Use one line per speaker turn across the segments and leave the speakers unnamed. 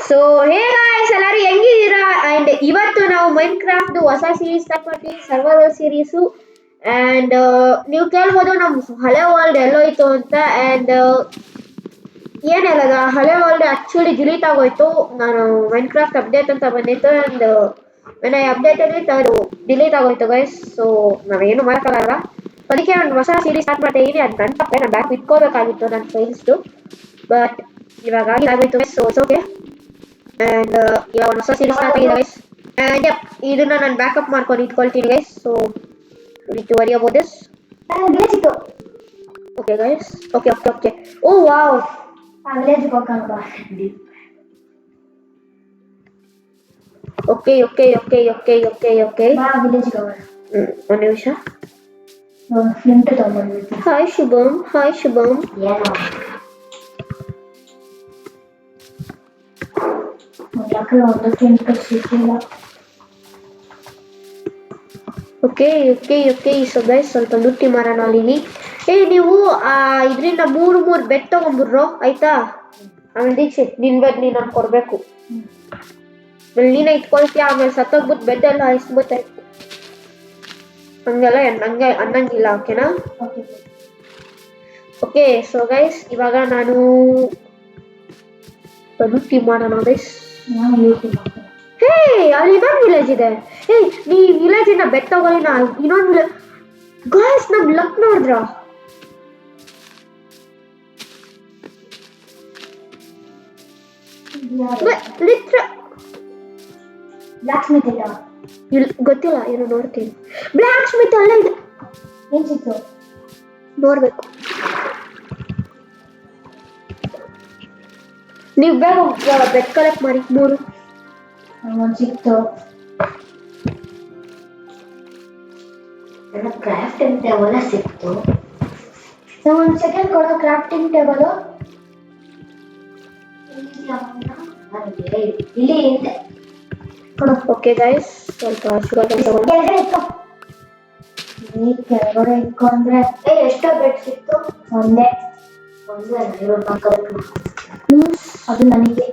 So hey guys ಎಲ್ಲರೂ ಹೆಂಗಿದ್ದೀರಾ and ಇವತ್ತು ನಾವು ಮೈನ್ ಕ್ರಾಫ್ಟ್ ಹೊಸ ಸೀರೀಸ್ ಸ್ಟಾರ್ಟ್ ಮಾಡ್ತೀವಿ ಸರ್ವೈವಲ್ ಸೀರೀಸು ಅಂಡ್ ನೀವು ಕೇಳ್ಬೋದು ನಮ್ ಹಳೆ ವರ್ಲ್ಡ್ ಎಲ್ಲೋಯ್ತು ಅಂತ ಅಂಡ್ ಏನಿಲ್ಲ ಹಳೆ ವರ್ಲ್ಡ್ ಆಕ್ಚುಲಿ ಡಿಲೀಟ್ ಆಗೋಯ್ತು. ನಾನು ಮೈನ್ ಕ್ರಾಫ್ಟ್ ಅಪ್ಡೇಟ್ ಅಂತ ಬಂದಿತ್ತು and when I updated it ಅದು ಡಿಲೀಟ್ ಆಗೋಯ್ತು ಗೈಸ್. ಸೊ ನಾವೇನು ಮಾಡೋಕ್ಕಾಗಲ್ಲ, ಅದಕ್ಕೆ ಒಂದು ಹೊಸ ಸೀರೀಸ್ ಸ್ಟಾರ್ಟ್ ಮಾಡ್ತಾ ಇದೀನಿ. ಅದು ನನ್ನ ತಪ್ಪೆ, ನಾನು ಬ್ಯಾಕ್ ಇಟ್ಕೋಬೇಕಾಗಿತ್ತು ನನ್ನ ಫೈಲ್ಸ್ದು, ಬಟ್ ಇವಾಗ ಆಗೋಯ್ತು ಗೈಸ್. ಸೊ ಓಕೆ ಅಂಡ್ ಇವಾಗ ಒಂದು ಹೊಸ ಸೀರೀಸ್ ಸ್ಟಾರ್ಟ್ ಆಗಿದೆ ಗೈಸ್ ಅಂಡ್ ಇದನ್ನ ನಾನು ಬ್ಯಾಕಪ್ ಮಾಡ್ಕೊಂಡು ಇಟ್ಕೊಳ್ತೀನಿ guys. So need to worry about this. Okay guys, okay. Oh wow,
village ಹೋಗೋಣ ಬಾ.
okay
ಬಾ ವಿಲೇಜ್ ಹೋಗೋಣ.
ಒಂದು ನಿಮಿಷ.
ಫ್ಲಿಂಟ್ ತಗೊಂಡ್ಬಿಡ್ತೀನಿ.
ಹಾಯ್ ಶುಭಮ್.
ಏನೋ ಮಕ್ಕಳು ಒಂದು ಫ್ಲಿಂಟ್ ಸಿಕ್ಕಿಲ್ಲ.
ಓಕೆ ಸೊ ಗೈಸ್ ಸ್ವಲ್ಪ ಲುಟ್ಟಿ ಮಾರೋಣ ಅಲ್ಲಿ. ನೀವು ಇದರಿಂದ ಮೂರು ಬೆಡ್ ತಗೊಂಡ್ಬಿಡ್ರೋ ಆಯ್ತಾ. ಆಮೇಲೆ ದೀಕ್ಷಿತ್ ನಿನ್ ಬೆಡ್ ನೀನು ನನ್ಗೆ ಕೊಡ್ಬೇಕು. ಆಮೇಲೆ ನೀನೇ ಇಟ್ಕೊಳ್ತೀಯ, ಆಮೇಲೆ ಸತ್ತೋಗ್ಬಿಟ್ಟು ಬೆಡ್ ಎಲ್ಲ ಇಸ್ಬಿಟ್ಟಾಯ್ತು. ಹಂಗೆಲ್ಲ ನಂಗೆ ಅನ್ನಂಗಿಲ್ಲ, ಓಕೆನಾ? ಓಕೆ ಸೊ ಗೈಸ್ ಇವಾಗ ನಾನು ಲುಟ್ಟಿ ಮಾಡೋಣ ಗೈಸ್. ಹೇ ಅಲ್ಲಿ ಇನ್ನೊಂದು ವಿಲೇಜ್ ಇದೆ. ನೀ ವಿಲೇಜ್ ಇಂದ ಬೆಟ್ ತಗೊಳ್ಳಿ. ನಾ ಇನ್ನೊಂದು ಗಾಯ್ಸ್ ನಮ್ ಲಕ್ ನೋಡಿದ್ರ
ಬ್ಲಾಕ್ ಸ್ಮಿತ್ ಇಲ್ಲ,
ಗೊತ್ತಿಲ್ಲ, ಏನೋ ನೋಡ್ತೀನಿ. ಬ್ಲಾಕ್ ಸ್ಮಿತ್ ಅಲ್ಲ ಇದೆ,
ಏನ್ ಸಿಕ್ತು
ನೋಡ್ಬೇಕು. ನೀವು ಬೇಗ ಬೆಟ್ ಕಲೆಕ್ಟ್ ಮಾಡಿ 3.
ಒಂದು ಸಿಕ್ತು. ನನ್ನ ಕ್ರಾಫ್ಟಿಂಗ್ ಟೇಬಲ್ ಸಿಕ್ತು. ಒಂದು ಸೆಕೆಂಡ್ ಕೊಡೋ ಕ್ರಾಫ್ಟಿಂಗ್ ಟೇಬಲ್ ಇಲ್ಲಿ ಇದೆ ಕೊಡು.
ಓಕೆ ಗೈಸ್ ಸ್ವಲ್ಪ
ಕೆಳಗಡೆ ಇಟ್ಕೊಂಡ್ರೆ ಎಷ್ಟೋ ಬೆಡ್ ಸಿಕ್ತು. ಒಂದೇ ಅದು ನನಗೆ.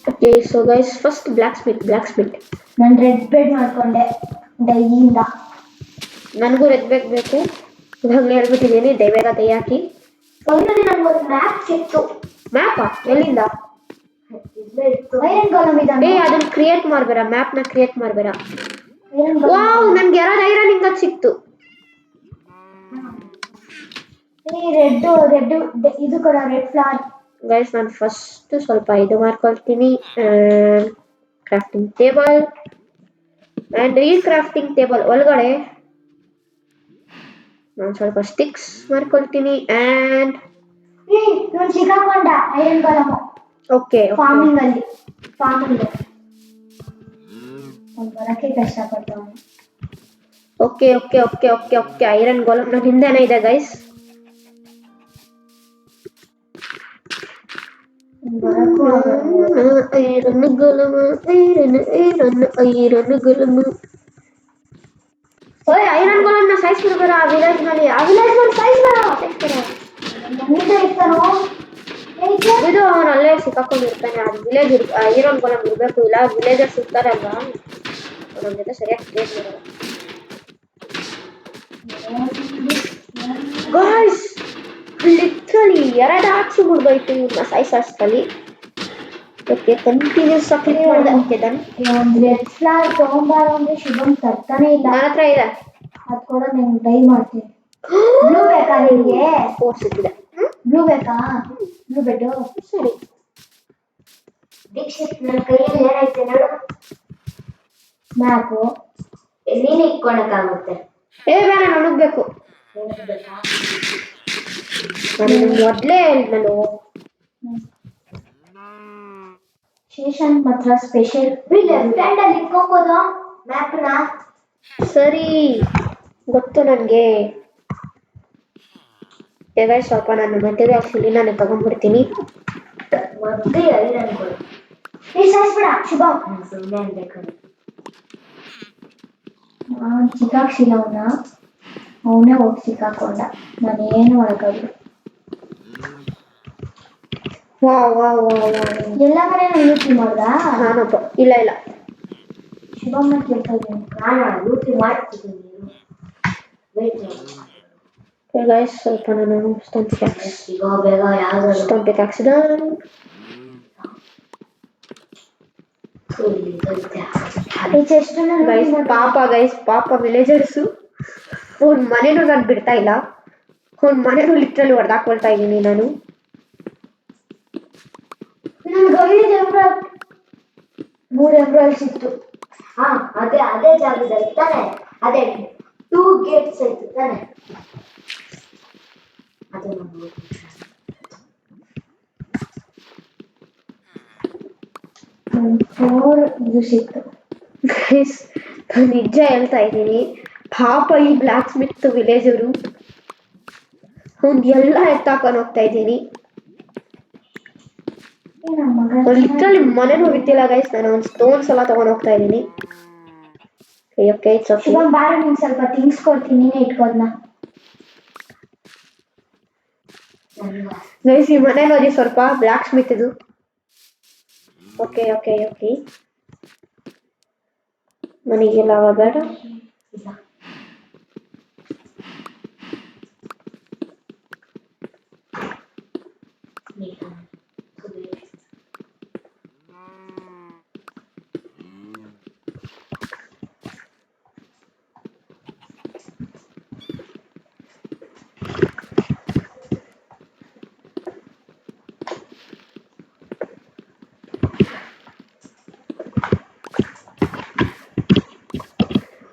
Okay so guys first blacksmith.
ನಾನು ರೆಡ್ ಬೆಡ್ ಮಾಡ್ಕೊಂಡೆ ಡೈಯಿಂದ.
ನನಗೂ ರೆಡ್ ಬೇಕು. ಇವಾಗಲೇ ಹೇಳ್ಬಿಟ್ಟಿದ್ದೀನಿ, ಬೇಗ ದೈ ಹಾಕಿ.
ಫೈನಲಿ ನನಗೊಂದು ಮ್ಯಾಪ್ ಸಿಕ್ತು.
ಮ್ಯಾಪಾ? ಎಲ್ಲಿಂದ?
ಐರನ್ ಕಾಲಮ್ ಇದೆ.
ಅದನ್ನ ಕ್ರಿಯೇಟ್ ಮಾಡ್ಬೇಡ, ಮ್ಯಾಪ್ನ ಕ್ರಿಯೇಟ್ ಮಾಡ್ಬೇಡ. ವಾವ್, ನನ್ಗೆ ಯಾರಾದ ಐರನ್ ಇಂಗತ್ ಸಿಕ್ತು.
ರೆಡ್ ಇದು ಕೂಡ ರೆಡ್ ಫ್ಲವರ್.
ಗೈಸ್ ನಾನು ಫಸ್ಟ್ ಸ್ವಲ್ಪ ಇದು ಮಾಡ್ಕೊಳ್ತೀನಿ, ಕ್ರಾಫ್ಟಿಂಗ್ ಟೇಬಲ್. ಅಂಡ್ ಈ ಕ್ರಾಫ್ಟಿಂಗ್ ಟೇಬಲ್ ಒಳಗಡೆ ನಾನು ಸ್ವಲ್ಪ ಸ್ಟಿಕ್ಸ್ ಮಾಡ್ಕೊಳ್ತೀನಿ. ಅಂಡ್
ನಾನು ಸಿಕ್ಕಾಕೊಂಡ ಐರನ್ ಕಾಲಮ್.
ಓಕೆ
ಫಾರ್ಮಿಂಗ್ ಒಂದು ಬರಕ್ಕೆ ಕಷ್ಟಪಡ್ತಾವೆ.
ಓಕೆ ಐರನ್ ಗೋಲಮ್ ನನ್ನ ಹಿಂದೆನೇ ಇದೆ guys. Iron golem. Iron golem ನ ಸೈಜ್ ಕೊಡ್ಬೇಡ. ಆ ವಿಲೇಜ್ ನಲ್ಲಿ ಸೈಜ್ ಇದು ಅವನು ಅಲ್ಲೇ ಸಿಕ್ಕಾಕೊಂಡಿರ್ತಾನೆ. ಅದು ವಿಲೇಜ್ ಐರನ್ ಗೋಲಮ್ ಇರ್ಬೇಕು, ಇಲ್ಲ ವಿಲೇಜರ್ಸ್ ಇರ್ತಾರಲ್ವಾ ನಮ್ಮ ಜೊತೆ ಸರಿಯಾಗಿ ಕ್ರಿಯೇಟ್ ಮಾಡಲ್ಲ. ಗಾಯ್ಸ್ ಲಿಟ್ರಲಿ 2 ಹಾಕ್ಸಿ ಮುಡ್ದೋಯ್ತು ಇವ್ರನ್ನ ಸೈಸಲ್ಲಿ. ಓಕೆ ಕಂಟಿನ್ಯೂಸ್ ಕ್ಲಿಕ್ ಮಾಡಿದೆ. Okay done.
ಒಂದು ರೆಡ್ ಫ್ಲವರ್ ತಗೊಂಬಾರ ಅಂದ್ರೆ ಶುಭಂ ತರ್ತಾನೆ ಇಲ್ಲ.
ನನ್ನ ಹತ್ರ ಇದೆ,
ಅದು ಕೂಡ ನಾನು ಟ್ರೈ ಮಾಡ್ತೀನಿ. ಬ್ಲೂ ಬೇಕಾ ನಿಮಗೆ?
ಸಿಕ್ಕಿದೆ.
ಬ್ಲೂ ಬೇಕಾ? ಬ್ಲೂ ಬೆಡ್ಡು
ಸರಿ.
ದೀಕ್ಷಿತ್ ನನ್ನ ಕೈಯಲ್ಲಿ ಏನೈತೆ ನೋಡು, ಮ್ಯಾಪು. ನೀನು ಇಟ್ಕೊಳಕ್ಕಾಗುತ್ತೆ?
ಬೇಡ ನನಗ್ ಬೇಕು. ಮೊದಲೇ ನಾನು
ಶೇಷನ್ ಮಾತ್ರ ಸ್ಪೆಷಲ್. ಲೆಫ್ಟ್ ಹ್ಯಾಂಡ್ ಅಲ್ಲಿ ಇಟ್ಕೋಬಹುದು ಮ್ಯಾಪ್ನ.
ಸರಿ ಗೊತ್ತು ನನಗೆ. ಸ್ವಲ್ಪ ನಾನು ಮೆಟೀರಿಯಲ್ಸ್ ಇಲ್ಲಿ ನಾನು ತಗೊಂಡ್ಬಿಡ್ತೀನಿ.
ಮೊದಲೇ ಐರನ್ಗಳು ಸಾಯಿಸ್ಬೇಡ ಶುಭ. ಸುಮ್ಮನೆ ಅನ್ಬೇಕು. ನಾನು ಸಿಕ್ಕಾಕ್ಸಿಲ್ಲ ಅವನೇ ಹೋಗಿ ಸಿಕ್ಕಾಕೊಂಡ. ನಾನು ಏನು ಮಾಡೋಕ್ಕಾಗಲ್ಲ.
ವಾ
ಎಲ್ಲ ಮನೆ ಲೂಟಿ ಮಾಡ್ದ
ನಾನೊಬ್ಬ ಇಲ್ಲ
ಶಿವಮ್ಮ ಕೇಳ್ತಾ ಇದ್ದೀನಿ ನಾನು ಲೂಟಿ ಮಾಡ್ತಿದ್ದೀನಿ ವೇಟ್
ಗೈಸ್ ಸ್ವಲ್ಪ ನಾನು
ಈಗ ಬೇಗ ಯಾವ್ದು
ಸ್ಟಂಪಿಕ್ ಆಕ್ಸಿಡೆಂಟ್ ಗೈಸ್ ಪಾಪ ವಿಲೇಜರ್ಸು ಅವ್ನ ಮನೇನು ನಾನು ಬಿಡ್ತಾ ಇಲ್ಲ ಅವ್ನ ಮನೇನು ಲಿಟ್ರಲಿ ಹೊಡೆದಾಕೊಳ್ತಾ ಇದ್ದೀನಿ ನಾನು
ನನ್ಗೆ 3 ಎಮ್ರಾಲ್ ಸಿಕ್ತು ಹಾ ಅದೇ ಜಾಗದಲ್ಲಿ ತಾನೆ ಅದೇ 2 ಗೇಟ್ಸ್ ಐತೆ ತಾನೆ ಅದು ನಮ್ಗೆ 4 ಇದು ಸಿಕ್ತು
ಗೈಸ್ ನಾನು ನಿಜ ಹೇಳ್ತಾ ಇದ್ದೀನಿ ಪಾಪ ಈ ಬ್ಲ್ಯಾಕ್ ಸ್ಮಿತ್ ವಿಲೇಜರು ಅವ್ನು ಎಲ್ಲ ಎತ್ತಾಕೊಂಡು ಹೋಗ್ತಾ ಇದ್ದೀನಿ ಲಿಟ್ರಲಿ ಮನೇನು ಬಿಟ್ಟಿಲ್ಲ ಗೈಸ್ ನಾನು ಒಂದು ಸ್ಟೋನ್ಸ್ ಎಲ್ಲ ತಗೊಂಡು ಹೋಗ್ತಾ ಇದ್ದೀನಿ ಓಕೆ
ಶಿವಮ್ ಬಾರ ನಿಂಗೆ ಸ್ವಲ್ಪ ಥಿಂಗ್ಸ್ ಕೊಡ್ತೀನಿ ನೀನೇ ಇಟ್ಕೋದ್ನ
ಗೈಸ್ ಈ ಮನೆ ನೋಡಿ ಸ್ವಲ್ಪ ಬ್ಲ್ಯಾಕ್ ಸ್ಮಿತ್ ಇದು ಓಕೆ ನನಗೆಲ್ಲ ಬೇಡ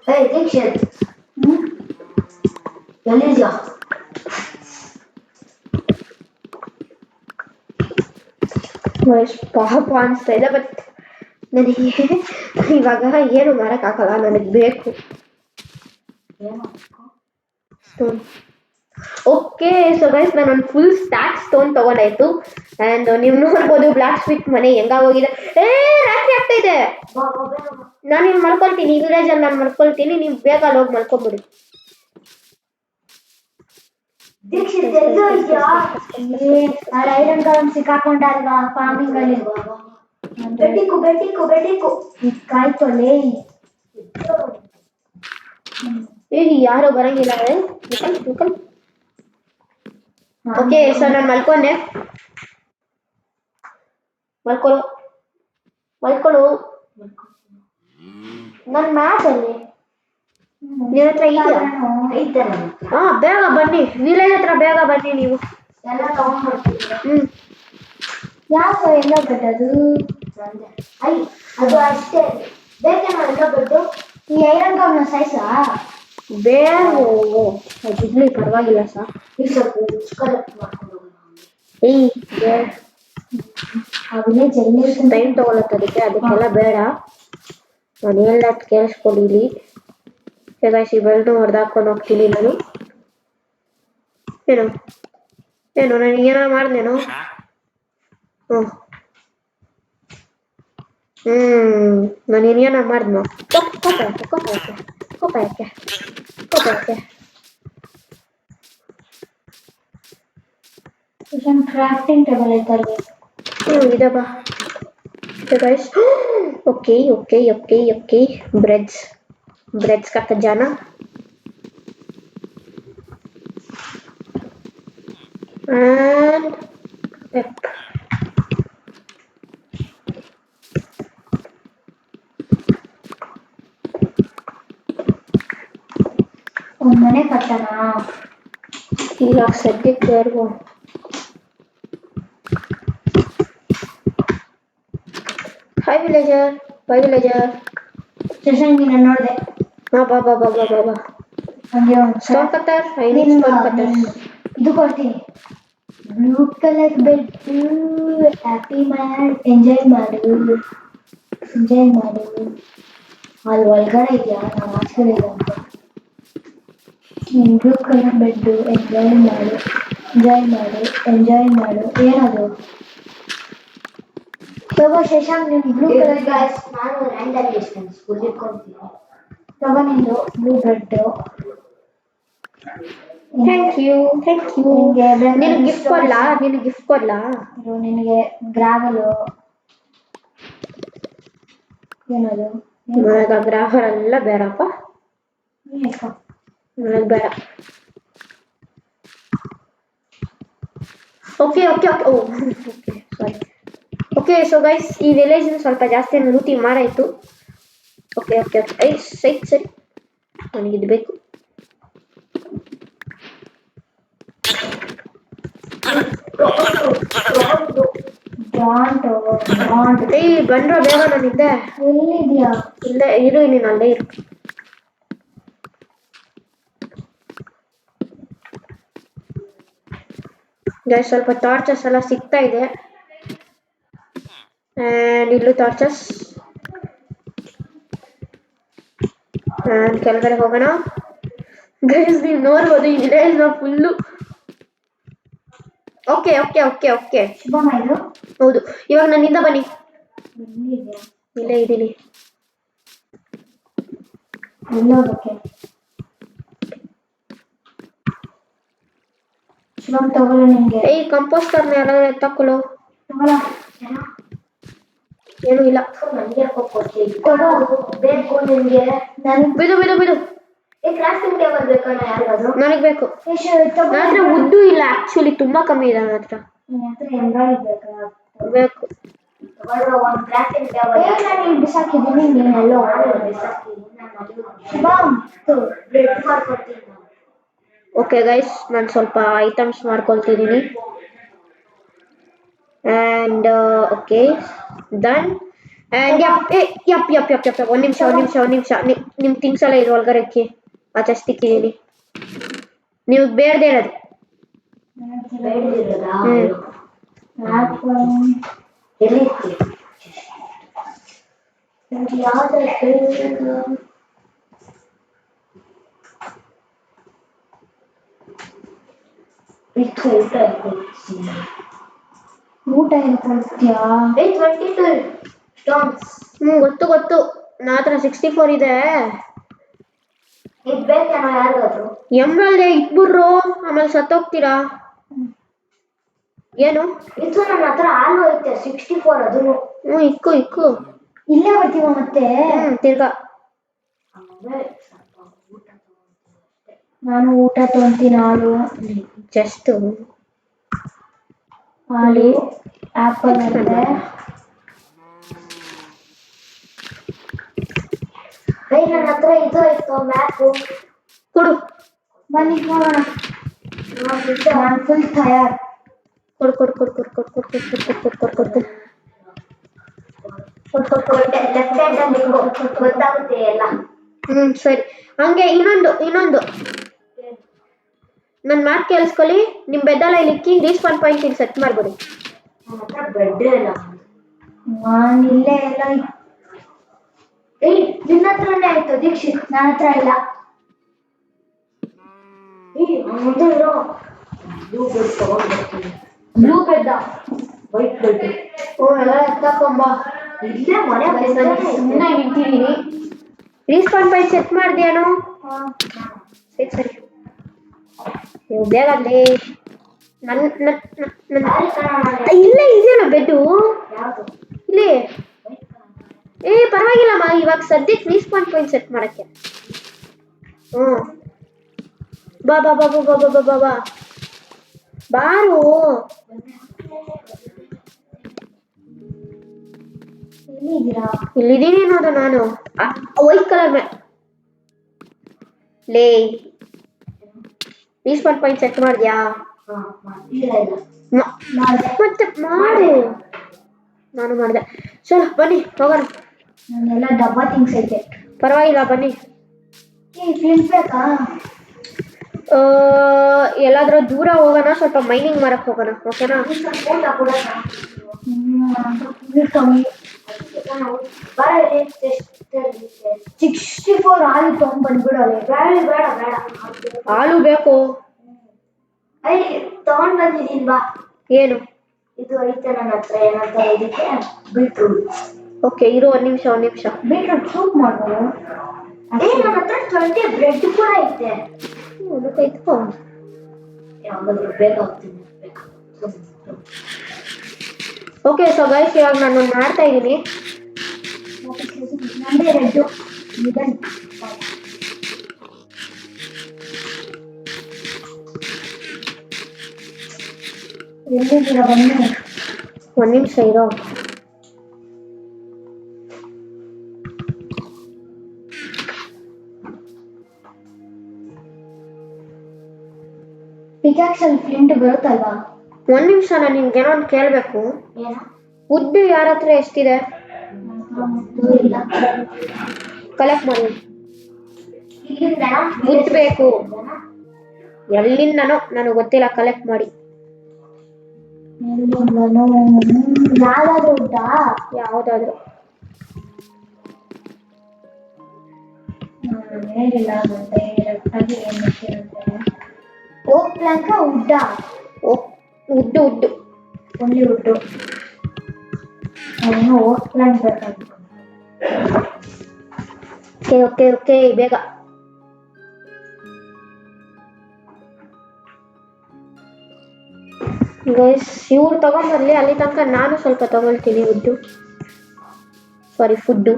Hey, Dikshin. ಎಲ್ಲಿದ್ಯಾ
ಪಾಪ ಅನಿಸ್ತಾ ಇದೆ ಬಟ್ ನನಗೆ ಇವಾಗ ಏನು ಮಾಡೋಕ್ಕಾಗಲ್ಲ ನನಗೆ ಬೇಕು ಸ್ಟೋನ್ ಓಕೆ ಸೊ ಗೈಸ್ ನಾನು ಒಂದು ಫುಲ್ ಸ್ಟ್ಯಾಕ್ ಸ್ಟೋನ್ ತಗೊಂಡಾಯ್ತು ಆ್ಯಂಡ್ ನೀವು ನೋಡ್ಬೋದು ಬ್ಲ್ಯಾಕ್ ಸ್ಮಿತ್ ಮನೆ ಹೆಂಗಾಗೋಗಿದೆ ರಾತ್ರಿ ಆಗ್ತಾ ಇದೆ ನಾನು ಇಲ್ಲಿ ಮಲ್ಕೊಳ್ತೀನಿ ಈ ವಿಲೇಜಲ್ಲಿ ನಾನು ಮಲ್ಕೊಳ್ತೀನಿ ನೀವು ಬೇಗ ಅಲ್ಲಿ ಹೋಗಿ ಮಲ್ಕೊಂಬಿಡಿ
ದೀಕ್ಷಿತ್ ಎಲ್ಲೋ ಇದ್ಯಾ ನಾನು ಐರನ್ ಕಾಲಮ್ ಸಿಕ್ಕಾಕೊಂಡಲ್ವಾ ಫಾರ್ಮಿಂಗ್ ಅಲ್ಲಿ ಬೆಟ್ಟಿಕು ಕಾಯ್ತೊಲೆ
ಯಾರು ಬರಂಗಿಲ್ಲ ಓಕೆ ಸೊ ನಾನು ಮಲ್ಕೊಂಡೆ ಮಲ್ಕೊಳ್ಳು ನನ್ನ ಮ್ಯಾಚ್ ಅಲ್ಲಿ ನಿನ್ನ ಹತ್ರ ಇದೆಯಾ ಹಾ ಬೇಗ ಬನ್ನಿ ವಿಲೇಜ್ ಹತ್ರ ಬೇಗ ಬನ್ನಿ ನೀವು
ಎಲ್ಲ ತಗೊಂಡ್ಬರ್ತೀನಿ ಯಾವ ಎಲ್ಲ ಬೆಟ್ಟದು ಅದು ಅಷ್ಟೇ ಬೇಕೇನೋ ಎಲ್ಲ ಬೆಟ್ಟು ಈ ಐರನ್ ಕಾಮ್ನ ಸೈಜಾ
ಬೇರೆ ಇರ್ಲಿ ಪರವಾಗಿಲ್ಲ ಸರ್
ಈಗ ಸ್ವಲ್ಪ ಕಲೆಕ್ಟ್ ಮಾಡ್ಕೊಂಡು
ಅವನೇ ಜಲ್ದಿ ಟೈಮ್ ತಗೊಳತ್ತದಕ್ಕೆ ಅದಕ್ಕೆಲ್ಲ ಬೇಡ ನಾನು ಎಲ್ಲ ಕೇಳಿಸ್ಕೊಂಡಿಲಿ ಹೇಗಾಸಿ ಬೆಲ್ಟು ಹೊಡೆದಾಕೊಂಡು ಹೋಗ್ತೀನಿ ನಾನು ಏನು ನಾನು ಏನಾರು ಮಾಡಿದೆನೋ ನಾನು ಏನಾರ ಮಾಡಿದ್ನೋ ಕೋಪ ಯಾಕೆ
ಕ್ರಾಫ್ಟಿಂಗ್ ಟೇಬಲ್ ಐತಲ್ಲಿ
ಇದೆ ಬಾ ಗೈಸ್ ಓಕೆ ब्रेड्स का खजाना and
ಒಂದು ಮನೆ ಕಟ್ಟೋಣ
ಈಗ ಸದ್ಯಕ್ಕೆ ಬೇಡವಾ Hi villager
ಶಶಾಂಕಿ ನಾನು ನೋಡಿದೆ
ಬಾ
ಹಂಗೆ ಒಂದು
ಸ್ಟೋನ್ ಕಟ್ಟರ್
ಇದು ಕೊಡ್ತೀನಿ blue colour bed happy man enjoy ಮಾಡು ಅಲ್ಲಿ ಒಳಗಡೆ ಇದೆಯಾ ನಾನು ಆಚೆ ಇದೆ ಅಂತ ಬ್ಲೂ ಕಲರ್ ಬೆಡ್ ಎಂಜಾಯ್ ಮಾಡು ಏನದು ತಗೋ ಶಶಾಂಕ್ ನೀನು ಬ್ಲೂ ಕಲರ್ ನಾನು ರ್ಯಾಂಡಮ್ ಡಿಸ್ಟೆನ್ಸ್ ಕುದಿಕೊಂತೀನಿ ತಗೋ ನೀನು ಬ್ಲೂ ಬೆಡ್
ಥ್ಯಾಂಕ್ ಯು
ನಿಂಗೆ ಬೇರೆ
ನಿನಗೆ ಗಿಫ್ಟ್ ಕೊಡ್ಲಾ
ನಿನಗೆ ಗ್ರಾವಲು ಏನದು
ನನಗೆ ಗ್ರಾಹರ್ ಎಲ್ಲ ಬೇಡಪ್ಪ ನನಗೆ ಬೇಡ okay sorry okay so guys ಈ ವಿಲೇಜ್ ಸ್ವಲ್ಪ ಜಾಸ್ತಿ ಲೂಟಿ ಮಾಡಾಯಿತು ಓಕೆ ಸರಿ ನನಗಿದು ಬೇಕು ಬಂದ್ರ ಬೇಗ ನಾನಿದ್ದೆ
ಎಲ್ಲಿದ್ಯಾ
ಇಲ್ಲೇ ಇರು ನೀನು ಅಲ್ಲೇ ಇರು ಗೈಸ್ ಸ್ವಲ್ಪ ಟಾರ್ಚಸ್ ಎಲ್ಲ ಸಿಗ್ತಾ ಇದೆ ಆ್ಯಂಡ್ ಇಲ್ಲೂ ಟಾರ್ಚಸ್ ಕೆಳಗಡೆ ಹೋಗೋಣ ಗೈಸ್ ನೀವು ನೋಡ್ಬೋದು ಈ ವಿಲೇಜ್ನ ಫುಲ್ಲು ಓಕೆ
ಶುಭಮ್ಮ ಇದು
ಹೌದು ಇವಾಗ ನನ್ನಿಂದ ಬನ್ನಿ
ಎಲ್ಲಿದ್ಯಾ
ಇಲ್ಲೇ ಇದ್ದೀನಿ
ಎಲ್ಲೋದಕ್ಕೆ ಶುಭಮ್ ತಗೊಳ್ಳು ನಿಂಗೆ
ಏಯ್ ಕಂಪೋಸ್ಟರ್ನ ಎಲ್ಲ ತಕೊಳ್ಳೋ
ತಗೊಳ್ಳ
ಏನೂ ಇಲ್ಲ
ನನಗೆ ಕೊಡು ಬೇಕು ನಿನ್ಗೆ
ಬಿಡು
ಕ್ರಾಫ್ಟಿಂಗ್ ಟೇಬಲ್ ಬೇಕಣ್ಣ ಯಾರಿಗಾದ್ರು
ನನಗೆ ಬೇಕು ನನ್ನ ಹತ್ರ ಉದ್ದು ಇಲ್ಲ ಆಕ್ಚುಲಿ ತುಂಬಾ ಕಮ್ಮಿ ಇದೆ ನನ್ನ ಹತ್ರ
ನಿನ್ನ ಹತ್ರ ಎಂಬ್ರಾಯ್ಡ್ ಬೇಕಾ
ಬೇಕು
ತಗೊಳ್ಳು ಒಂದು ಕ್ರಾಫ್ಟಿಂಗ್ ಟೇಬಲ್ ನಾನು ಇಲ್ಲಿ ಬಿಸಾಕಿದ್ದೀನಿ ನೀನೆಲ್ಲೋ ಬಿಸಾಕಿದ್ದೀನಿ ಶುಭಮ್ ಬ್ರೆಡ್ ಮಾಡ್ಕೊಡ್ತೀನಿ
ಓಕೆ ಗೈಸ್ ನಾನು ಸ್ವಲ್ಪ ಐಟಮ್ಸ್ ಮಾಡ್ಕೊಳ್ತಿದ್ದೀನಿ and okay done and yup ಒಂದು ನಿಮಿಷ ನಿಮ್ಮ ಥಿಂಗ್ಸ್ ಎಲ್ಲ ಇರೋ ಒಳಗಡೆ ಇಕ್ಕಿ ಆಚೆ ತಿಕ್ಕಿದ್ದೀನಿ ನೀವು ಬೇಡದೇ ಇರೋದು
ಎಲ್ಲಿ ಯಾವ್ದು ಊಟ ಏನು ಕೊಡ್ತೀಯಾ 22 ಸ್ಟೋನ್ಸ್
ಗೊತ್ತು ನನ್ನ ಹತ್ರ 64 ಇದೆ
ಇದು ಬೇಕೇನೋ ಯಾರಿಗಾದ್ರು
ಎಮ್ರಲ್ದೆ ಇಟ್ಬಿಡ್ರು ಆಮೇಲೆ ಸತ್ತೋಗ್ತೀರಾ ಏನು
ಇದು ನನ್ನ ಹತ್ರ ಹಾಲು ಐತೆ 64 ಅದನ್ನು
ಇಕ್ಕು
ಇಲ್ಲೇ ಬರ್ತೀವ ಮತ್ತೆ
ತಿರ್ಗಾ
ನಾನು ಊಟ ತೊಗೊಂತೀನಿ
ಜಸ್ಟ್
ಹಾಲು ಆಪಲ್ ಇದೆ ನನ್ನ ಹತ್ರ ಇದು ಆಯ್ತು ಮ್ಯಾಪು
ಕೊಡು
ಬನ್ನಿ ಹೋಗೋಣ ನಾನು ಫುಲ್ ತಯಾರ್
ಕೊಡು
ಗೊತ್ತಾಗುತ್ತೆ ಎಲ್ಲ
ಸರಿ ಹಂಗೆ ಇನ್ನೊಂದು ನನ್ನ ಮಾತು ಕೇಳಿಸ್ಕೊಳ್ಳಿ ನಿಮ್ಮ ಬೆದ್ದಲ್ಲ ಇಲ್ಲಿ ಇಕ್ಕಿ ರೀಸ್ಪಾನ್ ಪಾಯಿಂಟ್ ಸೆಟ್ ಮಾಡ್ಬಿಡಿ
ನನ್ನ ಹತ್ರ ಬೆಡ್ ಇಲ್ಲ ನಾನು ಇಲ್ಲೇ ಎಲ್ಲ ನಿನ್ನ ಹತ್ರನೇ ಆಯ್ತು ದೀಕ್ಷಿತ್ ನನ್ನ ಹತ್ರ ಇಲ್ಲ ಬ್ಲೂ ಬೆಡ್ ವೈಟ್ ಬೆಡ್
ಎಲ್ಲ ಎತ್ತಕೊಂಬ
ಇಲ್ಲೇ ಮನೆ
ಸುಮ್ಮನೆ ನಿಂತಿದ್ದೀನಿ ರೀಸ್ಪಾನ್ ಪಾಯಿಂಟ್ ಸೆಟ್ ಮಾಡಿದ್ಯಾನು ಸರಿ ನೀವು ಬೇಗ ಅಲ್ಲಿ ಇಲ್ಲೇ ಇದೆಯಲ್ಲ ಬೆಡ್ಡು ಇಲ್ಲಿ ಪರವಾಗಿಲ್ಲಮ್ಮ ಇವಾಗ ಸದ್ಯಕ್ಕೆ ರೀಸ್ಪಾನ್ ಪಾಯಿಂಟ್ ಸೆಟ್ ಮಾಡಕ್ಕೆ ಬಾ ಬಾರು ಇಲ್ಲಿದ್ದೀನಿ ನೋಡು ನಾನು ವೈಟ್ ಕಲರ್ ಲೇ ರೀಸ್ಪಾನ್ ಪಾಯಿಂಟ್ ಸೆಟ್ ಮಾಡಿದ್ಯಾ ಮತ್ತೆ ಮಾಡು ನಾನು ಮಾಡಿದೆ ಚಲೋ ಬನ್ನಿ ಹೋಗೋಣ
ನಾನೆಲ್ಲ ಡಬ್ಬಾ ಥಿಂಗ್ಸ್ ಐತೆ
ಪರವಾಗಿಲ್ಲ ಬನ್ನಿ
ಫ್ಲಿಂಟ್ ಬೇಕಾ
ಎಲ್ಲಾದ್ರೂ ದೂರ ಹೋಗೋಣ ಸ್ವಲ್ಪ ಮೈನಿಂಗ್ ಮಾಡಕ್ ಹೋಗೋಣ ಓಕೆನಾ
ಕಮ್ಮಿ 64 ಹಾಲು ತಗೊಂಡ್ಬಂದ್ಬಿಡೋಲ್ಲ ಬೇಡ
ಹಾಲು ಬೇಕು
ತಗೊಂಡ್ ಬಂದಿದ್ದೀನಿ ಬಾ
ಏನು
ಇದು ಐತೆ ನನ್ನ ಹತ್ರ ಏನಂತ ಇದಕ್ಕೆ ಬೀಟ್ರೂಟ್
ಓಕೆ ಇರು ಒಂದ್ ನಿಮಿಷ
ಬೀಟ್ರೂಟ್ ಸೂಪ್ ಮಾಡ್ಬೋದು ನನ್ನ ಹತ್ರ 20 ಬ್ರೆಡ್ ಕೂಡ ಐತೆ
ಮತ್ತೆ ಇಟ್ಕೋ
ಯಾವಾಗಾದ್ರೂ ಬೇಗ ಹೋಗ್ತೀನಿ.
ಓಕೆ ಸೊ ಗೈಸ್ ಇವಾಗ ನಾನು ಮಾಡ್ತಾ ಇದ್ದೀನಿ.
ನಂದೇ ರೆಡ್ಡು ಇದನ್ ಎಲ್ಲಿದ್ದೀರಾ ಬನ್ನಿ.
ಒಂದು ನಿಮಿಷ ಇರೋ.
ಪಿಕಾಕ್ಸಲ್ಲಿ ಫ್ಲಿಂಟ್ ಬರುತ್ತಲ್ವಾ?
ಒಂದು ನಿಮಿಷ ನಾನು ನಿಮ್ಗೇನೋ ಒಂದು ಕೇಳಬೇಕು.
ಏನ?
ವುಡ್ ಯಾರ ಹತ್ರ ಎಷ್ಟಿದೆ?
ಇಲ್ಲ.
ಕಲೆಕ್ಟ್ ಮಾಡಿ.
ಇಲ್ಲಿಂದ
ವುಡ್ ಬೇಕು. ಎಲ್ಲಿಂದನೋ ನನಗೆ ಗೊತ್ತಿಲ್ಲ, ಕಲೆಕ್ಟ್ ಮಾಡಿ.
ಯಾವ್ದಾದ್ರು ಉಂಟಾ?
ಯಾವುದಾದ್ರು
ಹೇಗಿಲ್ಲ ಮತ್ತೆ ರಕ್ತಾಗಿ ಏನು ಗೊತ್ತಿರುತ್ತೆ. ಓಕ್ ಪ್ಲಾಂಕ ಉಡ್ಡ?
Wood wood
only wood. ಅವನು ಓಕ್ ಪ್ಲಾಂಕ್ ಬೇಕಾಗಿತ್ತು.
ಓಕೆ ಓಕೆ ಓಕೆ ಬೇಗ. ಗೈಸ್ ಇವ್ರು ತಗೊಂಬರ್ಲಿ, ಅಲ್ಲಿ ತನಕ ನಾನು ಸ್ವಲ್ಪ ತಗೊಳ್ತೀನಿ wood, sorry food.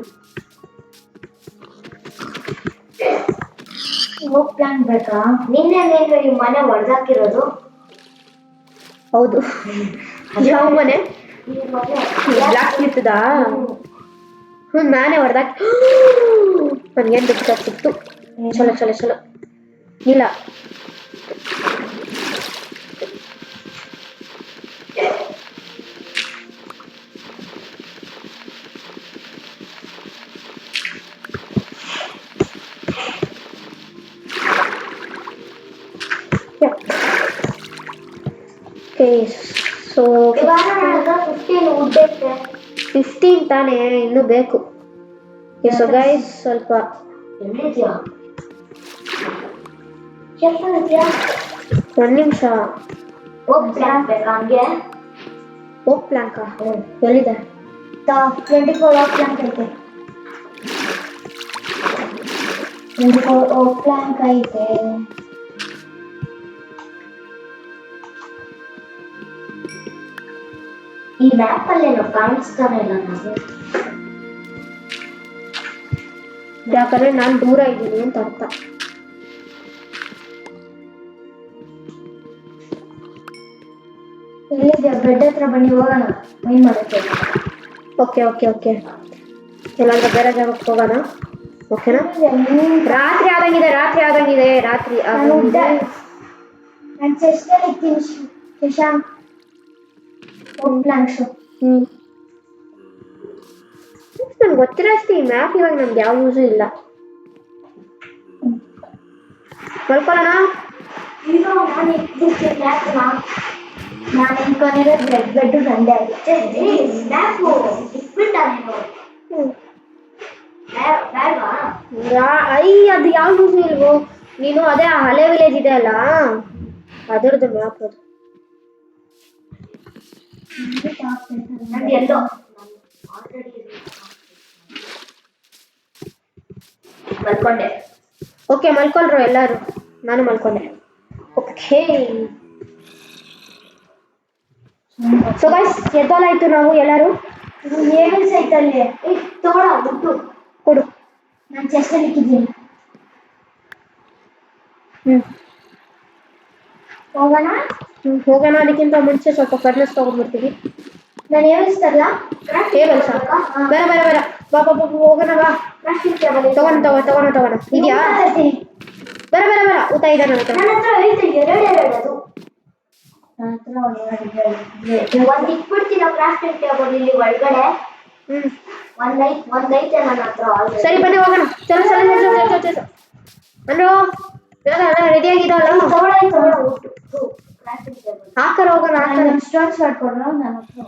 Oak plank ಬೇಕಾ? ನಿನ್ನೆ ಈ ಮನೆ ಹೊಡೆದಾಕಿರೋದು?
ಹೌದು. ಯಾವ ಮನೆ?
ಈ ಮನೆ
ಬ್ಲಾಕ್ ಇರ್ತದಾ? ನಾನೇ ಹೊಡೆದಾಕಿ. ನನಗೇನು ದುಃಖ ಸಿಕ್ತು. ಚಲೋ ಚಲೋ ಚಲೋ. ಇಲ್ಲ ಓಕೆ ಸೊ
15 ವುಡ್ ಐತೆ.
15 ತಾನೇ, ಇನ್ನೂ ಬೇಕು. ಸೊ ಗೈಸ್ ಸ್ವಲ್ಪ
ಎಲ್ಲಿದ್ಯಾ? ಎಲ್ಲಿದ್ಯಾ?
ಒಂದು ನಿಮಿಷ.
ಓಕ್ ಪ್ಲಾಂಕ್ ಬೇಕಾ ಹಂಗೆ?
ಓಕ್ ಪ್ಲಾಂಕಾ? ಎಲ್ಲಿದೆ?
24 ಓಕ್ ಪ್ಲಾಂಕ್ ಐತೆ. 24 ಓಕ್ ಪ್ಲಾಂಕ್ ಐತೆ. ಈ ಮ್ಯಾಪ್ ಅಲ್ಲೇನೋ ಕಾಣಿಸ್ತಾನೆ ಇಲ್ಲ ನನಗೆ.
ಯಾಕಂದ್ರೆ ನಾನು ದೂರ ಇದ್ದೀನಿ ಅಂತ ಅರ್ಥ.
ಎಲ್ಲಿದ್ಯಾ? ಬೆಡ್ ಹತ್ರ ಬನ್ನಿ ಹೋಗೋಣ ಮೈ ಮಾಡುತ್ತೆ.
ಓಕೆ ಓಕೆ ಓಕೆ ಎಲ್ಲಾದ್ರೂ ಬೇರೆ ಜಾಗಕ್ಕೆ ಹೋಗೋಣ. ಓಕೆನಾ? ರಾತ್ರಿ ಆದಂಗಿದೆ, ರಾತ್ರಿ ಆದಂಗಿದೆ, ರಾತ್ರಿ ಆದಂಗಿದೆ.
ನಾನು ಚೆಸ್ಟಲ್ಲಿ ಇರ್ತೀನಿ ಶಶಾಂಕ್. ಓಕ್ ಪ್ಲಾಂಕ್ಸು.
ನನ್ಗೆ ಗೊತ್ತಿರೋ ಅಷ್ಟೇ ಈ ಮ್ಯಾಪ್ ಇವಾಗ ನಮ್ಗೆ ಯಾವ ಯೂಸು ಇಲ್ಲ. ಮಲ್ಕೊಳ್ಳೋಣ.
ಈಗ ನಾನು ಇಟ್ಟಿರ್ತೀನಿ ಮ್ಯಾಪ್ನ. ನಾನು ಅನ್ಕೊಂಡಿರೋದು ರೆಡ್ ಬೆಡ್ಡು ನಂದೇ ಆಗುತ್ತೆ. ಮ್ಯಾಪು ಇಟ್ಬಿಟ್ಟ ನೀನು ಬೇಡವಾ?
ಅದು ಯಾವ ಯೂಸು ಇಲ್ವೋ. ನೀನು ಅದೇ ಹಳೆ ವಿಲೇಜ್ ಇದೆ ಅಲ್ಲ, ಅದರದ್ದು ಮ್ಯಾಪ್ ಅದು.
ನಂದು ಎಲ್ಲೋ ಮಲ್ಕೊಂಡೆ.
ಓಕೆ ಮಲ್ಕೊಳ್ರು ಎಲ್ಲರೂ, ನಾನು ಮಲ್ಕೊಂಡೆ. ಓಕೆ ಸೊ ಗೈಸ್ ಎದ್ದೋಲಾಯ್ತು ನಾವು ಎಲ್ಲರೂ.
ಏಗಲ್ಸ್ ಐತಲ್ಲಿ. ತಗೊಳ ಬಿಟ್ಟು
ಕೊಡು.
ನಾನು ಚೆಸ್ಟಲ್ಲಿ ಇಟ್ಟಿದ್ದೀನಿ. ಹೋಗೋಣ.
ಹೋಗೋಣ. ಅದಕ್ಕಿಂತ ಮುಂಚೆ ಸ್ವಲ್ಪ ಫರ್ನೆಸ್ ತಗೊಂಡ್ಬರ್ತೀವಿ.
ನಾನು ಏಗಲ್ಸ್
ಟೇಬಲ್ಸ್ ಬೇಡ ಬೇಡ ಬೇಡ, ಬಾ ಬಾ ಬಾ ಹೋಗೋಣ ಬಾ. ತಗೋಣ ಇದೆಯಾ? ಬೇಡ ಬೇಡ ಬೇಡ, ಊಟ ಇದೆ ನನ್ನ ಹತ್ರ.
ನನ್ನ ಹತ್ರ ಐತೆ ಎರಡು ಅದು. ನನ್ನ ಹತ್ರ ಒಂದು ಇಟ್ಬಿಡ್ತೀನ ಕ್ರಾಫ್ಟಿಂಗ್ ಟೇಬಲ್ ಇಲ್ಲಿ ಒಳಗಡೆ. ಒಂದೈತೆ ನನ್ನ ಹತ್ರ.
ಸರಿ ಬನ್ನಿ ಹೋಗೋಣ. ಚಲೋ ಚಲೋ ಚಲೋ ಅನ್ನು ರೆಡಿ ಆಗಿದ್ದಾವಲ್ಲ. ಹಾಕರ ಹೋಗೋಣ.
ಸ್ಟೋನ್ಸ್ ಮಾಡ್ಕೊಡ್ರ ನನ್ನ ಹತ್ರ.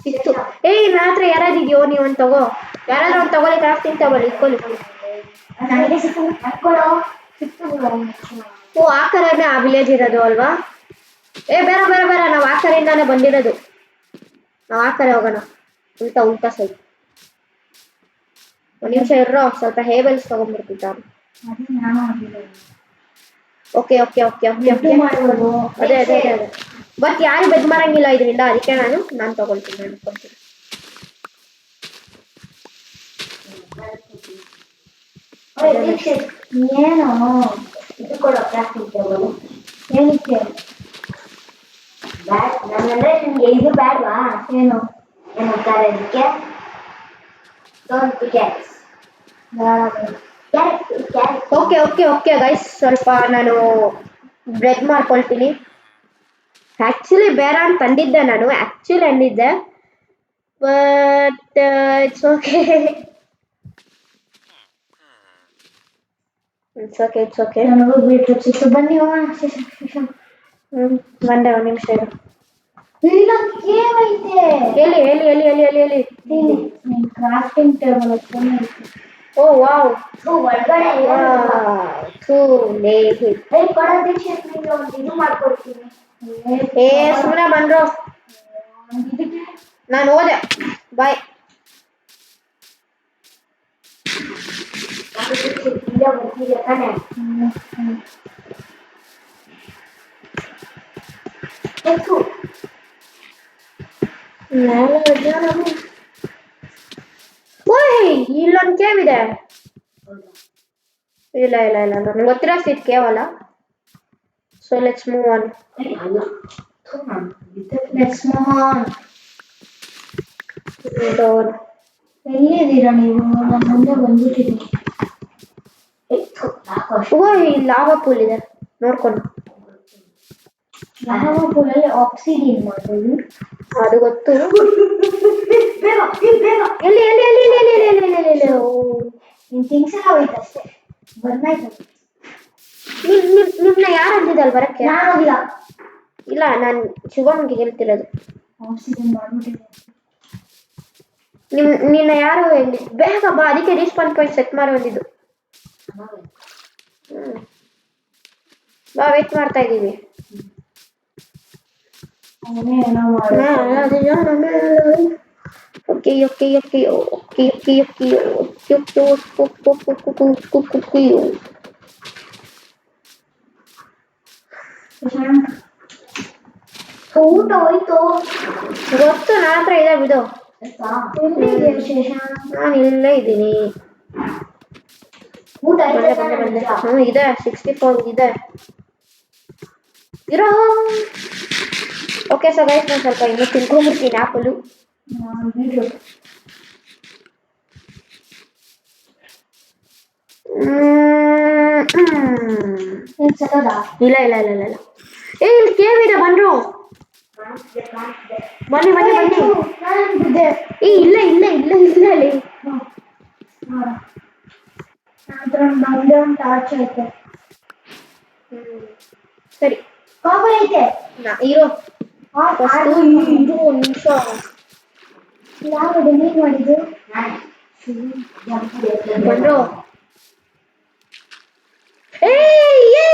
ಸಿಕ್ತು. ಏಯ್ ನನ್ನ ಹತ್ರ ಯಾರಾದಿದ್ಯೋ ನೀವು ಒಂದು ತಗೋ. ಯಾರಾದ್ರೂ ಒಂದು ತಗೊಳ್ಳಿ, ಕ್ರಾಫ್ಟಿಂಗ್ ಟೇಬಲ್ ಇಟ್ಕೊಳ್ಳಿ.
ನನಗೆ ಸಿಕ್ತು ಹಾಕೊಳ್ಳೋ. ಸಿಕ್ತು.
ಓ ಆ ಕಡೆನೇ ಆ ವಿಲೇಜ್ ಇರೋದು ಅಲ್ವಾ? ಬೇಡ ಬೇಡ ಬೇಡ, ನಾವು ಆ ಕಡೆಯಿಂದಾನೇ ಬಂದಿರೋದು. ನಾವು ಆ ಕಡೆ ಹೋಗೋಣ. ಉಲ್ಟಾ ಸೈಡ್. ಒಂದು ನಿಮಿಷ ಇರೋ, ಸ್ವಲ್ಪ ಹೇಬಲ್ಸ್ ತಗೊಂಡ್ಬರ್ತಿದ್ದ. Okay okay okay okay
bed
okay
ಮಾಡ್ಬೋದು.
ಅದೇ ಅದೇ ಅದೇ ಅದೇ ಬಟ್ ಯಾರು ಬೆಡ್ ಮಾಡಂಗಿಲ್ಲ ಇದರಿಂದ, ಅದಕ್ಕೆ ನಾನು ತಗೊಳ್ತೀನಿ, ನಾನು ಕೊಡ್ತೀನಿ.
ಏನು ಇದು ಕೊಡೋ ಕ್ರಾಫ್ಟಿಂಗ್ ಟೇಬಲ್ ಏನಕ್ಕೆ ಬ್ಯಾಡ್ ನನ್ನಂದ್ರೆ ನಿಮ್ಗೆ ಇದು ಬ್ಯಾಡ್ವಾ ಏನು ಏನಂತಾರೆ ಇದಕ್ಕೆ carrots
okay okay okay guys, ಸ್ವಲ್ಪ ನಾನು ಬ್ರೆಡ್ ಮಾಡ್ಕೊಳ್ತೀನಿ. ಆ್ಯಕ್ಚುಲಿ ಬೇರೆ ಅಂತ ಅಂದಿದ್ದೆ, ನಾನು ಆ್ಯಕ್ಚುಲಿ ಅಂದಿದ್ದೆ, but it's okay, it's okay it's okay.
ನನಗೂ ಬೀಟ್ರೂಟ್ ಸಿಕ್ತು. ಬನ್ನಿ
ಬಂದೆ, ಒಂದು ನಿಮಿಷ ಇರು.
ಇಲ್ಲ ಕೇವ್ ಐತೆ.
ಎಲ್ಲಿ ಎಲ್ಲಿ ಎಲ್ಲಿ ಎಲ್ಲಿ ಎಲ್ಲಿ ಎಲ್ಲಿ
ಕ್ರಾಫ್ಟಿಂಗ್ ಟೇಬಲ್
ಓ ವಾವ್,
ಒಳಗಡೆ
ಥೂ ಲೇಹಿ.
ಕೊಡೋ ದೀಕ್ಷೆ ನಿಮ್ಗೆ ಒಂದು ಇದು ಮಾಡ್ಕೊಡ್ತೀನಿ.
ಏ ಸುಮ್ಮನೆ ಬಂದ್ರು,
ಇದಕ್ಕೆ
ನಾನು ಹೋದೆ, ಬಾಯ್.
ಇಲ್ಲೇ ಬರ್ತಿದೆ ತಾನೆ.
ಓಯ್ ಇಲ್ಲೊಂದು ಕೇವ್ ಇದೆ. ಇಲ್ಲ ಇಲ್ಲ ಇಲ್ಲ ನನಗೆ ಗೊತ್ತಿರೋ ಸೀಟ್ ಕೇವಲ. So let's move on.
Let's move on.
Door.
ಎಲ್ಲಿದ್ದೀರಾ ನೀವು? ನನ್ನ ಮುಂದೆ ಬಂದ್ಬಿಟ್ಟಿದ್ದೀನಿ.
ಓಯ್ ಲಾವಾ ಪೂಲ್ ಇದೆ, ನೋಡ್ಕೊಂಡು.
ಲಾವಾ ಪೂಲಲ್ಲಿ ಆಕ್ಸಿಡಿಯನ್ ಮಾಡ್ಬೋದು.
ಅದು ಗೊತ್ತು.
ಬೇಗ ಬೇಗ
ಎಲ್ಲಿ ಎಲ್ಲಿ ಎಲ್ಲಿ ಎಲ್ಲಿ ಎಲ್ಲಿ ಎಲ್ಲಿ ಎಲ್ಲಿ ಎಲ್ಲಿ ಎಲ್ಲಿ
ನಿನ್ ಥಿಂಗ್ಸ್ ಎಲ್ಲ ಹೋಯ್ತು ಅಷ್ಟೇ. ಬಂದಾಯ್ತು.
ನಿಮ್ನ ಯಾರು ಅಂದಿದ್ದಲ್ ಬರಕ್ಕೆ?
ನಾನು ಹೋಗಿಲ್ಲ.
ಇಲ್ಲ, ನಾನು ಶುಭಮ್ಗೆ ಹೇಳ್ತಿರೋದು.
ಆಕ್ಸಿಜನ್ ಮಾಡ್ಬಿಟ್ಟಿದ್ದೀನಿ.
ನಿನ್ನ ಯಾರು ಬೇಗ ಬಾ, ಅದಕ್ಕೆ ರೀಸ್ಪಾನ್ ಪಾಯಿಂಟ್ ಸೆಟ್ ಮಾಡಿ ಬಂದಿದ್ದು. ಬಾ, ವೇಟ್ ಮಾಡ್ತಾ ಇದ್ದೀವಿ.
ಅವನೇ ಏನೋ ಮಾಡು.
Okay okay okay okay okay okay okay.
ಊಟ ಹೋಯ್ತು.
ಗೊತ್ತು, ನನ್ನ ಹತ್ರ ಇದೆ ಬಿಡು.
ಎಲ್ಲಿದೆ ಶಶಾಂಕ್?
ನಾನು ಇಲ್ಲೇ ಇದ್ದೀನಿ.
ಊಟ
ಬಂದೆ ಬಂದೆ ಬಂದೆ. ಇದೆ 64 ಇದೆ ಇರೋ. ಓಕೆ ಸೊ ಗೈಸ್, ನಾನು ಸ್ವಲ್ಪ ಇನ್ನೂ ತಿನ್ಕೊಂಡ್ಬಿಡ್ತೀನಿ ಆ್ಯಪಲು.
ಬೀಟ್ರೂಟ್ ಸಕದಾ?
ಇಲ್ಲ ಇಲ್ಲ ಇಲ್ಲ ಇಲ್ಲ ಇಲ್ಲ. ಏ ಇಲ್ಲಿ ಕೇವ್ ಇದೆ, ಬಂದ್ರು. ಬನ್ನಿ ಬನ್ನಿ ಬನ್ನಿ. ಏ ಇಲ್ಲ ಇಲ್ಲ ಇಲ್ಲ ಇಲ್ಲ ಅಲ್ಲಿ.
ಒಂದೇ ಒಂದು ಟಾರ್ಚ್ ಐತೆ.
ಸರಿ,
ಕಾಫಿ ಐತೆ.
ಇರೋ
ಅದು
ಇದು ಒಂದು ನಿಮಿಷ.
ಯಾವುದು ನೀನ್ ಮಾಡಿದ್ದು?
ಬಂದ್ರು. ಏ ಏ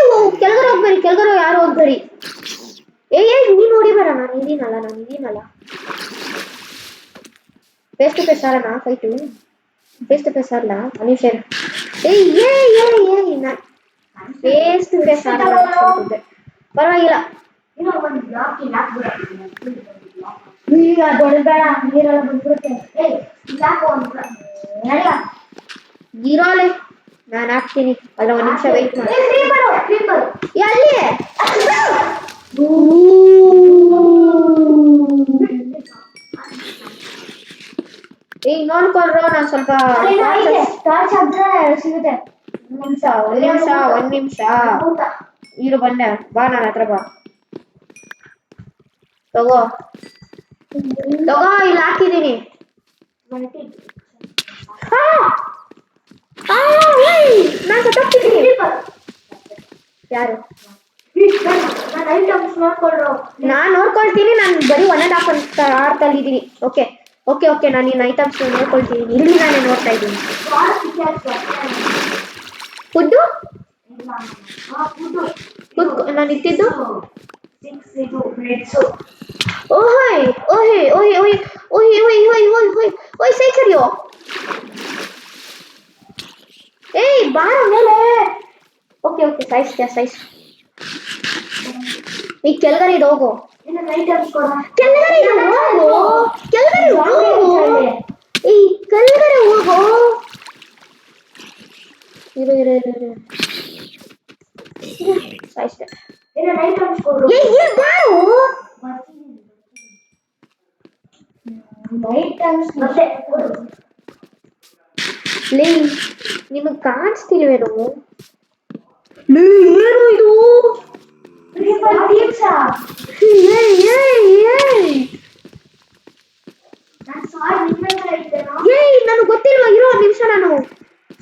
ಕೆಳಗಡೆ ಹೋಗ್ಬೇಡಿ, ಕೆಳಗಡೆ ಯಾರು ಹೋಗ್ಬೇಡಿ. ಏ ನೀನ್ ನೋಡಿ ಬೇಡ, ನಾನು ಇದೀನಲ್ಲ. ಫೇಸ್ ಟು ಫೇಸ್ ಆಡೋಣ ಫೈಟು. ಫೇಸ್ ಟು ಫೇಸ್ ಆಡಲ್ಲ ಮನುಷ್ಯ. ಏಯ್ ಏ ಏ ಏ ನಾನು ಫೇಸ್ ಟು ಫೇಸ್ ಆಡೋಣ ಅನ್ಕೊಂಡಿದ್ದೆ. ಪರವಾಗಿಲ್ಲ.
ಈಗ ದೊಡ್ಡಬೇಡ, ನೀರೆಲ್ಲ ಬಂದ್ಬಿಡುತ್ತೆ. ಏಯ್ ಯಾಕೋ ಅಂತ ನಡಿಯ.
ಇರೋಲೆ, ನಾನು ಹಾಕ್ತೀನಿ. ಅಲ್ಲ ಒಂದು ನಿಮಿಷ ವೆಯ್ಟ್ ಮಾಡಿ. ಎಲ್ಲಿ ಈಗ ನೋಡ್ಕೊಂಡ್ರು. ನಾನು ಸ್ವಲ್ಪ
ಟಾರ್ಚ್ ಹಾಕಿದ್ರೆ ಸಿಗುತ್ತೆ.
ಒಂದ್ ನಿಮಿಷ ಇರು, ಬಂದೆ. ಬಾ, ನನ್ನ ಹತ್ರ ಬಾ. ತಗೋ ಇಲ್ಲಿ ಹಾಕಿದ್ದೀನಿ. ನಾನು ಸತ್ತೋಗ್ತಿದ್ದೀನಿ. ಯಾರು? ನಾನು ನೋಡ್ಕೊಳ್ತೀನಿ. ನಾನು ಬರೀ 1.5 hour ತಲ್ಲಿದ್ದೀನಿ. ಓಕೆ ಓಕೆ ಓಕೆ, ನಾನು ನಿನ್ನ ಐಟಮ್ಸ್ ನೋಡ್ಕೊಳ್ತೀನಿ. ಇಲ್ಲಿ ನಾನೇ ನೋಡ್ತಾ ಇದ್ದೀನಿ. ಫುಡ್ಡು ನಾನು ಇಟ್ಟಿದ್ದು. ಓಹೋಯ್ ಓಹ್ ಓಹ್ ಓಹ್ ಓಹ್ ಓಹ್ ಓಹ್ ಓಹ್ ಓಹ್ ಓಹ್ ಸೈ ಸರಿಯೋ. ಏಯ್ ಬಾರ ಮೇಲೆ. ಓಕೆ ಓಕೆ, ಸೈಜ್ ಈಗ ಕೆಳಗಡೆ ಇದು ಹೋಗು.
ಇನ್ನು ಐಟಮ್ಸ್ ಕೊಡ.
ಕೆಳಗಡೆ ಇದು ಹೋಗು. ಕೆಳಗಡೆ ಹೋಗು. ಈ ಕೆಳಗಡೆ ಹೋಗು. ಇರು. ಸಾಯಿಸ್ದೆ.
ಇನ್ನು ಐಟಮ್ಸ್ ಕೊಡು.
ಬಾರು.
ಐಟಮ್ಸ್ ಮತ್ತೆ ಕೊಡು.
ಲೇ ನಿಮಗೆ ಕಾಣಿಸ್ತಿಲ್ವೇನು? ಲೇ ಏನು ಇದು?
ಪೀಟ್ಸಾ.
ಏಯ್
ನಾನು ಸಾರಿ ನಿಮ್ಮ ಹತ್ರ ಇದ್ದೇನಾ?
ನನಗೆ ಗೊತ್ತಿಲ್ವಾ, ಇರೋ ಒಂದು ನಿಮಿಷ, ನಾನು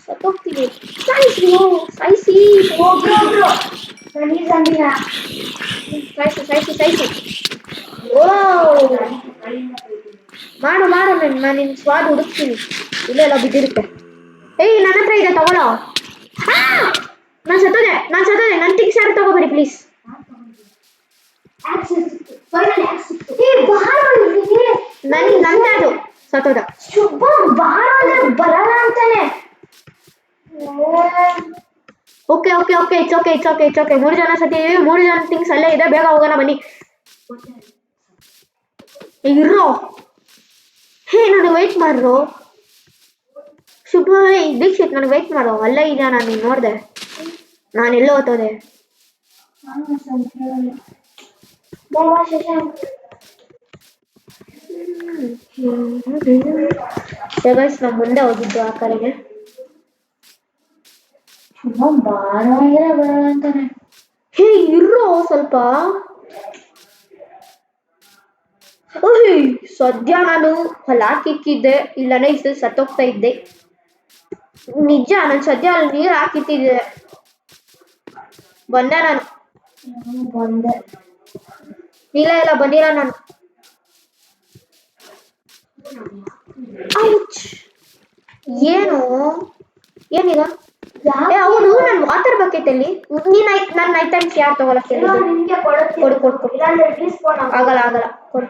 ಸತ್ತೋಗ್ತೀನಿ. ಸಾಯಿಸಿ
ಹೋಗ್ರು ನಾನು ಈ ಸಂದಿನ
ಸಾಯಿಸಿ. ಓ ಮಾಡು ನಾನು ನಿನ್ನ ಸ್ವಾದ ಹುಡುಕ್ತೀನಿ. ಇಲ್ಲೆಲ್ಲ ಬಿದ್ದಿರುತ್ತೆ. ನನ್ನ ಹತ್ರ ಇದೆ, ತಗೊಳ್ಳೋ. ನಾನು ಸತ್ತೋದೆ. ನನ್ನ ಥಿಂಗ್ಸ್ ಯಾರು ತಗೋಬೇಡಿ ಪ್ಲೀಸ್. ನಂದೇ ಅದು ಸತ್ತೋದ.
ಶುಭ ಬಾರ ಅಂದ್ರೆ ಬರಲ್ಲ ಅಂತಾನೆ.
Okay it's okay. 3 ಜನ ಸತ್ತಿದೀವಿ. 3 ಜನ ಥಿಂಗ್ಸ್ ಅಲ್ಲೇ ಇದೆ. ಬೇಗ ಹೋಗೋಣ ಬನ್ನಿ. ಇರೋ ನನಗೆ ವೆಯ್ಟ್ ಮಾಡ್ರು. ಶುಭ ದೀಕ್ಷಿತ್ ನನಗೆ ವೆಯ್ಟ್ ಮಾಡು. ಅಲ್ಲೇ ಇದೆಯಾ? ನಾನು ನೋಡಿದೆ. ನಾನು ಎಲ್ಲೋ ಹೋಗ್ತದೆ. ಗೈಸ್ ನಾವು ಮುಂದೆ ಹೋಗಿದ್ದು ಆ ಕಡೆಗೆ.
ಬಾರ ಅಂದ್ರೆ ಬರಲ್ಲ ಅಂತಾನೆ.
ಇರೋ ಸ್ವಲ್ಪ. ಸದ್ಯ ನಾನು ಹಾಕಿಕ್ಕಿದ್ದೆ, ಇಲ್ಲನೇ ಇಷ್ಟು ಸತ್ತೋಗ್ತಾ ಇದ್ದೆ. ನಿಜ, ನಾನು ಸದ್ಯ ಅಲ್ಲಿ ನೀರು ಹಾಕಿಟ್ಟಿದ್ದೆ. ಬಂದೆ ನಾನು.
ಬಂದೆ.
ಇಲ್ಲ ಬಂದಿಲ್ಲ ನಾನು. ಏನಿದ? ಅವನು ನನ್ನ ವಾಟರ್ ಬಕೆಟ್ ಅಲ್ಲಿ ನನ್ನ ಐಟಮ್ಸ್ ಯಾರು ತಗೊಳಕ್ ಹೇಳಿದ್ರು?
ನಿಮ್ಗೆ
ಕೊಡು. ಆಗಲ್ಲ ಕೊಡು.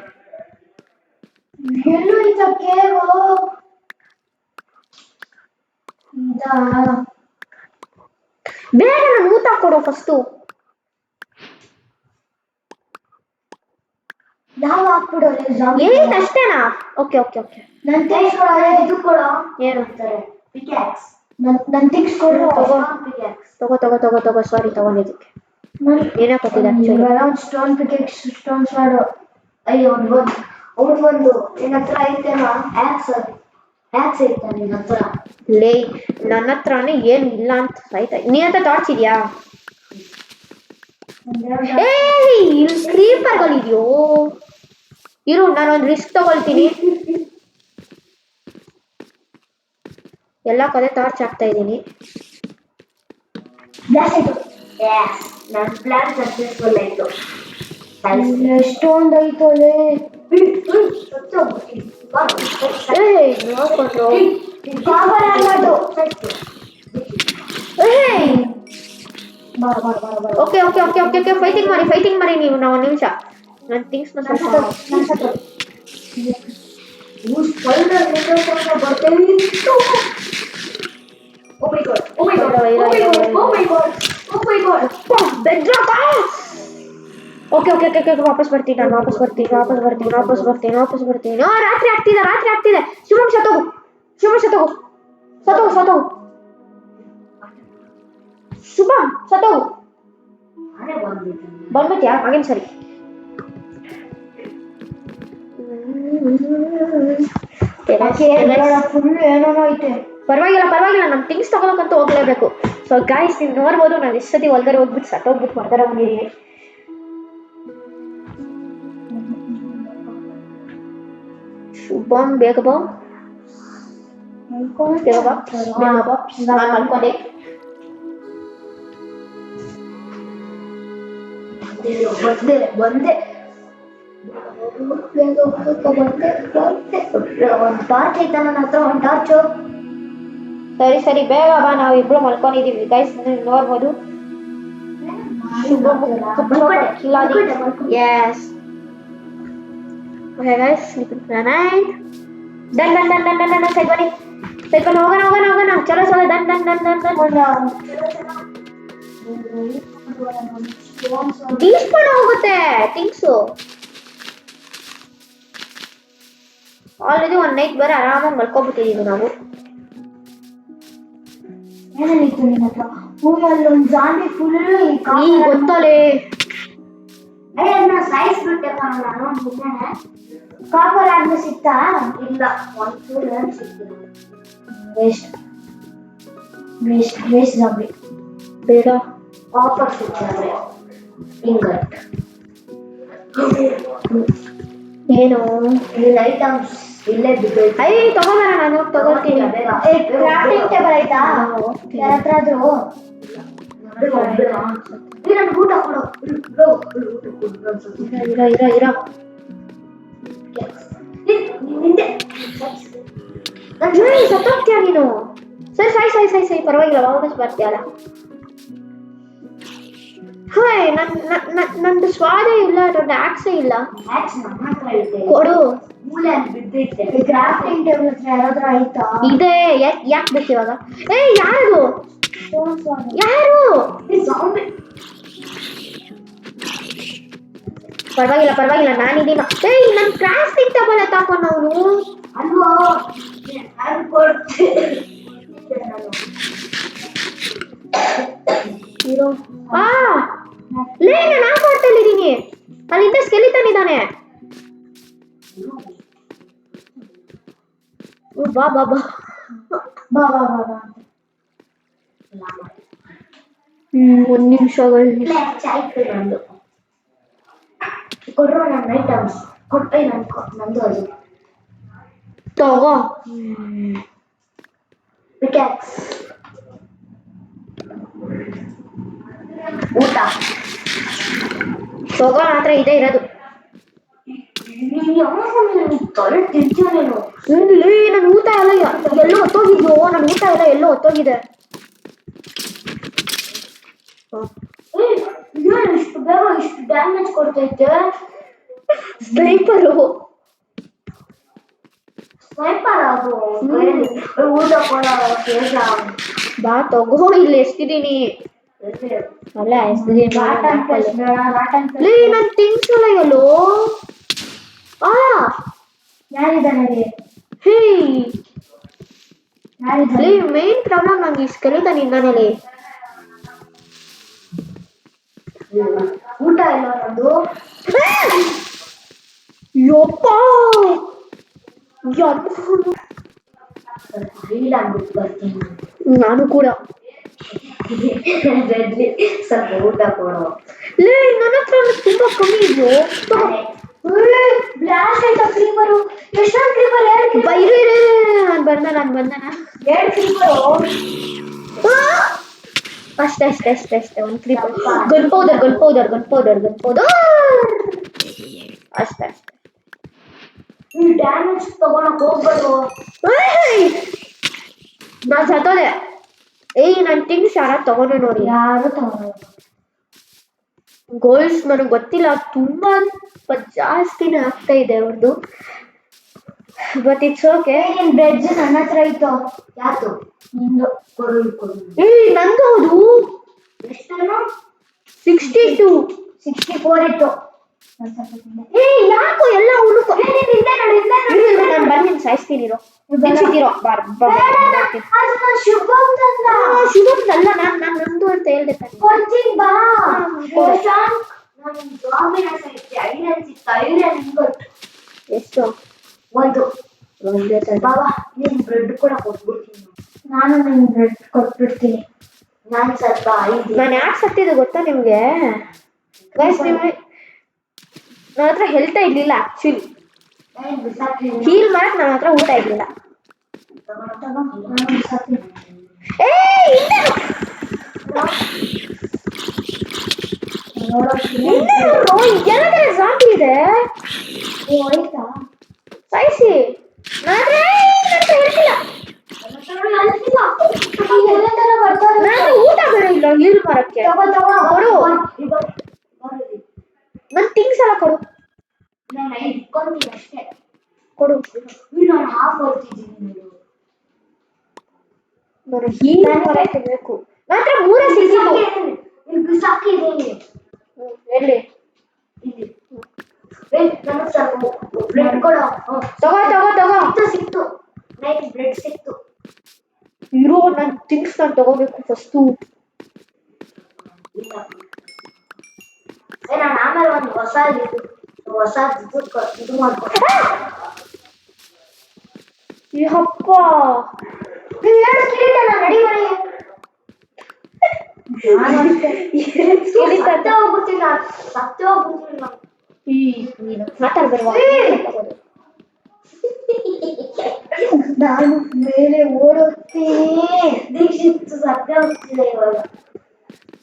ಎಲ್ಲೂ ಇದ್ದ ಕೇಳು.
ಬೇಗ ನಾನು ಊಟ ಕೊಡು ಫಸ್ಟು.
ನಾವು ಹಾಕ್ಬಿಡೋದು
ಅಷ್ಟೇನಾ? ಓಕೆ
ನನ್ ಥಿಂಗ್ಸ್ ಕೊಡೋರೆ. ಇದು ಕೊಡೋ.
ಏನು
ಅಂತಾರೆ ಪಿಕ್ಯಾಕ್ಸ್. ನನ್ ಥಿಂಗ್ಸ್ ಕೊಡು.
ತಗೋ. ಸಾರಿ ತಗೊಂಡಿದ್ದಕ್ಕೆ. ಏನೇ ಕೊಟ್ಟಿದ್ದ?
Stone pickaxe, stone sword. ಅಯ್ಯೋ ಅವ್ರದ್ದು ನಿನ್ನ ಹತ್ರ ಐತೇನೋ ಆಕ್ಸ್ ಐತ ನಿನ್ನ ಹತ್ರ?
ಲೇ ನನ್ನ ಹತ್ರನೇ ಏನು ಇಲ್ಲ ಅಂತ ಸಾಯ್ತಾ. ನೀನ್ ಹತ್ರ ಥಾಟ್ಸ್ ಇದೆಯಾ? ಇಲ್ಲಿ ಕ್ರೀಪರ್ಗಳಿದೆಯೋ? ಇರು, ನಾನೊಂದು ರಿಸ್ಕ್ ತಗೊಳ್ತೀನಿ. ಎಲ್ಲ ಕಡೆ ಟಾರ್ಚ್ ಹಾಕ್ತಾ ಇದ್ದೀನಿ.
ನನ್ನ ಪ್ಲಾನ್ ಸಕ್ಸಸ್ಫುಲ್ ಆಯ್ತು. ಎಷ್ಟೊಂದು ಐತೋ ಲೇ.
ನೋಡ್ಕೊಂಡ್ರು. ಓಕೆ ಫೈಟಿಂಗ್ ಮಾಡಿ ನೀವು. ನಾವು ಒಂದು ನಿಮಿಷ ನನ್ನ ಥಿಂಗ್ಸ್ ಓಕೆ ವಾಪಸ್ ಬರ್ತೀನಿ. ರಾತ್ರಿ ಆಗ್ತಿದೆ. ಶಿವಮ್ ಸತ್ತೋಗು. ಬಂದ್ಬಿಟ್ಯಾ? ಆಗಿನ ಸರಿ.
ಫುಲ್ ಏನೋ ಐತೆ.
ಪರವಾಗಿಲ್ಲ ನಮ್ಮ ಥಿಂಗ್ಸ್ ತಗೊಳಕಂತೂ ಹೋಗ್ಲೇಬೇಕು. ಸೊ ಗಾಯ್ಸ್, ನೀವು ನೋಡ್ಬೋದು ನಾವು ಎಷ್ಟು ಸತಿ ಒಳಗಡೆ ಹೋಗ್ಬಿಟ್ಟು ಸತ್ತೋಗ್ಬಿಟ್ಟು ಹೊರಗಡೆ ಬಂದಿದ್ದೀವಿ. ಶುಭಮ್ ಬೇಗ ಬಾ. ನಾನು ಮಲ್ಕೊಂಡೆ.
ಬಂದೆ ಒಂದು ಟಾರ್ಚ್ ಐತ ನನ್ನ ಹತ್ರ. ಒಂದು ಟಾರ್ಚು.
ಸರಿ ಬೇಗ ಬಾ. ನಾವಿಬ್ರು ಮಲ್ಕೊಂಡಿದೀವಿ ಗೈಸ್, ನೋಡ್ಬೋದು. Yes okay guys, done. Side ಬನ್ನಿ ಹೋಗೋಣ. ಚಲೋ ಡನ್. ಡಿಸ್ಪೋನ್ ಹೋಗುತ್ತೆ ಥಿಂಗ್ಸು. ಆಲ್ರೆಡಿ ಒಂದು ನೈಟ್ ಬೇರೆ ಆರಾಮಾಗಿ ಮಲ್ಕೊಬಿಟ್ಟಿದೀವಿ ನಾವು.
ಏನಿತ್ತು ನಿನ್ನ ಹತ್ರ? ಹೂವಲ್ಲಿ ಒಂದು ಜಾಂಡಿ ಫುಲ್
ಈಗ ಗೊತ್ತಲೇ
ಅಯ್ಯನ್ನ ಸಾಯಿಸ್ಬಿಟ್ಟೆ ಕಣ ನಾನು ನಿನ್ನೆ. ಕಾಪರ್ ಆದ್ಮೇಲೆ ಸಿಕ್ತಾ? ಇಲ್ಲ, ಒಂದು ಚೂರು ಏನು ಸಿಕ್ಕಿಲ್ಲ. Waste waste waste zombie.
ಬೇಡ
ಕಾಪರ್ ಸಿಕ್ಕಿದ್ರೆ ಇಂಗಟ್.
ಏನು
ಇಲ್ಲಿ ಐಟಮ್ಸ್ ಇಲ್ಲೇ ಬಿದ್ದೈತೆ.
ಐ ತಗೋಬಾರ, ನಾನು ತಗೋತೀನಿ.
ಕ್ರಾಫ್ಟಿಂಗ್ ಟೇಬಲ್ ಆಯ್ತಾ ಯಾರ ಹತ್ರ ಆದ್ರೂ? ನನ್ಗೆ ಊಟ ಕೊಡು.
ಇರ
ನಿಂದೆ
ಸತ್ತೋಗ್ತೀಯ ನೀನು. ಸರಿ ಸಾಯಿ ಪರವಾಗಿಲ್ಲ, ವಾಪಸ್ ಬರ್ತೀಯಲ್ಲ. ಹಾಯ್ ನಂದು ಸ್ವಾದ ಇಲ್ಲ, ನನ್ನ ಆಕ್ಸೆ ಇಲ್ಲ. ಕೊಡು.
ಕ್ರಾಫ್ಟಿಂಗ್ ಟೇಬಲ್ ಹತ್ರ ಯಾರಾದ್ರೂ ಆಯ್ತಾ?
ಇದೆ. ಯಾಕೆ ಬೇಕು ಇವಾಗ? ಯಾರು ಪರವಾಗಿಲ್ಲ ನಾನಿದ್ದೀನ. ನನ್ ಕ್ರಾಫ್ಟಿಂಗ್ ಟೇಬಲ್ ತಗೊಂಡು ಅವನು
ಅಲ್ವೋ
ಇರೋ. ಲೇ, ನಾನು ಆ ಪಾರ್ಟಲ್ಲಿದ್ದೀನಿ. ಅಲ್ಲಿಂದ ಸ್ಕೆಲಿಟನ್ ಇದ್ದಾನೆ. ಬಾ ಬಾ ಬಾ
ಬಾ ಬಾ ಬಾ ಬಾ.
ಒಂದು ನಿಮಿಷಗಳು
ಕೊಡ್ರೋ ನನ್ನ ಐಟಮ್ಸ್ ಕೊಟ್ಟೆ. ನಂದು ಅದು
ತಗೋ.
ಪಿಕ್ಯಾಕ್ಸ್, ಊಟ
ತಗೋ. ಮಾತ್ರ ಇದೇ ಇರೋದು.
ತೊಳೆ ತಿಂತೀಯ ನೀನು?
ನನ್ನ ಊಟ ಎಲ್ಲ ಎಲ್ಲೋ ಹೊತ್ತೋಗಿದ್ವು. ನನ್ನ ಊಟ ಎಲ್ಲ ಎಲ್ಲೋ ಹೊತ್ತೋಗಿದೆ.
ಇಷ್ಟು ಬೇಗ ಇಷ್ಟು ಡ್ಯಾಮೇಜ್ ಕೊಡ್ತೈತೆ.
ಸ್ನೈಪರು
ಸ್ನೈಪರ್ ಅದು. ಊಟ ಕೊಡೋ ಕೇಳ.
ಬಾ ತಗೋ. ಇಲ್ಲಿ ಎಷ್ಟಿದೀನಿ ಅಲ್ಲ, ಎಷ್ಟಿದೀನಿ. ನನ್ನ ಥಿಂಗ್ಸ್ ಎಲ್ಲ ಎಲ್ಲೋ.
ಯಾರಿದ್ದಾನೆ?
ಹೇ,
ಯಾರಿದ್ದಾನೆ?
ಮೇನ್ ಪ್ರಾಬ್ಲಮ್ ನಂಗೆ ಇಷ್ಟು ಕಲಿತಾನೆ ಇಂದಾನಲ್ಲಿ.
ಊಟ ಇಲ್ಲ ನಂದು.
ಯಪ್ಪ,
ಇಲ್ಲ ಅಂದ್ಬಿಟ್ಟು ಬರ್ತೀನಿ
ನಾನು ಕೂಡ.
ಸ್ವಲ್ಪ ಊಟ ಕೊಡು.
ನನ್ನ ಹತ್ರ ತುಂಬಾ ಕಮ್ಮಿ ಇದ್ವು.
ಬ್ಲಾಸ್ಟ್ ಆಯ್ತಾ ಕ್ರೀಪರು? ಎಷ್ಟೊಂದು ಕ್ರೀಪರ್?
ನಾನು ಬಂದ
2 ಕ್ರೀಪರು.
ಅಷ್ಟೇ ಒಂದು ಕ್ರೀಪರ್. ಗನ್ ಪೌಡರ್ ಅಷ್ಟೇ.
ಈ ಡ್ಯಾಮೇಜ್ ತಗೊಳಕ್ ಹೋಗ್ಬಾರ್ದು.
ನಾನು ಸತ್ತೋದೆ. ನನ್ನ ಥಿಂಗ್ಸ್ ಯಾರ ತಗೊಂಡು ನೋಡಿ.
ಯಾರು ತಗೊಳ್ಳೋದು?
ಗೋಲ್ಸ್ ನನಗೆ ಗೊತ್ತಿಲ್ಲ, ತುಂಬಾ ಜಾಸ್ತಿನೇ ಆಗ್ತಾ ಇದೆ ಅವ್ರದ್ದು. But it's okay.
ನಿನ್ ಬ್ರೆಡ್ ನನ್ನ ಹತ್ರ ಇತ್ತು. ಯಾತು? ನಿಂದು. ಕೊಡು.
ನಂದು ಅದು
ಎಷ್ಟು?
62
64 ಇತ್ತು.
ಯಾಕೋ ಎಲ್ಲ ಉಳುಕೋ. ನಾನು ಬಂದು ಸಾಯಿಸ್ತೀನಿರೋ. ಶುಭಮ್ದಲ್ಲ, ನಂದು ಅಂತ ಹೇಳ್ದೆ.
ಕೊಡ್ತೀನಿ ಬಾ.
ಎಷ್ಟು?
ಒಂದು ಬಾಬಾ, ನೀನ್ ಬ್ರೆಡ್ ಕೂಡ ಕೊಟ್ಬಿಡ್ತೀನಿ. ನಾನು ನಿನ್ ಬ್ರೆಡ್ ಕೊಟ್ಬಿಡ್ತೀನಿ. ನಾನು ಸ್ವಲ್ಪ
ನಾನು ಯಾಕೆ ಸತ್ತಿದ್ದು ಗೊತ್ತಾ ನಿಮ್ಗೆ? ನನ್ನ ಹತ್ರ ಹೆಲ್ತ್ ಇರ್ಲಿಲ್ಲ. ಆಕ್ಚುಲಿ ಹೀಲ್ ಮಾಡಕ್ ನನ್ನ ಹತ್ರ ಊಟ ಇರ್ಲಿಲ್ಲ. ಜಾತಿ ಇದೆ ಸಾಯಿಸಿ. ನಾನು ಊಟ ಬೇಡ ಇಲ್ಲ ಹೀಲ್ ಮಾಡಕ್ಕೆ. ಕೊಡು, ನನ್ನ ಥಿಂಗ್ಸ್ ಎಲ್ಲ ಕೊಡು.
ನಾನು ಇಟ್ಕೊಂತೀನಿ ಅಷ್ಟೇ.
ಕೊಡು.
ನಾನು ಹಾಫ್ ಹೊರ್ತಿದ್ದೀನಿ.
ನಾನು ಹೀಲ್ ಮಾಡಕ್ಕೆ ಬೇಕು. ನನ್ನ ಹತ್ರ 3 ಸಿಕ್ಕಿದ್ದು.
ಬಿಸಾಕಿದ್ದೀನಿ.
ಎಲ್ಲಿ
ಇಲ್ಲಿ ನನಗೆ ಸ್ವಲ್ಪ ಬ್ರೆಡ್ ಕೊಡು.
ತಗೋ ತಗೋ ತಗೋ
ಸಿಕ್ತು ನೈಟ್ ಬ್ರೆಡ್ ಸಿಕ್ತು.
ಇರೋ ನನ್ನ ಥಿಂಗ್ಸ್ ನಾನು ತಗೋಬೇಕು ಫಸ್ಟು.
ನಾನು ಆಮೇಲೆ ಒಂದು ಹೊಸ ಇದು ಮಾಡ್ಕೊಂಡು
ಯಪ್ಪ
ಹೇಳು ಕಿರೀಟನ ನಡಿವರಿ. ಸತ್ತೇ ಹೋಗ್ಬಿಡ್ತೀನಿ ನಾನು.
ಈ ನೀನು ಮಾತಾಡ್ಬರ್ವಾ
ನಾನು ಮೇಲೆ ಓಡುತ್ತೀನಿ. ದೀಕ್ಷಿತ್ ಸತ್ತೇ ಹೋಗ್ತಿದೆ ಇವಾಗ.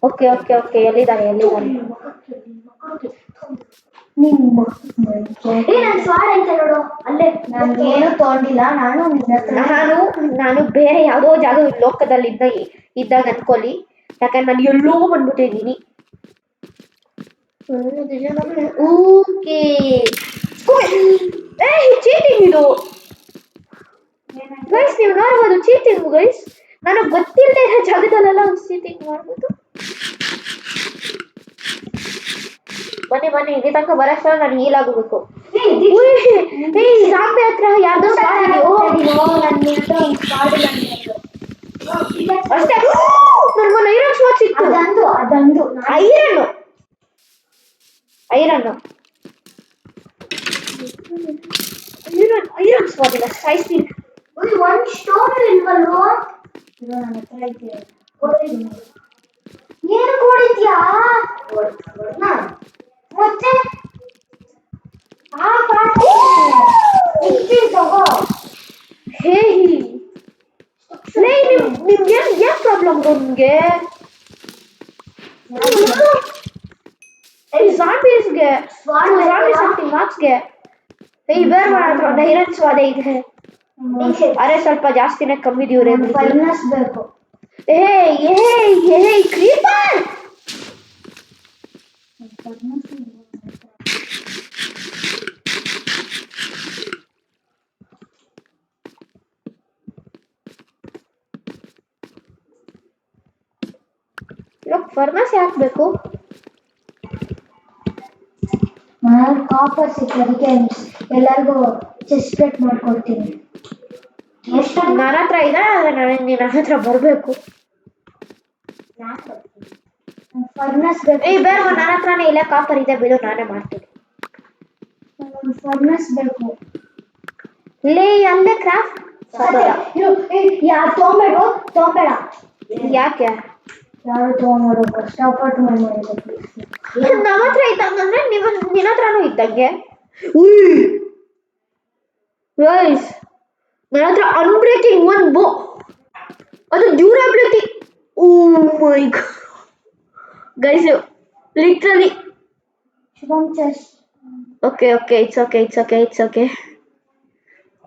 ಓಕೆ ಓಕೆ ಓಕೆ ಎಲ್ಲಿದ್ದಾನೆ
ನಿಮ್ಮ ನಾನು ಸ್ವಾಡ್ ಐತೆ ನೋಡು ಅಲ್ಲೇ. ನಾನು ಏನು ತಗೊಂಡಿಲ್ಲ.
ನಾನು ಬೇರೆ ಯಾವುದೋ ಜಾಗ ಲೋಕದಲ್ಲಿ ಇದ್ದಾಗ ಅನ್ಕೊಳ್ಳಿ, ಯಾಕಂದ್ರೆ ನಾನು ಎಲ್ಲೋ ಬಂದ್ಬಿಟ್ಟಿದ್ದೀನಿ. ಓಕೆ ಚೀಟಿಂಗ್ ಇದು ಗೈಸ್, ನೀವು ನೋಡ್ಬೋದು ಚೀಟಿಂಗ್ ಗೈಸ್. ನಾನು ಗೊತ್ತಿಲ್ಲದೆ ಇರೋ ಜಾಗದಲ್ಲೆಲ್ಲ ಚೀಟಿಂಗ್ ಮಾಡ್ಬೋದು. ಬನ್ನಿ ಬನ್ನಿ, ಇಲ್ಲಿ ತನಕ ಬರೋಷ್ಟರ ನಾನು ಹೀಲ್ ಆಗಬೇಕು. ಸಾಂಬೆ ಹತ್ರ ಯಾರ್ದೋ ಅಷ್ಟೇ. ನನ್ಗೊಂದು ಐರನ್ ಸ್ವಾಟ್ ಸಿಕ್ತು.
ಅದಂದು
ಐರನ್ ಸ್ವಾಟ್ ಇಲ್ಲ ಸಾಯಿಸ್ತೀನಿ.
ಒಂದು ಸ್ಟೋನ್ ಇಲ್ವಲ್ವೋ? ನನ್ನ ಹತ್ರ ಐತೆ. ಏನು ಕೊಡಿದ್ಯಾ ಮತ್ತೆ? ತಗೋ.
ಹೇ ನಿಮ್ಗೆ ಏನು ಪ್ರಾಬ್ಲಮ್ ನಿಮ್ಗೆ? ಝಾಂಬೀಸ್ಗೆ ಮಾರ್ಕ್ಸ್ಗೆ ಬೇರೆ ಮಾಡೋಣ. ಐರನ್ ಸ್ವಾದೆ ಇದೆ. ಅರೆ ಸ್ವಲ್ಪ ಜಾಸ್ತಿನೇ ಕಮ್ಮಿ ದಿವ್ರೆ.
ಫೈನಸ್ ಬೇಕು.
ಕ್ರೀಪರ್ ಫರ್ನಸ್ ಹಾಕ್ಬೇಕು.
ನಾನು ಕಾಪರ್ ಸಿಕ್ಕದಕ್ಕೆ ಎಲ್ಲರಿಗೂ ಚೆಸ್ಟ್ ಪ್ಲೇಟ್ ಮಾಡ್ಕೊಡ್ತೀನಿ. ಎಷ್ಟು
ನನ್ನ ಹತ್ರ ಇದೆ, ನಿನ್ನ ಹತ್ರ ಬರಬೇಕು.
ಫರ್ನಸ್ ಬೇಕು.
ಬೇರೆ ನನ್ನ ಹತ್ರನೇ ಇಲ್ಲ, ಕಾಪರ್ ಇದೆ ಬಿಡು, ನಾನೇ ಮಾಡ್ತೀನಿ.
ಫರ್ನಸ್ ಬೇಕು.
ಅಲ್ಲೇ ಕ್ರಾಫ್ಟ್
ಯಾರು ತೊಗೊಂಬೇಡ.
ಯಾಕೆ
ಯಾರು ತೊಗೊಂಡು ಕಷ್ಟಪಟ್ಟು ಮಾಡಿದ್ರೆ
ನಮ್ಮ ಹತ್ರ ಇದ್ದಂಗಂದ್ರೆ ನಿನ್ನ ಹತ್ರನೂ ಇದ್ದಂಗೆ. ನನ್ನ ಹತ್ರ ಅನ್ಬ್ರೇಕಿಂಗ್ ಒನ್ ಬೋ, ಅದು durability. Oh my god guys, literally. Okay it's okay.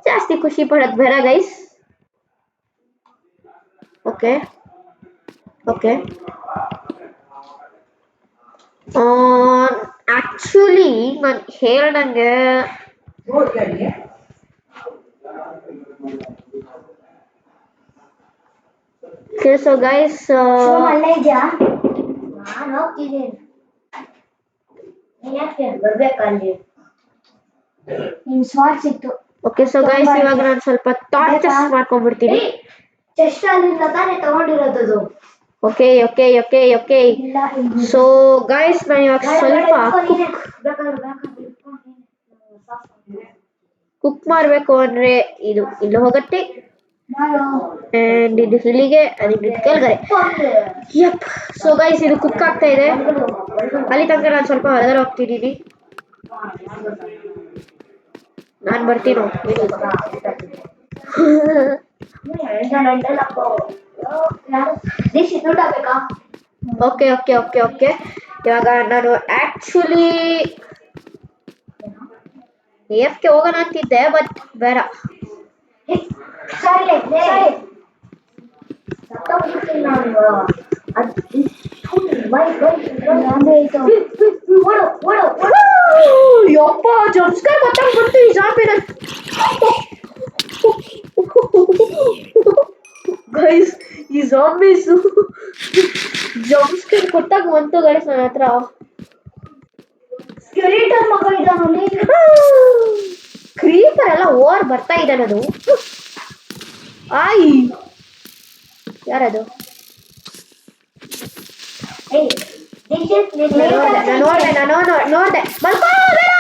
ಜಾಸ್ತಿ ಖುಷಿ ಪಡೋದು ಬೇಡ ಗೈಸ್. ಓಕೆ ಆಕ್ಚುಲಿ ನಾನು ಹೇಳ್ದಂಗೆ ಸೊ ಗೈಸ್,
ಅಲ್ಲೇ ಇದೆಯಾ? ನಾನು ಹೋಗ್ತಿದ್ದೀನಿ. ಯಾಕೆ ಬರ್ಬೇಕಲ್ಲಿ? ನಿನ್ ಸ್ವಾಟ್ ಸಿಕ್ತು.
ಓಕೆ ಸೊ ಗೈಸ್, ಇವಾಗ ನಾನು ಸ್ವಲ್ಪ ಟಾರ್ಚಸ್ ಮಾಡ್ಕೊಂಡ್ಬಿಡ್ತೀನಿ.
ಚೆಸ್ಟ್ ಅಲ್ಲಿಂದ ತಾನೇ ತಗೊಂಡಿರೋದು.
ಓಕೆ ಸೊ ಗೈಸ್, ನಾನು ಇವಾಗ ಸ್ವಲ್ಪ ಕುಕ್ ಮಾಡಬೇಕು. ಅಂದ್ರೆ ಇದು ಇಲ್ಲಿ ಹೋಗುತ್ತೆ ಅಂಡ್ ಇದು ಇಲ್ಲಿಗೆ, ಅದು ಕೆಳಗಡೆ. ಯಪ್. ಸೊ ಗೈಸ್, ಇದು ಕುಕ್ ಆಗ್ತಾ ಇದೆ. ಅಲ್ಲಿ ತನಕ ನಾನು ಸ್ವಲ್ಪ ಹೊರಗಡೆ ಹೋಗ್ತಿದ್ದೀನಿ. ನಾನು ಬರ್ತೀನೋ. ಓಕೆ ಇವಾಗ ನಾನು ಆಕ್ಚುಲಿ AFK ಹೋಗೋಣ ಅಂತಿದ್ದೆ, ಬಟ್ ಬೇಡ. ಯಪ್ಪ, ಜಂಪ್ಸ್ಕೇರ್ ಗೊತ್ತಾಗ್ಬಿಡ್ತು ಈ ಜಾಂಬಿನ. ಗೈಸ್, ಈ ಜಾಂಬೀಸ್ ಜಂಪ್ಸ್ಕೇರ್ ಕೊಟ್ಟಾಗ ಬಂತು ಗೈಸ್ ನನ್ನ ಹತ್ರ.
ಸ್ಕೆಲಿಟನ್ ಮಗ ಇದ್ದಾನಲ್ಲಿ.
ಕ್ರೀಪರ್ ಎಲ್ಲ ಓವರ್ ಬರ್ತಾ ಇದ್ದಾನೆ ಅದು. ಆಯ್ ಯಾರದು? ನೋಡ್ದೆ ಮಲ್ಕೋ ಬೇಡ.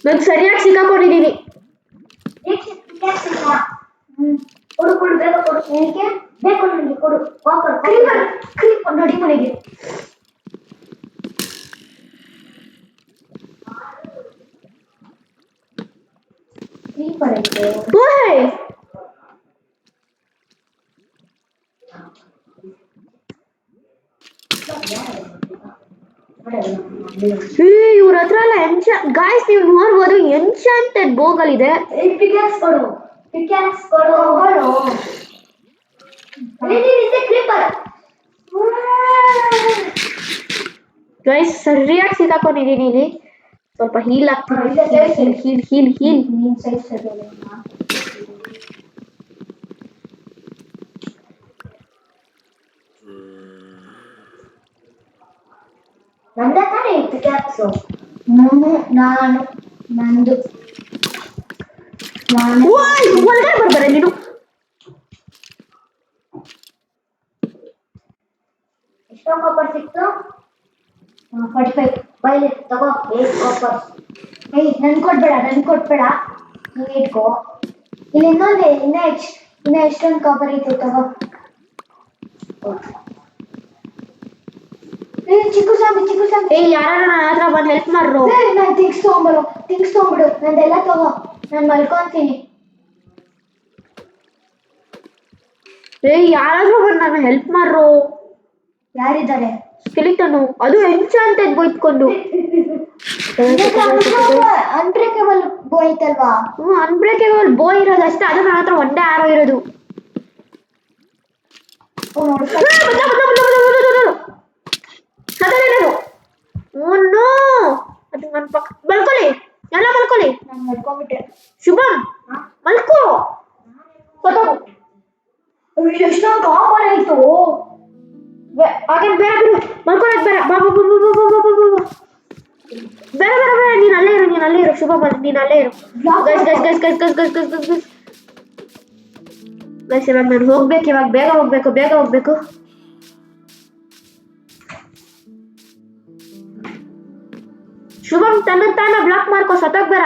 ನಾನು ಸರಿಯಾಗಿ ಸಿಕ್ಕಾಕೊಂಡಿದ್ದೀನಿ.
ಕೊಡು ಕೊಡು ಬೇಗ ಕೊಡು. ನನಗೆ ಬೇಕು, ನನಗೆ ಕೊಡು. ಕ್ರೀಪರ್ ನೋಡಿ ಮನೆಗೆ. ಕ್ರೀಪರ್ ಐತೆ.
ಇವ್ರ ಹತ್ರ ಎಲ್ಲ ಗಾಯ್ಸ್ ನೀವು ನೋಡ್ಬೋದು ಎನ್ಚಾಂಟೆಡ್ ಬೋಗಲ್ ಇದೆ.
ಪಿಕ್ಯಾಕ್ಸ್ ಕೊಡು, ಪಿಕ್ಯಾಕ್ಸ್ ಕೊಡು. ಕ್ರೀಪರ್
ಗೈಸ್ ಸರಿಯಾಗಿ ಸಿಕ್ಕಾಕೊಂಡಿದ್ದೀನಿ ಇಲ್ಲಿ. ಸ್ವಲ್ಪ ಹೀಲ್ ಆಗ್ತೀನಿ. ಹೀಲ್
ನೀನ್ ಸೈಜ್ ಸರಿ. ನಂದ ತಾನೇ ಇತ್ತು ಕ್ಯಾಪ್ಸು. ನಂದು
ಒಳಗಡೆ ಬರ್ಬಾರ ನೀನು.
ಎಷ್ಟೋ ಕಾಪರ್ ಸಿಕ್ತು? 45. ಬೈಲಿ ತಗೋ 8 ಕಾಪರ್. ನನ್ ಕೊಡ್ಬೇಡ ನೀನ್ ಇಟ್ಕೋ. ಇಲ್ಲಿ ಇನ್ನ ಎಷ್ಟೊಂದು ಕಾಪರ್ ಐತೆ ತಗೋ. ಚಿಕ್ಕು ಸಾಂಬಿ
ಯಾರು ನನ್ನ ಹತ್ರ ಬಂದು ಹೆಲ್ಪ್ ಮಾಡ್ರು.
ನಾನು ಥಿಂಗ್ಸ್ ತಗೊಂಬಿಡು. ನಂದೆಲ್ಲ ತಗೋ, ನಾನು ಮಲ್ಕೊಂತೀನಿ.
ಯಾರಾದ್ರೂ ಬಂದು ನಾನು ಹೆಲ್ಪ್ ಮಾಡ್ರು.
ಯಾರಿದ್ದಾರೆ?
ಸ್ಕೆಲಿಟನ್ ಅದು ಎನ್ಚಾಂಟೆಡ್ ಬೈತ್ಕೊಂಡು.
ಅನ್ಬ್ರೇಕಬಲ್ ಬೋ ಐತಲ್ವಾ?
ಅನ್ಬ್ರೇಕಬಲ್ ಬೋ ಇರೋದು ಅಷ್ಟೇ. ಅದು ನನ್ನ ಹತ್ರ ಒಂದೇ ಆರೋ ಇರೋದು. ಅದು ನನ್ನ ಪಕ್ಕ ಮಲ್ಕೊಳ್ಳಿ. ಎಲ್ಲ ಮಲ್ಕೊಳ್ಳಿ.
ನಾನು ಮಲ್ಕೊಂಡ್ಬಿಟ್ಟೆ.
ಶುಭಂ ಮಲ್ಕೋ.
ಎಷ್ಟೊಂದು ಕಾಪರ್ ಆಯ್ತು.
ಹಾಗೇನು ಬೇರೆ ಬಿಡು, ಮಲ್ಕೊಳ್ಳೋದು ಬೇರೆ. ಬಾ ಬೇರೆ ನೀನು ಅಲ್ಲೇ ಇರು ಶುಭ. ನೀನು ಅಲ್ಲೇ ಇರು. ಗೈಸ್ ಇವಾಗ ನಾನು ಹೋಗ್ಬೇಕು. ಇವಾಗ ಬೇಗ ಹೋಗ್ಬೇಕು. ಶುಭಂ ತಾನ ಬ್ಲಾಕ್ ಮಾಡ್ಕೋ, ಸತ್ತೋಗ್ ಬೇಡ.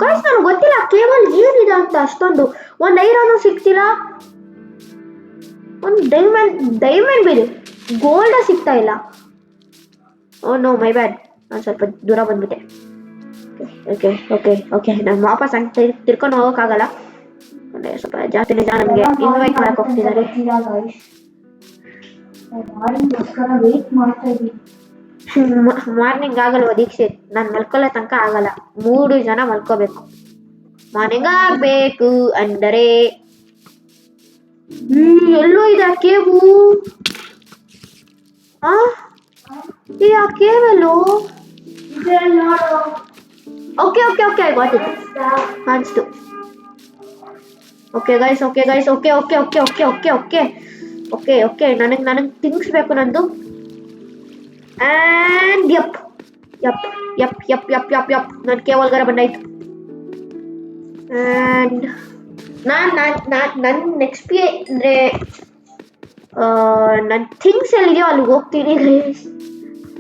ಗೈಸ್ ನನಗೆ ಗೊತ್ತಿಲ್ಲ ಕೇವಲ್ ಏನಿದೆ ಅಂತ ಅಷ್ಟೊಂದು. ಒಂದು ಐರನ್ನು ಸಿಗ್ತಿಲ್ಲ, ಒಂದು ಡೈಮಂಡ್ ಬಿಡಿ, ಗೋಲ್ಡ ಸಿಗ್ತಾ ಇಲ್ಲ. ಓ ನೋ ಮೈ ಬ್ಯಾಡ್, ನಾನು ಸ್ವಲ್ಪ ದೂರ ಬಂದ್ಬಿಟ್ಟೆ. ಓಕೆ ನಾನು ವಾಪಸ್ ಹಂಗೆ ತಿರ್ಕೊಂಡು ಹೋಗೋಕ್ಕಾಗಲ್ಲ. ಸ್ವಲ್ಪ ಜಾಸ್ತಿ ನಿಜ ನನಗೆ ಇನ್ವೈಟ್ ಮಾಡಕ್ ಹೋಗ್ತಿದ್ದಾರೆ. ಮಾರ್ನಿಂಗ್ ಆಗಲ್ವ ದೀಕ್ಷಿತ್? ನಾನು ಮಲ್ಕೊಳ್ಳೋ ತನಕ ಆಗಲ್ಲ. 3 ಜನ ಮಲ್ಕೋಬೇಕು. ಮಾರ್ನಿಂಗ್ ಆಗ್ಬೇಕು ಅಂದರೆ ಎಲ್ಲೋ ಇದೆ ಆ ಕೇವು. ಇದು ಆ ಕೇವೆಲ್ಲೋ. Okay I got it. ಕಾಣಿಸ್ತು. ಓಕೆ ಗೈಸ್ ಓಕೆ ನನಗೆ ಥಿಂಗ್ಸ್ ಬೇಕು ನಂದು. ಆ್ಯಂಡ್ ಯಪ್ ನನ್ನ ಕೇವಲ್ಗಾರ ಬಂದಾಯ್ತು. ಆ್ಯಂಡ್ ನನ್ನ ನೆಕ್ಸ್ಟ್ ಪಿ ಅಂದರೆ ನನ್ನ ಥಿಂಗ್ಸ್ ಎಲ್ಲಿದೆಯೋ ಅಲ್ಲಿಗೆ ಹೋಗ್ತೀನಿ ಗೈಸ್.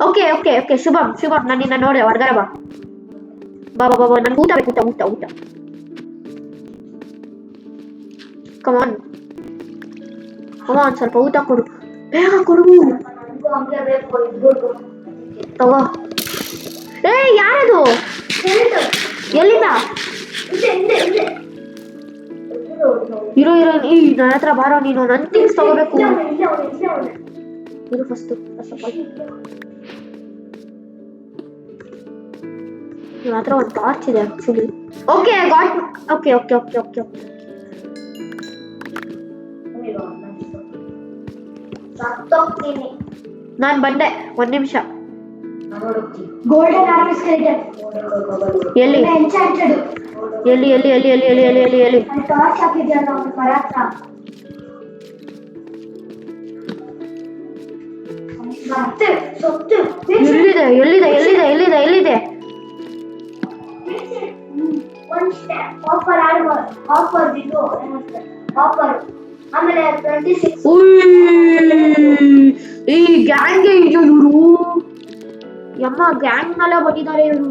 ಓಕೆ ಶುಭಂ ನಾನು ನಿನ್ನ ನೋಡಿದೆ. ಹೊರಗಡೆ ಬಾ ನನ್ಗೆ ಊಟ ಬೇಕು. ಊಟ ಕಮಾನ್ ಸ್ವಲ್ಪ ಊಟ ಕೊಡು, ಬೇಗ ಕೊಡು. ತಗೋ. ಯಾರದು? ಎಲ್ಲಿಂದ? ಇರೋ ನನ್ನ ಹತ್ರ ಬಾರೋ ನೀನು. ನನ್ನ ಥಿಂಗ್ಸ್ ತಗೋಬೇಕು. ಇರು ಫಸ್ಟ್ ನಿಮ್ಮ ಹತ್ರ ಒಂದು ಟಾರ್ಚ್ ಇದೆ actually. Okay got. Okay okay okay okay okay
ಸತ್ತೋಗ್ತೀನಿ.
ನಾನು ಬಂದೆ, ಒಂದು ನಿಮಿಷ.
Golden army skeleton.
ಎಲ್ಲಿ
ಎನ್ಚಾಂಟೆಡ್.
ಎಲ್ಲಿ ಎಲ್ಲಿ ಎಲ್ಲಿ ಎಲ್ಲಿ ಎಲ್ಲಿ ಎಲ್ಲಿ ಎಲ್ಲಿ ಎಲ್ಲಿ
ಅಲ್ಲಿ ಟಾರ್ಚ್ ಹಾಕಿದ್ಯಲ್ಲ ಅವನ ಪರಾತ್ರ. ಮತ್ತೆ ಸೊತ್ತು.
ಎಲ್ಲಿದೆ ಎಲ್ಲಿದೆ ಎಲ್ಲಿದೆ ಎಲ್ಲಿದೆ ಎಲ್ಲಿದೆ?
ಒಂದು ಆಫರ್ ಆರ್ಮರ್ ಆಫರ್ ಇದು ಆಫರ್. ಆಮೇಲೆ 26
ಈ ಗ್ಯಾಂಗ್ ಇದು ಇವರು ಯಮ್ಮ ಗ್ಯಾಂಗ್ ನಲ್ಲ ಬಂದಿದ್ದಾರೆ ಇವರು.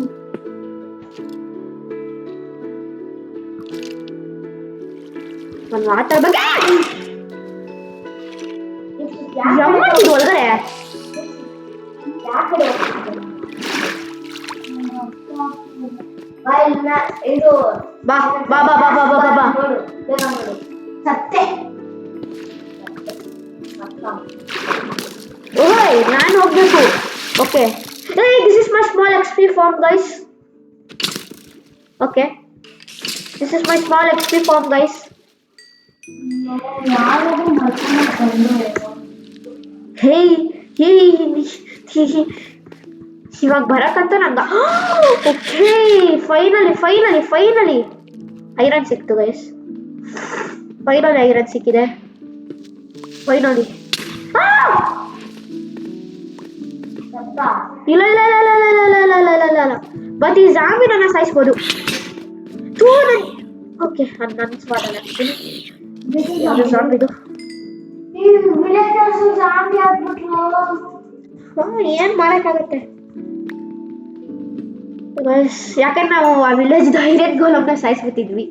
ಒಂದು ಮಾತಾಡ್ಬೇಕು ಯಮ್ಮ ಇದು ಒಳಗಡೆ.
ಯಾಕಡೆ ಇದು
ಬಾ ಬಾ ಬಾ ಬಾ ಬಾ ಬಾ ಬಾ ಬಾ.
ನೋಡು ಬೇಗ ನೋಡು. ಸತ್ತೆ.
ಓಯ್ ನಾನು ಹೋಗ್ಬೇಕು. Okay this is my small XP farm guys. Okay this is my small XP farm guys.
ಯಾರಾದ್ರೂ ಮರ್ಕೊಂಡು ಬಂದು
ಹೇ ಹೇ ಇವಾಗ ಬರಕಂತ ನಂಗೆ. Okay finally finally finally iron ಸಿಕ್ತು ಗೈಸ್. ಫೈನಲಿ ಐರನ್ ಸಿಕ್ಕಿದೆ ಫೈನಲಿ. ಇಲ್ಲ ಇಲ್ಲ ಇಲ್ಲ ಇಲ್ಲ ಇಲ್ಲ ಇಲ್ಲ ಇಲ್ಲ ಇಲ್ಲ ಇಲ್ಲ ಇಲ್ಲ ಬಟ್ ಈ ಜಾಂಬಿ ನನ್ನ ಸಾಯಿಸ್ಬೋದು. ಓಕೆ ನನ್ನ ಸ್ವಾದ ಜಾಂಬಿದು.
ಈ ವಿಲೇಜರ್ಸ್ ಜಾಂಬಿ ಆಗ್ಬಿಟ್ರು.
ಏನ್ ಮಾಡಕ್ಕಾಗತ್ತೆ ಯಾಕಂದ್ರೆ ನಾವು ಆ ವಿಲೇಜ್ ಐರನ್ ಗೋಲಮ್ನ ಸಾಯಿಸ್ಬಿಟ್ಟಿದ್ವಿ.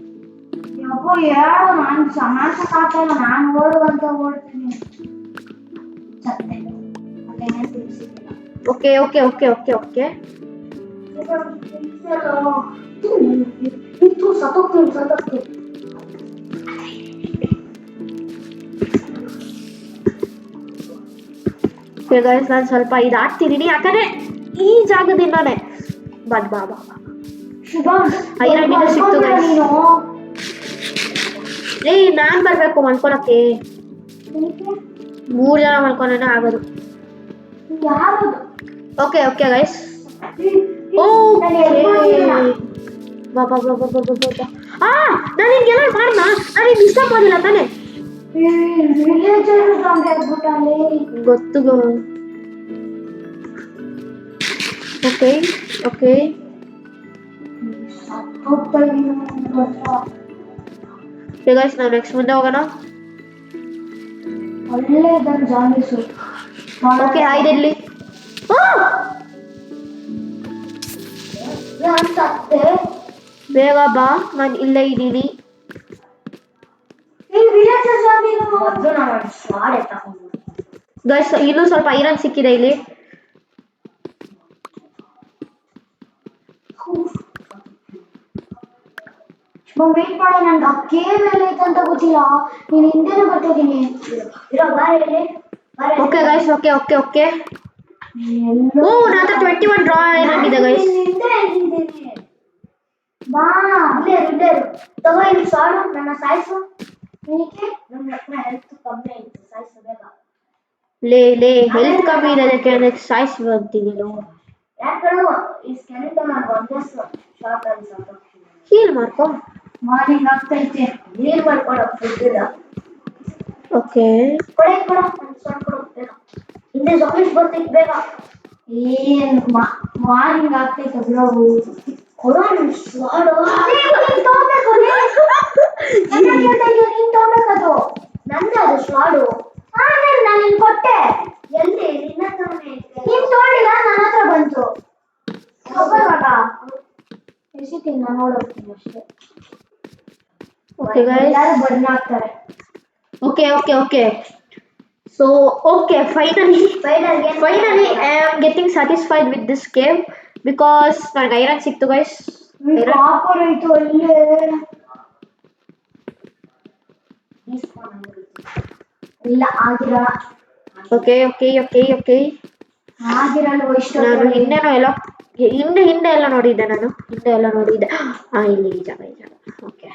ಯಪ್ಪೋ ಹೇಳು, ನಾನು ಸಮಾಸಕ್ಕಾಗಲ್ಲ. ನಾನು ಓಡುವಂತ ಓಡ್ತೀನಿ. ಸತ್ತೆ. ಅಲ್ಲೇನೇ ತಿಳಿಸಿಲ್ಲ.
Okay okay okay okay okay
ಇತ್ತು ಸತ್ತೋಗ್ತೀನಿ.
ಗೈಸ್ ನಾನು ಸ್ವಲ್ಪ ಇದಾಗ್ತಿದ್ದೀನಿ ಯಾಕಂದ್ರೆ ಈ ಜಾಗದಿಂದಾನೆ. ಬಟ್ ಬಾ ಬಾ ಬಾ
ಶುಭಂ
ಐರನ್ ಇನ್ನೂ ಸಿಕ್ತು ಗೈಸ್. ನಾನ್ ಬರ್ಬೇಕು ಮಲ್ಕೊಳಕ್ಕೆ. 3 ಜನ ಮಲ್ಕೊಂಡೇ ಆಗೋದು.
ಯಾರು
ಓಕೆ ಓಕೆ ಗೈಸ್. ಬಾ ಬಾ ಬಾ ಬಾ ಬಾ ಬಾ ಬಾ. ನಾನು ಹಿಂಗೆಲ್ಲ ಮಾಡ್ನಾ? ನಾನು ಹಿಂಗೆ ಇಷ್ಟ ಮಾಡಿಲ್ಲ ತಾನೆ.
ವಿಲೇಜರ್ ಜಾಂಬಿ ಆಗ್ಬಿಟ್ಟಲ್ಲಿ.
ಗೊತ್ತು. ಓಕೆ ಓಕೆ ಗೈಸ್ ನಾವು ನೆಕ್ಸ್ಟ್ ಮುಂದೆ ಹೋಗೋಣ.
ಒಳ್ಳೆದನ್ ಜಾಂಬೀಸು.
ಓಕೆ ಐದಿರ್ಲಿ.
ನಾನು ಸತ್ತೆ.
ಬೇಗ ಬಾ ನಾನು ಇಲ್ಲೇ ಇದ್ದೀನಿ.
ಈ ವಿಲೇಜರ್ ಜಾಂಬಿನು ಮೊದಲು ನಾನು ಸ್ವಾಡ್ ತಗೊಂಡು
ಗೈಸ್ ಇನ್ನೂ ಸ್ವಲ್ಪ ಐರನ್ ಸಿಕ್ಕಿದೆ ಇಲ್ಲಿ.
ವೇಟ್ ಮಾಡೋ, ನನ್ಗೆ ಅಕ್ಕೇ ಮೇಲೆ ಐತೆ ಅಂತ ಗೊತ್ತಿಲ್ಲ. ನೀನು ಹಿಂದೆನೂ ಬರ್ತಿದ್ದೀನಿ. ಇರೋ ಬಾರಲ್ಲಿ.
Okay guys okay okay okay. ನನ್ನ 21 ಡ್ರಾ ಏನಾಗಿದೆ ಗೈಸ್.
ಬಾ ಇಲ್ಲೇ ತಗೋ ಇಲ್ಲಿ ಸಾಡು. ನನ್ನ ಸಾಯಿಸು. ಏನಕ್ಕೆ? ನನ್ನ ಹತ್ರ ಹೆಲ್ತ್ ಕಮ್ಮಿ ಐತೆ. ಸಾಯಿಸು ಬೇಗ.
ಲೇ ಹೆಲ್ತ್ ಕಮ್ಮಿ ಇದೆ ಅದಕ್ಕೆ ಸಾಯಿಸಿ ಬರ್ತಿದ್ದೀನೋ.
ಯಾಕೆ ಈ ಸ್ಕೆಲಿಟನ್ ನಾನು ಒಂದೇ ಶಾರ್ಟ್ ಆಗಿ ಸಾಕು.
ಹೀಲ್ ಮಾಡ್ಕೊ.
ಮಾರ್ನಿಂಗ್ ಆಗ್ತೈತೆ. ನೀರು ಮಾಡ್ಕೊಡ ಫುಡ್ ಇಲ್ಲ.
ಓಕೆ
ಕೊಡ ನಾನು ಶಾರ್ಟ್ ಕೊಡೋಗ್ತೇನೆ. ಹಿಂದೆ ಜಾಂಬೀಸ್ ಬರ್ತೈತೆ ಬೇಗ. ಏನ್ ಮಾರ್ನಿಂಗ್ ಆಗ್ತೈತೆ ಬಿಡೋ. ಕೊಡೋ ನನ್ನ ಸ್ವಾಡು. ನೀನು ತಗೋಬೇಕು. ನೀನು ತಗೋಬೇಕದು. ನಂದೇ ಅದು ಸ್ವಾಡು. ನಾನು ನಿನ್ ಕೊಟ್ಟೆ. ಎಲ್ಲಿ? ನಿನ್ನ ಹತ್ರನೇ ಐತೆ. ನೀನು ತಗೊಂಡಿಲ್ಲ, ನನ್ನ ಹತ್ರ ಬಂತು. ಒಬ್ಬರುವಾಗ ಎಸಿತೀನಿ ನಾನು ನೋಡೋಗ್ತೀನಿ ಅಷ್ಟೇ.
ಓಕೆ ಗೈಸ್
ಎಲ್ಲರೂ ಬರ್ನ್ ಆಗ್ತಾರೆ.
Okay okay okay so okay finally I am getting satisfied with this game because ನನಗೆ ಐರನ್ ಸಿಕ್ತು ಗೈಸ್.
ಕಾಪರ್ ಐತು ಅಲ್ಲೇ. ಇಲ್ಲ ಆಗಿರಲ್ಲ.
ಓಕೆ ಓಕೆ ಓಕೆ ಓಕೆ
ಆಗಿರಲ್ವ ಇಷ್ಟ.
ನಾನು ಇನ್ನೇನೋ ಹಿಂದೆ ಹಿಂದೆ ಎಲ್ಲ ನೋಡಿದ್ದೆ ನಾನು, ಹಿಂದೆ ಎಲ್ಲ ನೋಡಿದ್ದೆ. ಇಲ್ಲಿ ಈ ಜಾಗ ಓಕೆ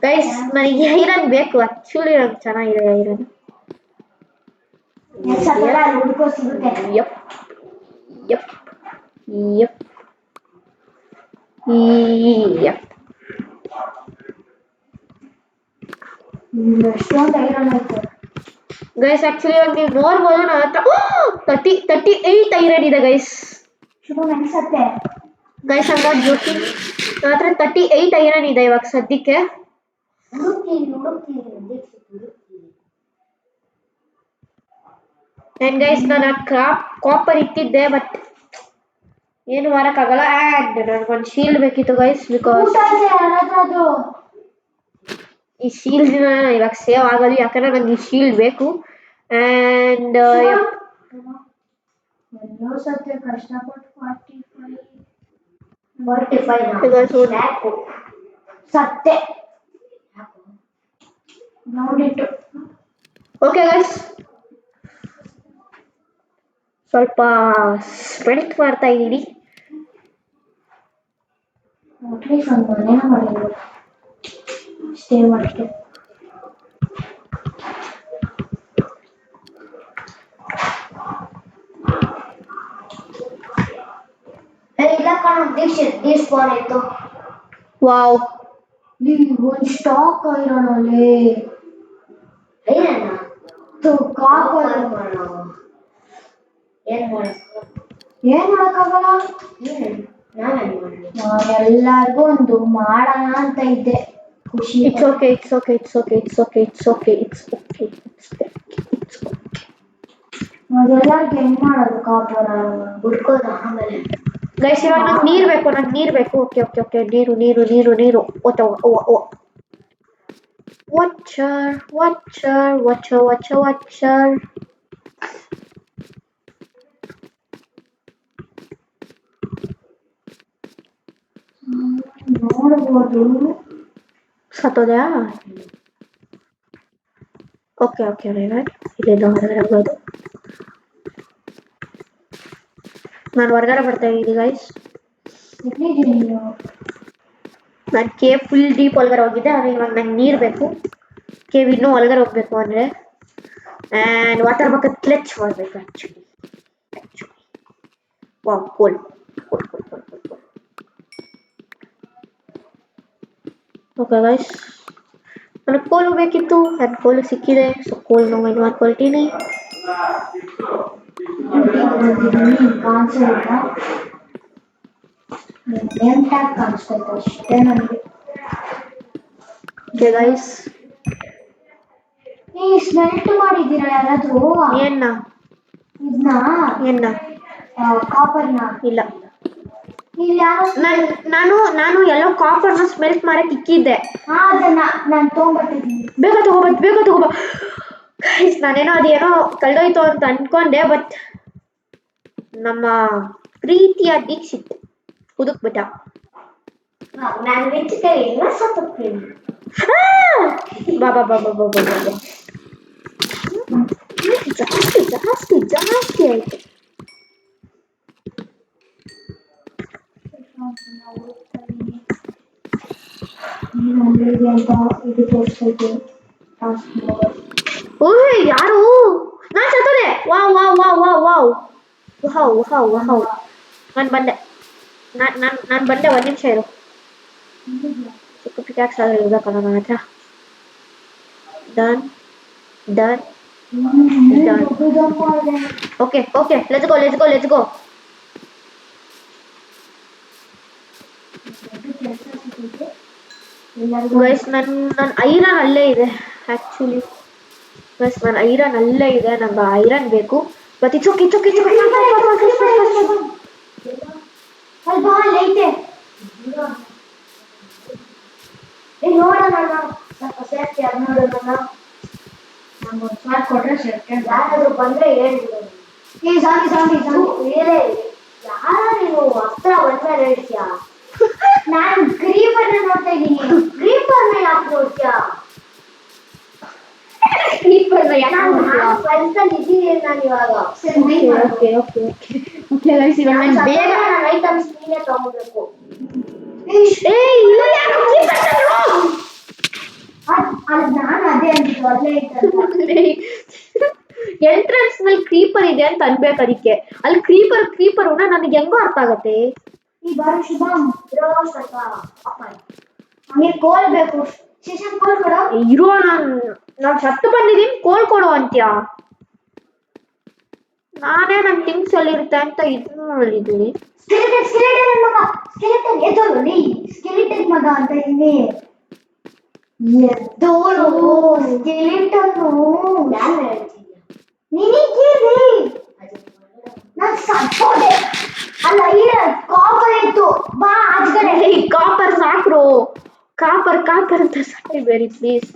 ಗೈಸ್. ನನಗೆ ಐರನ್ ಬೇಕು ಆಕ್ಚುಲಿ, ನಂಗೆ ಚೆನ್ನಾಗಿದೆ ಐರನ್. ಯಪ್ ಯಪ್ ಯಪ್ ಯಪ್.
ಎಷ್ಟೊಂದು ಐರನ್ ಐತೆ
ಗೈಸ್. ಆಕ್ಚುಲಿ ಇವಾಗ ನೀವು ನೋಡ್ಬೋದು ನನ್ನ ಹತ್ರ 38 ಐರನ್ ಇದೆ ಗೈಸ್.
ಶುಭ ಅನ್ಸತ್ತೆ
ಗೈಸ್ I'm not joking. ನನ್ನ ಹತ್ರ 38 ಐರನ್ ಇದೆ ಇವಾಗ ಸದ್ಯಕ್ಕೆ. ಅಂಡ್ ಗೈಸ್ ನಾನು ಕಾಪರ್ ಇಟ್ಟಿದ್ದೆ, ಬಟ್ ಏನು ಮಾಡಕ್ಕಾಗಲ್ಲ. ಆ್ಯಂಡ್ ನನಗೊಂದು ಶೀಲ್ಡ್ ಬೇಕಿತ್ತು ಗೈಸ್, ಬಿಕಾಸ್ ಈ ಶೀಲ್ಡ್ ಇವಾಗ ಸೇವ್ ಆಗಲ್ಲ, ಯಾಕಂದ್ರೆ ನಂಗೆ ಈ ಶೀಲ್ಡ್ ಬೇಕು. ಆ್ಯಂಡ್
ಎಲ್ಲೋ ಸತ್ಯ ಕಷ್ಟಪಟ್ಟು
45
ಸತ್ತೆ ನೋಡಿಟ್ಟು.
ಓಕೆ ಗೈಸ್, ಸ್ವಲ್ಪ ಸ್ಮೆಲ್ಟ್ ಮಾಡ್ತಾ ಇದ್ದೀನಿ.
ಅಟ್ಲೀಸ್ಟ್ ಒಂದು ಮನೇನ ಮಾಡಿದ್ರು ಸ್ಟೇ ಮಾಡಕ್ಕೆ. ಇಲ್ಲ ಕಣ ದೀಸ್ಪಾನ್ ಆಯ್ತು.
ವಾವ್,
ಒಂದು ಸ್ಟಾಕ್ ಐರನ್ ಅಲ್ಲಿ ಕಾಪರ್ ಏನ್ ಮಾಡಕ್ಕಾಗಲ್ಲ. ಎಲ್ಲಾರ್ಗು ಒಂದು ಮಾಡೋಣ ಅಂತ ಇದ್ದೆ, ಖುಷಿ.
It's okay.
ಅದೆಲ್ಲರ್ಗೆ ಹೆಂಗ್ ಮಾಡೋದು ಕಾಪರ್ ಹುಡ್ಕೋದು ಆಮೇಲೆ.
ಗೈಸ್ ಇವಾಗ ನಂಗೆ ನೀರು ಬೇಕು. ಓಕೆ ನೀರು. ವಾಚರ್.
ನೋಡ್ಬೋದು
ಸತ್ತೋದ್ಯಾ? ಓಕೆ ಇಲ್ಲಿಂದ ಹೊರಗಡೆ ಆಗ್ಬೋದು. ನಾನು ಹೊರಗಡೆ ಬರ್ತಾ ಇದ್ದೀನಿ ಗೈಸ್. ನಾನು ಕೇವ್ ಫುಲ್ ಡೀಪ್ ಒಳಗಡೆ ಹೋಗಿದ್ದೆ, ಆದರೆ ಇವಾಗ ನಂಗೆ ನೀರು ಬೇಕು. ಕೇವ್ ಇನ್ನೂ ಒಳಗಡೆ ಹೋಗ್ಬೇಕು ಅಂದರೆ, ಆ್ಯಂಡ್ ವಾಟರ್ ಬಕೆಟ್ ಕ್ಲಚ್ ಮಾಡಬೇಕು ಆ್ಯಕ್ಚುಲಿ. ವಾವ್, ಕೋಲ್. ಓಕೆ ಗೈಸ್, ನನಗೆ ಕೋಲು ಬೇಕಿತ್ತು, ನನ್ನ ಕೋಲು ಸಿಕ್ಕಿದೆ. ಸೊ ಕೋಲ್ ನಾವು ಮಾಡ್ಕೊಳ್ತೀನಿ.
ಕಾಣಿಸ್ತೈತೆ ಅಷ್ಟೇ ನನಗೆ.
ಓಕೆ ಗೈಸ್,
ಸ್ಮೆಲ್ಟ್ ಮಾಡಿದ್ದೀರಾ ಯಾರಾದ್ರೂ? ಇದನ್ನ ಕಾಪರ್ನ
ಇಲ್ಲ.
ಇಲ್ಲಿ ಯಾರು?
ನಾನು ಎಲ್ಲೋ ಕಾಪರ್ನ ಸ್ಮೆಲ್ಟ್ ಮಾಡಕ್ಕೆ ಇಕ್ಕಿದ್ದೆ.
ಅದನ್ನ ನಾನು ತೊಗೊಂಡ್ಬರ್ತಿದ್ದೀನಿ.
ಬೇಗ ತಗೋಬ ಗೈಸ್. ನಾನೇನೋ ಅದೇನೋ ಕಳೆದೋಯ್ತು ಅಂತ ಅನ್ಕೊಂಡೆ, ಬಟ್ ನಮ್ಮ ಪ್ರೀತಿಯ ದೀಕ್ಷಿತ್ ಹುಡುಕ್ಬಿಟ್ಟ.
ನಾನು ವೆಜಿಟೇರಿಯನ್ ಸತ್ತೋಗ್ತೀನಿ.
ಬಾ ಜಾಸ್ತಿ ಆಯ್ತು. ಓಯ್ ಯಾರು? ನಾನು ಸತ್ತೋದೆ. ವಾವ್. ನಾನು ಬಂದೆ. ಒಂದು ನಿಮಿಷ ಇರು. ಚಿಕ್ಕ ಪಿಕ್ಯಾಕ್ಸ್ ಆದ್ರೆ ಇರ್ಬೇಕಲ್ಲ ನನ್ನ ಹತ್ರ. Done. Okay let's go. Guys ನನ್ನ ಐರನ್ ಅಲ್ಲೇ ಇದೆ ಆ್ಯಕ್ಚುಲಿ. ಗೈಸ್ ನನ್ನ ಐರನ್ ಅಲ್ಲೇ ಇದೆ, ನಂಗೆ ಐರನ್ ಬೇಕು. But it's okay.
ನೋಡೋಣ ಸ್ವಲ್ಪ ಸೇರ್ತಿ ಅದು ನೋಡೋಣ. ನಮ್ಗೊಂದು ಸ್ಮಾರ್ಟ್ ಕೊಟ್ರೆ ಸೇರ್ತಿ. ಯಾರಾದ್ರೂ ಬಂದ್ರೆ ಹೇಳಿ. ಸಾಂಗಿ ಹೇಳೇ. ಯಾರ ನೀನು ಹತ್ರ ಬಂದ್ರೆ ಹೇಳ್ತೀಯಾ? ನಾನು ಕ್ರೀಪರ್ನ ನೋಡ್ತಾ ಇದ್ದೀನಿ. ಕ್ರೀಪರ್ನ ಯಾಕೆ ನೋಡ್ತೀಯಾ? ನಾನು ಇದ್ದೀನಿ ನಾನು ಇವಾಗ.
ಓಕೆ ಗೈಸ್ ಇವಾಗ ನಾನು ಬೇಗ
ನನ್ನ ಐಟಮ್ಸ್ ನೀನೇ ತಗೋಬೇಕು.
ಇಲ್ಲ ಯಾರು
ಅದು ನಾನು ಅದೇ ಅಂತಿದ್ದು ಅಲ್ಲೇ ಇತ್ತಲ್ಲ.
ಎಂಟ್ರೆನ್ಸ್ ನಲ್ಲಿ ಕ್ರೀಪರ್ ಇದೆ ಅಂತ ಅನ್ಬೇಕು ಅದಕ್ಕೆ. ಅಲ್ಲಿ ಕ್ರೀಪರ್ ನನಗೆ ಹೆಂಗೋ ಅರ್ಥ ಆಗತ್ತೆ.
ಈ ಬಾರಿ ಶುಭಂ ಸ್ವಲ್ಪ ಹಂಗೆ ಕೋಲ್ ಬೇಕು. ಶೇಷನ್ ಕೋಲ್ ಕೊಡ.
ಇರೋ ನಾನು ಸತ್ತು ಬಂದಿದ್ದೀನಿ, ಕೋಲ್ ಕೊಡು ಅಂತ್ಯಾ? ನಾನೇ ನನ್ನ ಥಿಂಗ್ಸ್ ಅಲ್ಲಿ ಇರುತ್ತೆ ಅಂತ ಇದೀನಿ.
ಸ್ಕೆಲಿಟನ್ ಮಗ, ಸ್ಕೆಲಿಟನ್ ಎದ್ದೋಳು ನೀ, ಸ್ಕೆಲಿಟನ್ ಮಗ ಅಂತ ಇಲ್ಲಿ ಎದ್ದೋಳು. ಸ್ಕೆಲಿಟನ್ನು ಯಾರು ಹೇಳ್ತಿದ್ಯಾ ನಿನಗೇನೆ? ನಾನು ಸತ್ತೋದೆ. ಅಲ್ಲ ಇಲ್ಲ ಕಾಪರ್ ಇತ್ತು, ಬಾ ಆಚೆಗಡೆ.
ಕಾಪರ್ ಸಾಕ್ರು, ಕಾಪರ್ ಅಂತ ಸಾಕಬೇಡಿ ಪ್ಲೀಸ್.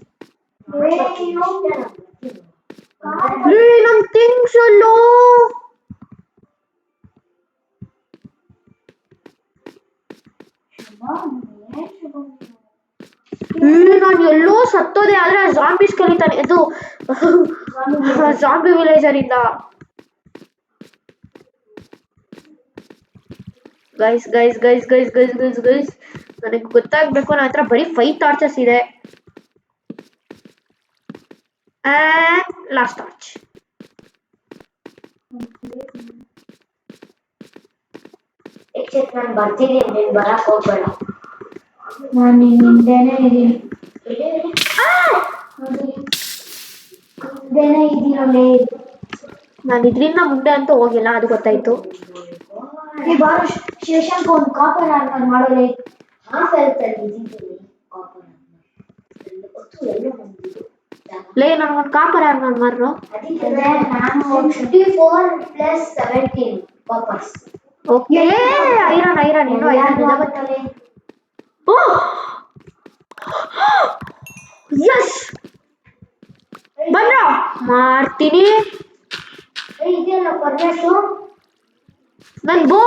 ನಮ್ ಥಿಂಗ್ಸ್ ಅಲ್ಲೋ. ನಾನು ಎಲ್ಲೋ ಸತ್ತೋದೆ, ಆದ್ರೆ ಜಾಂಬೀಸ್ ಕಲಿತಾನೆ ಇದು ಜಾಂಬಿ ವಿಲೇಜರ್ ಇಂದ. ಗೈಸ್ ನನಗೆ ಗೊತ್ತಾಗ್ಬೇಕು, ನನ್ನ ಹತ್ರ ಬರೀ 5 ಟಾರ್ಚಸ್ ಇದೆ. Last torch.
ನಾನು ಬರ್ತೀನಿ, ನೀನು ಬರಕ್ ಹೋಗ್ಬೇಡ. ನಾನು ನಿನ್ನಿಂದೇನೆ ಇದೀನಿ. ಹಿಂದೇನೆ ಇದೀರಲ್ಲೇ.
ನಾನು ಇದರಿಂದ ಮುಂದೆ ಅಂತೂ ಹೋಗಿಲ್ಲ, ಅದು ಗೊತ್ತಾಯ್ತು.
ಈ ಬಾರು ಶೇಷಾಂಕ್ ಒಂದು ಕಾಪರ್ ಆರ್ಮರ್ ಮಾಡೋಲೆ. ಹಾಫ್ ಹೆಲ್ತ್ ಅಲ್ಲಿ ಇದ್ದೀನಿ ಕಾಪರ್
ಲೇ ನನಗೊಂದು ಕಾಪರ್ ಆರ್ಮರ್ ಮಾರ್ರು.
ಅದಕ್ಕೆ ನಾನು 54 + 17 ಕಾಪರ್ಸ್.
ಓಕೆ ಐರನ್ ಇನ್ನೂ ಐರನ್ ಇದೆ
ಬರ್ತವೆ.
ಓ ಯಸ್ ಬಂದ್ರ ಮಾಡ್ತೀನಿ.
ಇದೆಯಲ್ಲ ಪರ್ನೇಶು,
ನನ್ ಬೋ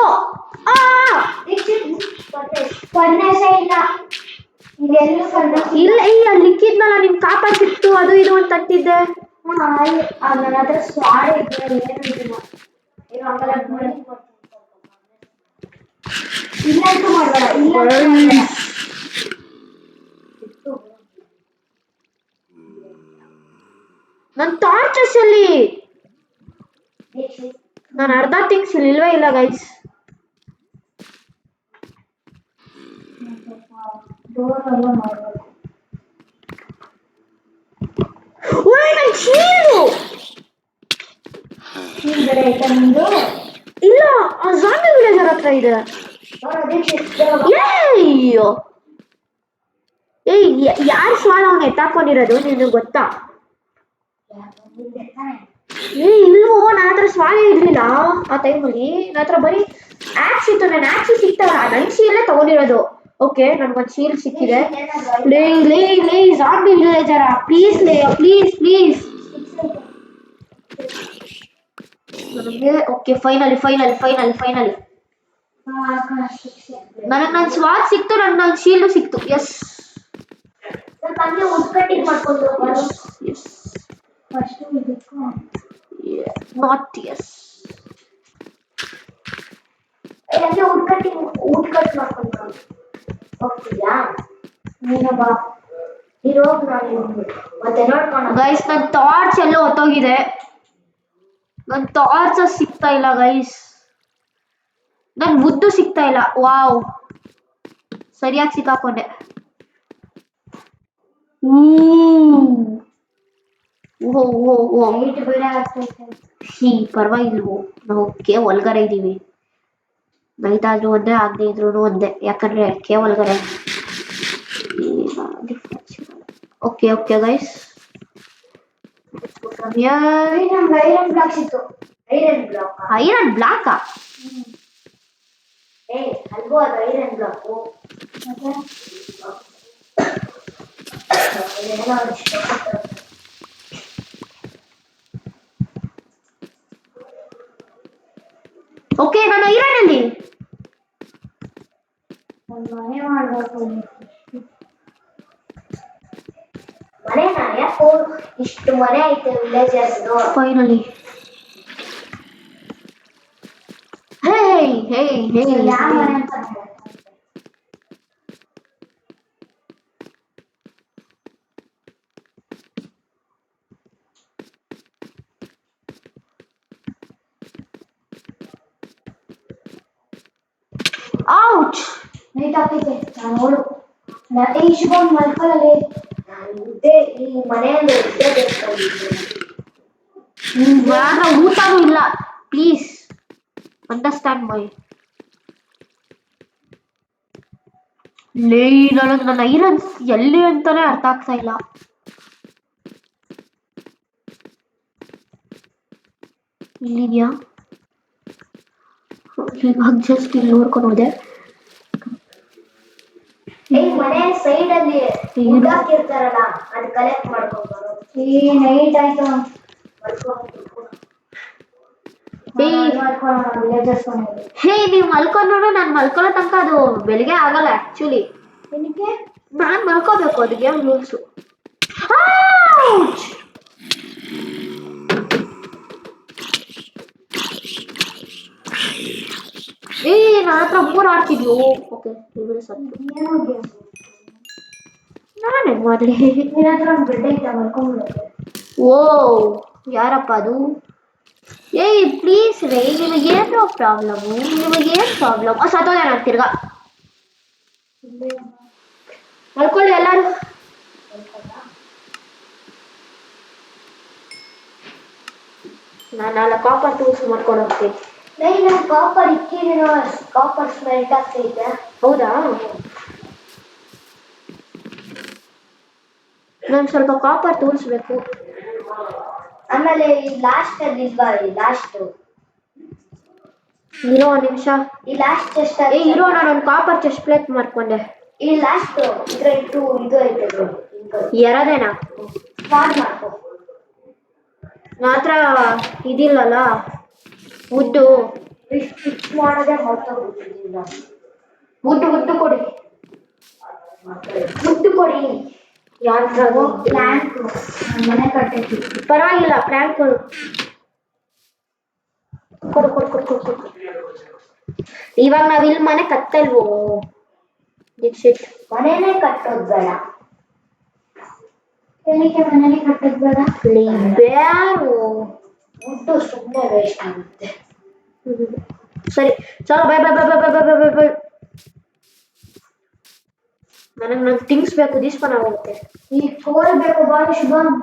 ಪರ್ನೇಶೇ ಇಲ್ಲ ಇದೆಲ್ಲೂ ಪರ್ನೇಶ್
ಇಲ್ಲ. ಅಲ್ಲಿ ಇಕ್ಕಿದ್ನಲ್ಲ ನಿಮ್ ಕಾಪರ್ ಸಿಕ್ತು, ಅದು ಇದು ಅಂತ ಅಂತಿದ್ದೆ.
ನನ್ನ ಹತ್ರ ಸ್ವಾಡ್ ಇದ್ರೆ ಏನು ಇಲ್ಲ. ಇಲ್ಲಂತೂ ಮಾಡಬೇಡ, ಇಲ್ಲ
ನನ್ ಟಾರ್ಚಸ್ ಅಲ್ಲಿ ನಾನು ಅರ್ಧ ಥಿಂಗ್ಸ್ ಇಲ್ಲಿ ಇಲ್ವೇ ಇಲ್ಲ ಗೈಸ್.
ಡೋರ್ ಎಲ್ಲ ಮಾಡಬೇಕು.
ಓಯ್ ನನ್ ಶೀಲ್ಡು
ಹಿಂದ್ಗಡೆ ಆಯ್ತಾ ನಿಂದು?
ಇಲ್ಲ, ಆ ಜಾಂಬಿ ವಿಲೇಜರ್ ಹತ್ರ ಇದೆ. ಏಯ್ ಯಾರು ಸ್ವಾಡ್ ಅವನು ಎತ್ತಾಕೊಂಡಿರೋದು ನಿನಗೆ ಗೊತ್ತಾ? ಇಲ್ವೋ, ನನ್ನ ಹತ್ರ ಸ್ವಾಡ್ ಇರ್ಲಿಲ್ಲ ಆ ಟೈಮಲ್ಲಿ. ನನ್ನ ಹತ್ರ ಬರೀ ಆಕ್ಸ್ ಇತ್ತು, ನನ್ನ ಆಕ್ಸ್ ಸಿಗ್ತಾವಲ್ಲ, ನನ್ನ ಶೀಲ್ಡೇ ತಗೊಂಡಿರೋದು. ಓಕೆ ನನ್ಗೊಂದು ಶೀಲ್ಡ್ ಸಿಕ್ಕಿದೆ. ಲೇ ಜಾಂಬಿ ವಿಲೇಜರ ಪ್ಲೀಸ್ ಪ್ಲೀಸ್ ನನಗೆ. ಓಕೆ ಫೈನಲಿ ನನಗೆ ನನ್ನ ಸ್ವಾಡ್ ಸಿಕ್ತು, ನನ್ನ ಶೀಲ್ಡ್ ಸಿಕ್ತು. ಎಸ್
ಸ್ವಲ್ಪ ಹಂಗೆ ಉಟ್ಕಟ್ಟಿಗೆ ಮಾಡ್ಕೊಂಡು ಫಸ್ಟ್ ಇದಕ್ಕೂ
ನಾಟ್ ಎಸ್
ಹಂಗೆ ಉಟ್ಕಟ್ ಮಾಡ್ಕೊಂಡು ಹೋಗ್ತೀಯಾ ನೀನು? ಬಾ ಇರೋಗ್ ನಾನು ಮತ್ತೆ ನೋಡ್ಕೊಂಡು.
ಗೈಸ್ ನನ್ನ ಟಾರ್ಚ್ ಎಲ್ಲೋ ಹೊತ್ತೋಗಿದೆ, ನನ್ನ ಟಾರ್ಚ್ ಸಿಗ್ತಾ ಇಲ್ಲ ಗೈಸ್, ನನ್ನ ಮುದ್ದು ಸಿಗ್ತಾ ಇಲ್ಲ. ವಾವ್ ಸರಿಯಾಗಿ ಸಿಕ್ಕಾಕೊಂಡೆ. ಪರವಾಗಿಲ್ವೋ, ನಾವು ಒಳಗಡೆ ಇದ್ದೀವಿ. ನೈಟ್ ಆದ್ರೂ ಒಂದೇ, ಆಗದೆ ಇದ್ರು ಒಂದೇ, ಯಾಕಂದ್ರೆ ಒಳಗಡೆ. ಓಕೆ ಗೈಸ್,
ಐರನ್ ಬ್ಲಾಕ್ ಸಿಕ್ತು.
ಐರನ್ ಬ್ಲಾಕಾ?
ಅಲ್ವೋ ಅದು ಐರನ್ ಬ್ಲಾಕು.
ಓಕೆ ನಾನು ಐರನ್ ಅಲ್ಲಿ
ಮನೆ ಮಾಡ್ಬೇಕು. ಮನೆನಾ? ಯಾಕೋ ಇಷ್ಟು ಮನೆ ಐತೆ ವಿಲೇಜರ್ಸ್.
ಫೈನಲಿ. ಹೇ
ಯಾವ ಮನೆ ಅಂತ ನೋಡು.
ಔಚ್
ನೈಟ್ ಆಗ್ತೈತೆ ನಾನು ನೋಡು. ಈ ಶುಭಮ್ ಮಲ್ಕೊಳ್ಳಲಿ. ಈ ಮನೆಯಲ್ಲಿ ಇದ್ದೇ ಬೇಕು.
ಊಟನೂ ಇಲ್ಲ ಪ್ಲೀಸ್ ಅಂಡರ್ಸ್ಟ್ಯಾಂಡ್ ಮೈ ನನಗೆ ನನ್ನ ಐರನ್ಸ್ ಎಲ್ಲಿ ಅಂತಾನೆ ಅರ್ಥ ಆಗ್ತಾ ಇಲ್ಲ. ಇಲ್ಲಿದ್ಯಾ? ಇವಾಗ ಜಸ್ಟ್ ಇಲ್ಲಿ ನೋಡ್ಕೊಂಡು ಹೋದೆ.
ಮನೆ ಸೈಡ್ ಅಲ್ಲಿ ಹಾಕಿರ್ತಾರಲ್ಲ ಅದು ಕಲೆಕ್ಟ್ ಮಾಡ್ಕೊಂಡು ಬರೋದು. ನೈಟ್ ಆಯ್ತು.
ನೀವು ಮಲ್ಕೊಂಡು ನಾನು ಮಲ್ಕೊಳ್ಳೋ ತನಕ ಅದು ಬೆಳಿಗ್ಗೆ ಆಗಲ್ಲ ಆಕ್ಚುಲಿ. ನಾನ್ ಮಲ್ಕೋಬೇಕು, ಅದು ಗೇಮ್ ರೂಲ್ಸು. ನನ್ನ ಹತ್ರ 3 ಆಡ್ತಿದ್ವು. ಓಕೆ ನಾನೇ ಮಾಡ್ಲಿ.
ನಿನ್ನ ಹತ್ರ ಒಂದು ಬೆಡ್ ಐತೆ ಮಲ್ಕೊಂಡ್ಬಿಡುತ್ತೆ.
ಓ ಯಾರಪ್ಪ ಅದು? ಪ್ಲೀಸ್ ರೇ, ನಿಮಗೇನು ಪ್ರಾಬ್ಲಮ್ಮು? ನಿಮಗೇನು ಪ್ರಾಬ್ಲಮ್? ಸತ್ತೋದೆ ನಾನು ತಿರ್ಗಾ. ಮಲ್ಕೊಳ್ಳಿ ಎಲ್ಲರೂ. ನಾನು ಅಲ್ಲ ಕಾಪರ್ ಟೂಲ್ಸ್ ಮಾಡ್ಕೊಂಡು ಹೋಗ್ತೀನಿ.
ನಾನು ಕಾಪರ್ ಇಕ್ಕಿರೋ ಕಾಪರ್ ಸ್ಮೆಲ್ಟ್ ಆಗ್ತೈತೆ.
ಹೌದಾ? ನಂಗೆ ಸ್ವಲ್ಪ ಕಾಪರ್ ಟೂಲ್ಸ್ ಬೇಕು.
ಆಮೇಲೆ ಈ ಲಾಸ್ಟ್ ಅಲ್ಲಿ ಇಲ್ವಾ? ಈ ಲಾಸ್ಟ್
ಇರೋ ಒಂದು ನಿಮಿಷ.
ಈ ಲಾಸ್ಟ್ ಚೆಸ್ಟ್
ಇರೋ, ನಾನು ಒಂದು ಕಾಪರ್ ಚೆಸ್ಟ್ ಪ್ಲೇಟ್ ಮಾಡ್ಕೊಂಡೆ.
ಈ ಲಾಸ್ಟ್ ಇದ್ರ ಇಟ್ಟು ಇದು ಐತೆ
ಎರಡೇನಾ?
ಸ್ಟಾರ್ಟ್ ಮಾಡ್ಕೊ.
ಮಾತ್ರ ಇದಿಲ್ಲಲ್ಲ ಉಡ್ಡು.
ಫಿಕ್ಸ್ ಮಾಡೋದೇ ಹೊರಟೋಗ್ಬಿಟ್ಟಿಲ್ಲ.
ಉಡ್ಡು ಕೊಡಿ,
ಉಡ್ಡು ಕೊಡಿ.
ಯಾರು
ಪ್ಲ್ಯಾಂಕ್ ಮನೆ ಕಟ್ಟೈತಿ.
ಪರವಾಗಿಲ್ಲ, ಪ್ಲ್ಯಾಂಕ್ ಕೊಡು. ಇವಾಗ ನಾವ್ ಇಲ್ಲಿ ಮನೆ ಕತ್ತಲ್ವೋ ದೀಕ್ಷಿತ್?
ಮನೆನೇ ಕಟ್ಟೋದ್ ಬೇಡ. ಏನಕ್ಕೆ ಮನೆನೇ ಕಟ್ಟೋದ್ ಬೇಡ?
ಬ್ಯಾರು
ಉಡ್ಡು ಸುಮ್ಮನೆ ವೇಸ್ಟ್ ಆಗುತ್ತೆ.
ಸರಿ ಚಲೋ, bye bye bye bye bye bye bye bye. ನನಗೆ ಥಿಂಗ್ಸ್ ಬೇಕು, ದೀಸ್ಪನ ಹೋಗುತ್ತೆ.
ಈ ಫೋರ್ ಬೇಕು ಬಾರಿ ಶುಭಮ್.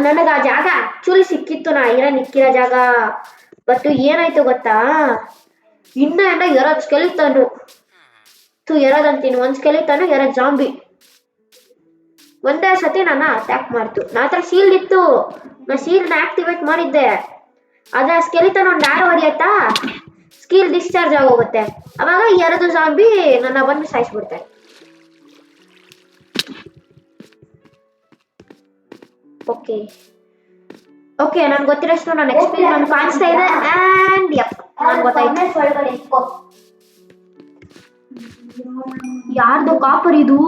ನನಗೆ ಆ ಜಾಗ ಆಕ್ಚುಲಿ ಸಿಕ್ಕಿತ್ತು, ನಾ ಇಕ್ಕಿರೋ ಜಾಗ. ಬಟ್ ಏನಾಯ್ತು ಗೊತ್ತಾ, ಇನ್ನ ಎರಡು ಸ್ಕೆಲಿಟನ್ ಎರದಂತೀನಿ. ಒಂದು ಸ್ಕೆಲಿಟನ್ 2 ಜಾಂಬಿ ಒಂದೇ ಸತಿ ನನ್ನ ಅಟ್ಯಾಕ್ ಮಾಡ್ತು. ನನ್ನ ಹತ್ರ ಶೀಲ್ಡ್ ಇತ್ತು, ನಾ ಶೀಲ್ಡ್ನ ಆಕ್ಟಿವೇಟ್ ಮಾಡಿದ್ದೆ. ಆದ್ರೆ ಸ್ಕೆಲಿಟನ್ ಒಂದು ಆರೋ ಹೊಡೆಯತ್ತಾ, ಸ್ಕಿಲ್ ಡಿಸ್ಚಾರ್ಜ್ ಆಗೋಗುತ್ತೆ. ಅವಾಗ 2 ಜಾಂಬಿ ನನ್ನ ಬಂದು ಸಾಯಿಸ್ಬಿಡ್ತಾರೆ. ಓಕೆ ನನ್ಗೆ ಗೊತ್ತಿರೋಷ್ಟು ನನ್ನ ಎಕ್ಸ್ಪೀರಿಯನ್ಸ್ ಕಾಣಿಸ್ತಾ ಇದೆ. ಆ್ಯಂಡ್ ಯಪ್, ನನ್ಗೆ ಗೊತ್ತಾಯ್ತು.
ಒಳಗಡೆ ಇಟ್ಕೋ.
ಯಾರ್ದು ಕಾಪರ್ ಇದು?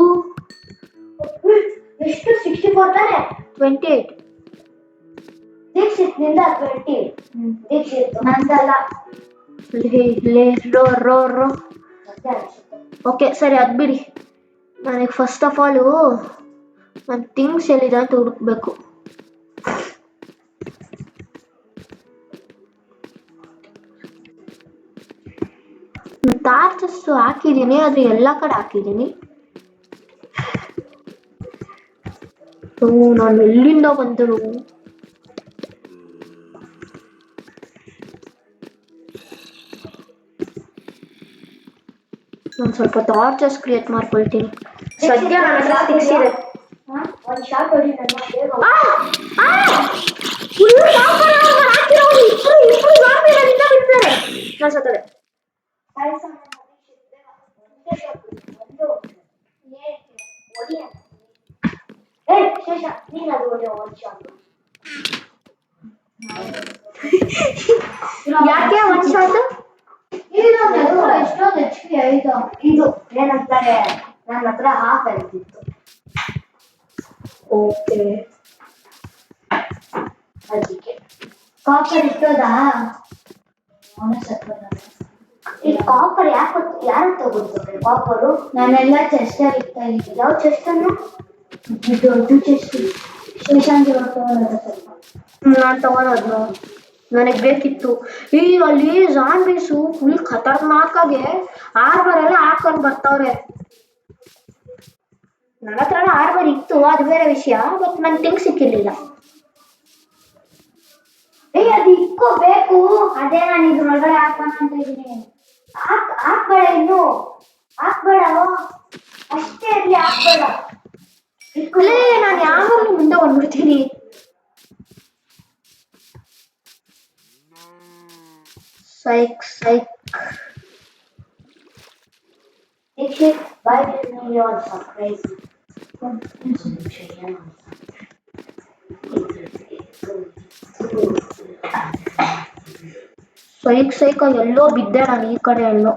ಎಷ್ಟು? 64 ತಾನೆ?
28.
ದೀಕ್ಷಿತ್ ನಿಂದ 20. ದೀಕ್ಷಿತ್ ನಂದಲ್ಲ.
ರೋ. ಓಕೆ ಸರಿ, ಅದು ಬಿಡಿ. ನನಗೆ ಫಸ್ಟ್ ಆಫ್ ಆಲು ನನ್ನ ಥಿಂಗ್ಸ್ ಎಲ್ಲಿದೆ ಅಂತ ಹುಡುಕ್ಬೇಕು. ಟಾರ್ಚಸ್ ಹಾಕಿದ್ದೀನಿ, ಆದ್ರೆ ಎಲ್ಲ ಕಡೆ ಹಾಕಿದ್ದೀನಿ. ನಾನು ಎಲ್ಲಿಂದ ಬಂದರು? ನಾನು ಸ್ವಲ್ಪ ಟಾರ್ಚಸ್ ಕ್ರಿಯೇಟ್ ಮಾಡ್ಕೊಳ್ತೀನಿ. ಸದ್ಯ ನನ್ನ ಹತ್ರ ಸ್ಟಿಕ್ಸ್ ಇದೆ.
ಒಂದು ಶಾಟ್ ಹೊಡಿ ನನ್ನ
ನಾನು ಸತ್ತೋದೆ.
ಶೇಷ ನೀನಾದ್ರು ಹೊಡೆ ಒಂದು ಶಾಟ್.
ಯಾಕೆ ಒಂದು ಶಾಟ್?
ಎಷ್ಟೊಂದು HP ಆಯ್ತು. ಇದು ಏನಂತಾರೆ, ನನ್ನ ಹತ್ರ ಹಾಫ್ ಆಯ್ತಿತ್ತು.
ಓಕೆ,
ಅದಕ್ಕೆ ಕಾಪರ್ ಇಟ್ಟೋದಾ? ಈ ಕಾಪರ್ ಯಾರು ತಗೋತಾರೆ ಕಾಪರು? ನಾನೆಲ್ಲ ಚೆಸ್ಟಲ್ಲಿ ಇರ್ತಾ ಇದ್ದೀನಿ. ಯಾವ ಚೆಸ್ಟ್ ಅನ್ನು? ದೊಡ್ಡ ಚೆಸ್ಟ್ ಶೇಷಾಂಗಿ ತಗೊಳ್ಳೋದು ಸ್ವಲ್ಪ.
ನಾನು ತಗೊಳೋದು ನನಗೆ ಬೇಕಿತ್ತು. ಈ ಅಲ್ಲಿ ಜಾಂಬೀಸು ಫುಲ್ ಖತರ್ನಾಕಾಗೆ ಆರ್ಮರ್ ಎಲ್ಲ ಹಾಕೊಂಡು ಬರ್ತಾವ್ರೆ. ನನ್ನ ಹತ್ರ ಆರ್ಮರ್ ಇತ್ತು, ಅದು ಬೇರೆ ವಿಷಯ. ಬಟ್ ನನ್ ಥಿಂಗ್ ಸಿಕ್ಕಿರ್ಲಿಲ್ಲ.
ಅದು ಇಕ್ಕೋಬೇಕು. ಅದೇ ನಾನು ಇದ್ರೊಳಗಡೆ ಹಾಕೋಣ ಅಂತ ಇದ್ದೀನಿ. ಹಾಕ್ಬೇಡ ಇನ್ನು, ಹಾಕ್ಬೇಡ ಅಷ್ಟೇ ಇರ್ಲಿ, ಹಾಕ್ಬೇಡ.
ಇಕ್ಕಲೇ ನಾನು ಯಾವಾಗಲೂ ಮುಂದೆ ಬಂದ್ಬಿಡ್ತೀನಿ. ಸೈಕ್ ಸೈಕ್.
Dixit, why did you all surprise?
ಸೈಕ್ ಸೈಕ್ ಎಲ್ಲೋ ಬಿದ್ದೆ ನಾನು, ಈ ಕಡೆ ಎಲ್ಲೋ.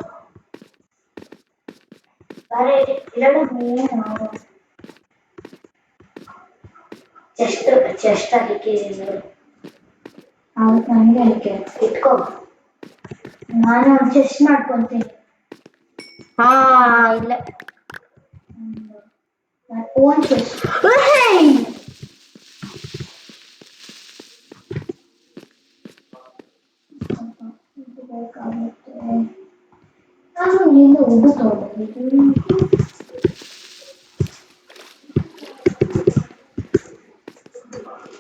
ಚೆಸ್ಟ್ ಅದಕ್ಕೆ ಹೌದು, ನನಗೆ ಅದಕ್ಕೆ ಇಟ್ಕೋ. ನಾನು ಚೆಸ್ಟ್ ಮಾಡ್ಕೊಂತೀನಿ.
ಹಾ ಇಲ್ಲ
ಓನ್ ಚೆಸ್ಟ್. ನಾನು ನಿಂದ ಉಡು ತಗೊಂಡಿದ್ದೀನಿ.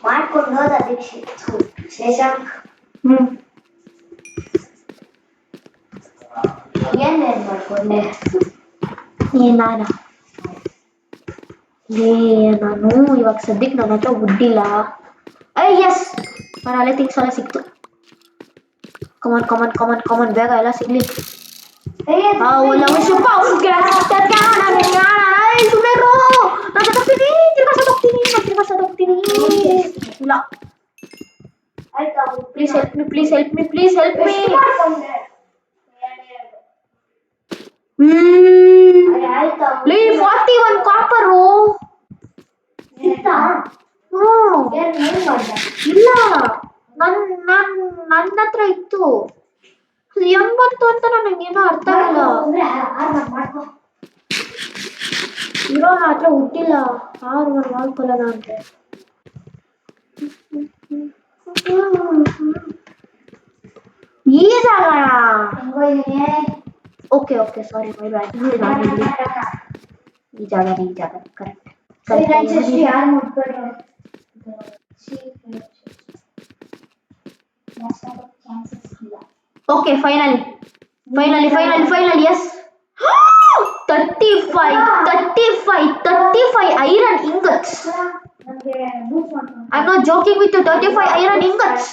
ಮಾಡ್ಕೊಂಡು ಹೋದ ದೀಕ್ಷಿತ್ ಶೇಷಾಂಕ್. ಏನ್ ಮಾಡ್ಕೊಂಡೆ?
ನಾನು ಇವಾಗ ಸದ್ಯಕ್ಕೆ ನನ್ನ ಹತ್ರ ಉಡ್ಡಿಲ್ಲ. ಎಸ್, ನಾನು ಅಲ್ಲೇ ಥಿಂಗ್ಸ್ ಎಲ್ಲ ಸಿಕ್ತು. ಕಮನ್ ಕಮನ್ ಕಮನ್ ಕಮನ್, ಬೇಗ ಎಲ್ಲ ಸಿಗ್ಲಿ. ಇಲ್ಲ, please help me, please help me, please help me. 41 copper ಇಲ್ಲ, ನನ್ನ ಹತ್ರ ಇತ್ತು 80 ಅಂತ. ನನಗೇನೋ ಅರ್ಥ ಇಲ್ಲ. ಇರೋ ನನ್ನ ಹತ್ರ ಹುಟ್ಟಿಲ್ಲ. 6 ಮಾಡ್ಕೊಳ್ಳೋಣ ಅಂತೆ. ಈ ಜಾಗ. Okay okay, sorry, my bad. ಈ ಜಾಗ ಕರೆಕ್ಟ್.
ಯಾರು ಮುಟ್ಕೊಂಡ್ರು?
Okay, finally yes. 35 iron ingots. I'm not joking with you. 35 iron ingots.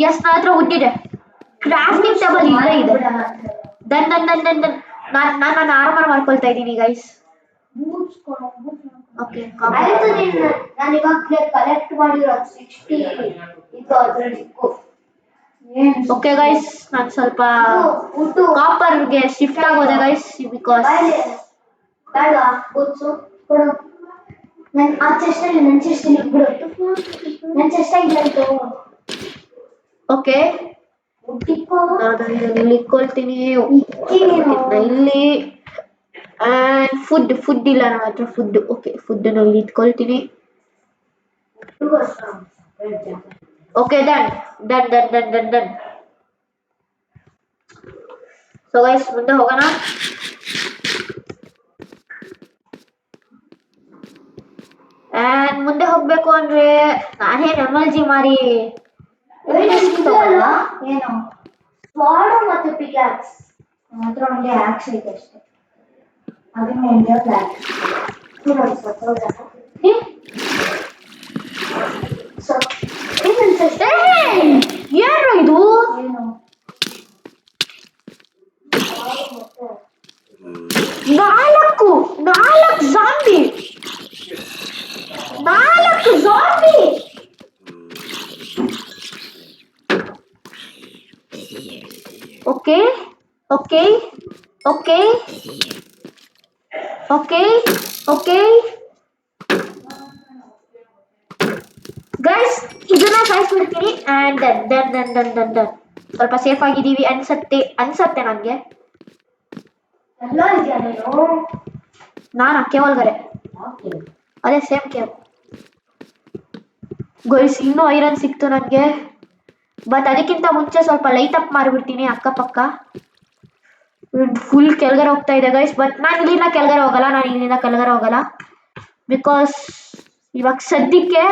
Yes, ನನ್ನ ಹತ್ರ ಹುಟ್ಟಿದೆ. ಕ್ರಾಫ್ಟಿಂಗ್ ಟೇಬಲ್ ಇಲ್ಲೇ ಇದೆ. ನಾನು ಆರಾಮಾಗಿ ಮಾಡ್ಕೊಳ್ತಾ ಇದ್ದೀನಿ ಗೈಸ್. ಓಕೆ,
ನಾನು ಇವಾಗ ಕಲೆಕ್ಟ್ ಮಾಡಿರೋ 60 ಇದು ಅದರಲ್ಲಿ.
ಓಕೆ ಗೈಸ್, ನಾನು ಸ್ವಲ್ಪ ಕಾಪರ್ಗೆ ಶಿಫ್ಟ್ ಆಗೋದೆ ಗೈಸ್, ಬಿಕಾಸ್
ಬೇಡ ಗೊತ್ತು ಕೊಡು. ಆ ಚೆಸ್ಟಲ್ಲಿ ನನ್ನ ಚೆಸ್ಟಲ್ಲಿ ಬಿಡು. ನನ್ನ ಚೆಸ್ಟಾಗಿ ಆಯ್ತು.
ಓಕೆ, ನಾನು ಇದನ್ನು ಇಟ್ಕೊಳ್ತೀನಿ ಇಲ್ಲಿ. ಆ್ಯಂಡ್ ಫುಡ್ ಇಲ್ಲ ನನ್ನ ಹತ್ರ. ಓಕೆ, ಫುಡ್ನಲ್ಲಿ ಇಟ್ಕೊಳ್ತೀನಿ. Okay, done. ಸೊ ಗೈಸ್, ಮುಂದೆ ಹೋಗೋಣ. ಆ್ಯಂಡ್ ಮುಂದೆ ಹೋಗ್ಬೇಕು ಅಂದ್ರೆ ನಾನೇನು MLG ಮಾರಿ
ಏನು ಸ್ವಾಡು ಮತ್ತು ಪಿಕ್ಯಾಕ್ಸ್. ಮಾತ್ರ ಒಂದೇ ಆಕ್ಸ್ ಐತೆ ಅಷ್ಟೇ. ಅದನ್ನ ಒಂದೇ ಬ್ಲಾಕ್
ಏನು ಇದು?
ಏನು
4 ಜಾಂಬಿ. ಓಕೆ ಗೈಸ್, ಇದನ್ನ ಸಾಯಿಸ್ಬಿಡ್ತೀನಿ. And done. ಸ್ವಲ್ಪ ಸೇಫ್ ಆಗಿದ್ದೀವಿ ಅನ್ಸತ್ತೆ ನನಗೆ.
ಎಲ್ಲ ಇದೆಯಾ ನೀನು?
ನಾನು ಕೇವಲ್ಗರೆ ಅದೇ ಸೇಮ್ ಕೇವ್. ಗೈಸ್ ಇನ್ನೂ ಐರನ್ ಸಿಕ್ತು ನನಗೆ. ಬಟ್ ಅದಕ್ಕಿಂತ ಮುಂಚೆ ಸ್ವಲ್ಪ ಲೈಟ್ ಅಪ್ ಮಾಡಿಬಿಡ್ತೀನಿ ಅಕ್ಕಪಕ್ಕ. ಫುಲ್ ಕೆಳಗಡೆ ಹೋಗ್ತಾ ಇದೆ ಗೈಸ್. ಬಟ್ ನಾನು ಇಲ್ಲಿಂದ ಕೆಳಗಡೆ ಹೋಗಲ್ಲ ಬಿಕಾಸ್ ಇವಾಗ ಸದ್ಯಕ್ಕೆ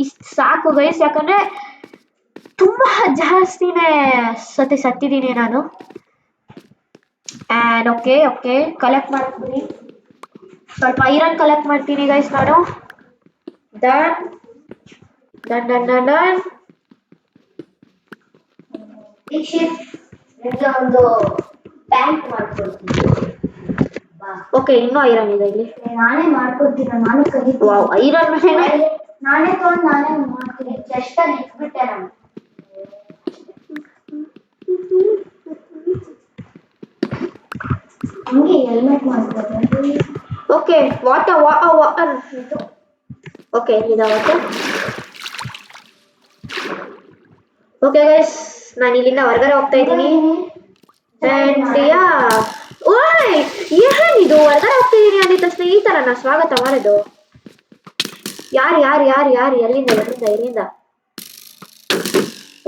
ಇಷ್ಟು ಸಾಕು ಗೈಸ್. ಯಾಕಂದ್ರೆ ತುಂಬಾ ಜಾಸ್ತಿನೇ ಸತ್ತಿದ್ದೀನಿ ನಾನು. ಆ್ಯಂಡ್ ಓಕೆ ಕಲೆಕ್ಟ್ ಮಾಡ್ತೀನಿ. ಸ್ವಲ್ಪ ಐರನ್ ಕಲೆಕ್ಟ್ ಮಾಡ್ತೀನಿ ಗೈಸ್ ನಾನು. ಡನ್.
ದೀಕ್ಷಿತ್ ನಿಮ್ಗೆ ಒಂದು ಪ್ಯಾಂಟ್ ಮಾಡ್ಕೊಡ್ತೀನಿ.
ಓಕೆ ಇನ್ನೂ ಐರನ್ ಇದೆ ಇಲ್ಲಿ.
ನಾನೇ ಮಾಡ್ಕೊಡ್ತೀನಿ, ನಾನೇ ಕಲಿತೀನಿ.
ವಾವ್ ಐರನ್
ನಾನೇ ತೊಗೊಂಡು ನಾನೇ ಮಾಡ್ತೀನಿ. ಜಸ್ಟ್ ನೆಕ್ಬಿಟ್ಟೆ ನಾನು. ಹಂಗೆ ಹೆಲ್ಮೆಟ್ ಮಾಡ್ಕೊಡ್ತೀನಿ.
ಓಕೆ ವಾಟರ್ ಓಕೆ ಇದಾಗುತ್ತೆ. ಓಕೆ ಗೈಸ್ ನಾನು ಇಲ್ಲಿಂದ ಹೊರಗಡೆ ಹೋಗ್ತಾ ಇದ್ದೀನಿ. ಓಯ್ ಏನಿದು ಹೊರಗಡೆ ಹೋಗ್ತಿದ್ದೀನಿ ಅಂದಿದ ತಕ್ಷಣ ಈ ತರ ನಾ ಸ್ವಾಗತ ಮಾಡೋದು? ಯಾರು ಎಲ್ಲಿಂದ?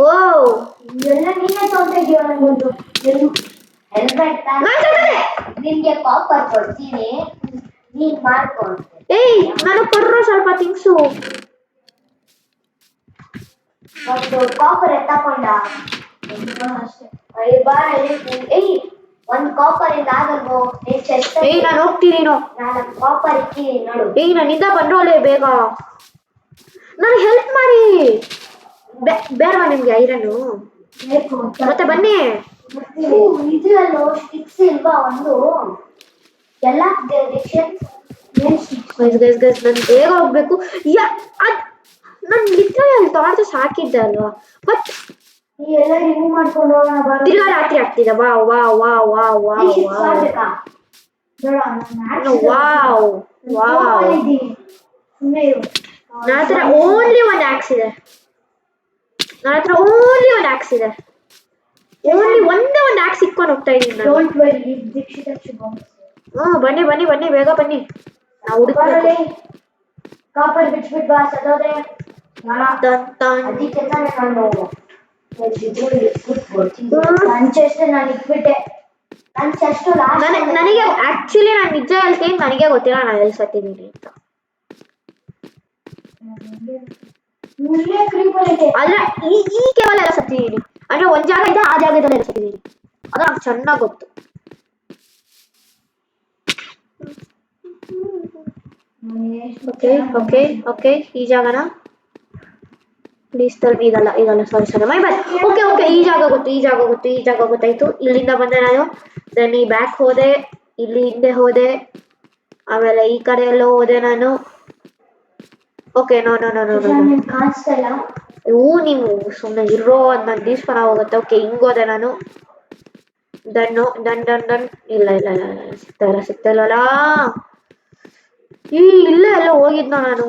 ಓ
ಎಲ್ಲ ನೀನೇ ತೊಗೊಂಡಿದ್ದೀಯ ಅನ್ನೋದು. ಹೆಲ್ಮೆಟ್ ನಿನ್ಗೆ ಕಾಪರ್ ಕೊಡ್ತೀನಿ, ನೀನ್ ಮಾಡ್ಕೊಂಡು.
ಏಯ್ ನನಗೆ ಕೊಡ್ರೋ ಸ್ವಲ್ಪ ಥಿಂಗ್ಸು.
ಒಂದು ಕಾಪರ್ ತಕೊಂಡ ಅಷ್ಟೇ. ಏಯ್ ಒಂದು ಕಾಪರ್ ಇಂದ ಆಗಲ್ವೋ?
ಏಯ್ ನಾನು ಹೋಗ್ತೀನಿ.
ನಾನು ಕಾಪರ್ ಇಕ್ಕಿ ನೋಡು.
ಏಯ್ ನನ್ನಿಂದ ಬಂದ್ರೋಳೆ ಬೇಗ ನನಗೆ ಹೆಲ್ಪ್ ಮಾಡಿ. ಬೇಡವಾ ನಿಮ್ಗೆ ಐರನ್ನು? ಮತ್ತೆ ಬನ್ನಿ.
ಇದು ಅಲ್ಲೋ ಸ್ಟಿಕ್ಸ್ ಇಲ್ವಾ ಒಂದು? ಎಲ್ಲ
ಗೈಸ್ ನಾನು ಬೇಗ ಹೋಗ್ಬೇಕು. ನಾನು ಲಿಟ್ರಲಿ ತಾಡ್ದು ಸಾಕಿದ್ದೆ ಅಲ್ವಾ. ಬಟ್
ಎಲ್ಲ ರಿಮೂವ್ ಮಾಡ್ಕೊಂಡು ಹೋಗೋಣ.
ತಿರ್ಗಾ ರಾತ್ರಿ ಆಗ್ತಿದೆ. ವಾವ್ ನನ್ನ ಹತ್ರ ಓನ್ಲಿ ಒಂದು ಆಕ್ಸ್ ಇದೆ. ಓನ್ಲಿ ಒಂದೇ ಒಂದು ಆಕ್ಸ್ ಇಟ್ಕೊಂಡು ಹೋಗ್ತಾ ಇದ್ದೀನಿ ನಾನು. ಬನ್ನಿ ಬೇಗ ಬನ್ನಿ. ನಾವು ಹುಡುಕ್ತಾರೆ
ಕಾಪರ್ ಬಿಟ್ಬಿಟ್ ಬಾ ಸದೋದೆ. ಅದಕ್ಕೆ ನಾನು ನನ್ನ ಚೆಸ್ಟ್ ನಾನು ಇಟ್ಬಿಟ್ಟೆ. ನನ್ನ ಚೆಸ್ಟ್
ನನಗೆ ಆಕ್ಚುಲಿ ನಾನು ನಿಜ ಹೇಳ್ತೀನಿ, ನನಗೆ ಗೊತ್ತಿಲ್ಲ ನಾನು ಎಲ್ಲಿ ಸತ್ತಿದ್ದೀನಿ ಅಂತ. ಆದ್ರೆ ಈ ಕೇವಲ ಎಲ್ಲ ಸತ್ತಿದ್ದೀನಿ ಅಂದ್ರೆ ಒಂದ್ ಜಾಗ ಇದೆ, ಆ ಜಾಗದಲ್ಲಿ ಎಲ್ಲ ಸತ್ತಿದ್ದೀನಿ. ಅದು ನಂಗೆ ಚೆನ್ನಾಗಿ ಗೊತ್ತು. ಓಕೆ ಈ ಜಾಗನ ಪ್ಲೀಸ್ ಇದಲ್ಲ ಸಾರಿ ಮೈ ಬಾಯ್. ಓಕೆ ಈ ಜಾಗ ಗೊತ್ತಾಯ್ತು. ಇಲ್ಲಿಂದ ಬಂದೆ ನಾನು. ದೆನ್ ಈ ಬ್ಯಾಕ್ ಹೋದೆ, ಇಲ್ಲಿ ಹಿಂದೆ ಹೋದೆ, ಆಮೇಲೆ ಈ ಕಡೆ ಎಲ್ಲ ಹೋದೆ ನಾನು. ಓಕೆ ನೋ ನೀವು ಸುಮ್ಮನೆ ಇರೋ ಅಂತ ನನ್ನ ದೀಸ್ಪನ ಹೋಗುತ್ತೆ. ಓಕೆ ಹಿಂಗೋದೆ ನಾನು. ಡನ್ ಇಲ್ಲ ಸಿಗ್ತಾಯಿಲ್ಲಲ್ಲ. ಇಲ್ಲೇ ಎಲ್ಲ ಹೋಗಿದ್ನ ನಾನು.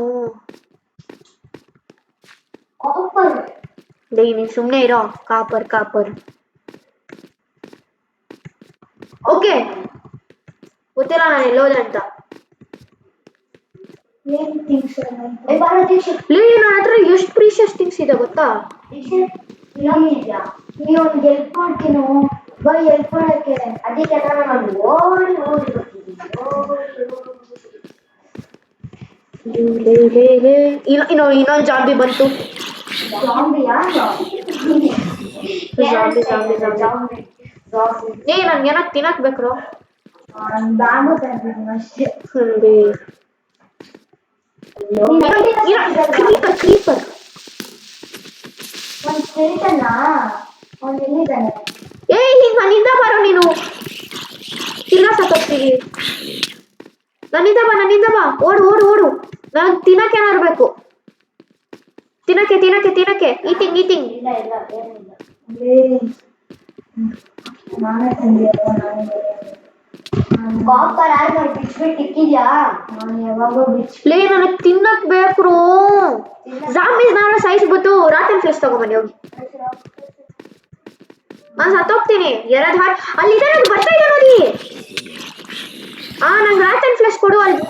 ನೀನ್ ಸುಮ್ಮನೆ ಇರೋ. ಕಾಪರ್ ಓಕೆ ಗೊತ್ತಿಲ್ಲ ನಾನು ಎಲ್ಲೋದೆ ಅಂತ. ನನ್ನ ಹತ್ರ ಎಷ್ಟು ಪ್ರೀಶಿಯಸ್ ಥಿಂಗ್ಸ್ ಇದೆ ಗೊತ್ತಾ?
ನೀವೊಂದು ಹೆಲ್ಪ್ ಮಾಡ್ತೀನೋ ಬೈ, ಹೆಲ್ಪ್ ಮಾಡಕ್ಕೆ. ಅದಕ್ಕೆ ನಾನು ಓಡಿ
ಇನ್ನೊಂದು ಜಾಂಬಿ ಬಂತು. ನನ್ಗೇನ ತಿನ್ನಕ್ ಬೇಕ್ರೋ.
ಬ್ಯಾಂಬು ತಂದಿದ್ದೀನಿ ಅಷ್ಟೇ.
ಕ್ರೀಪರ್
ಒಂದು ಸ್ಕೆಲಿಟನ್ ಒಂದು ಎಲ್ಲಿದ್ದಾನೆ?
ನನ್ನಿಂದ ಬರೋ ನೀನು. ತಿನ್ನ ಸತ್ತೋಗ್ತೀವಿ. ನನ್ನಿಂದ ಬಾ. ಓಡು. ನಾನು ತಿನ್ನಕ್ಕೆ ಏನಾರ್ಬೇಕು. ತಿನ್ನಕ್ಕೆ ಈಟಿಂಗ್.
ಇಲ್ಲ ಏನಿಲ್ಲ. ನಾನೇ ತಂದಿಯಪ್ಪ, ಕಾಪರ್ ಯಾರು ಬಿಚ್ಬಿಟ್ಟು ಇಕ್ಕಿದ್ಯಾ? ನಾನು ಯಾವಾಗೋ
ನನಗೆ ತಿನ್ನಕ್ ಬೇಕು. ಜಾಂಬೀಸ್ ನಾನು ಸಾಯಿಸ್ಬಿಟ್ಟು ರಾತ್ರಿ ಫ್ಲೆಶ್ ತಗೊಂಬನ್ನಿ ಹೋಗಿ. ನಾನು ಸತ್ತೋಗ್ತೀನಿ. ಎರಡು ಹಾರ್ಟ್ ಅಲ್ಲಿದೆ, ಅದು ಬರ್ತಾ ಇದೆ ನೋಡಿ. ನಂಗೆ ಲಾತನ್ ಫ್ಲಾಶ್ ಕೊಡು. ಅಲ್ಲಿ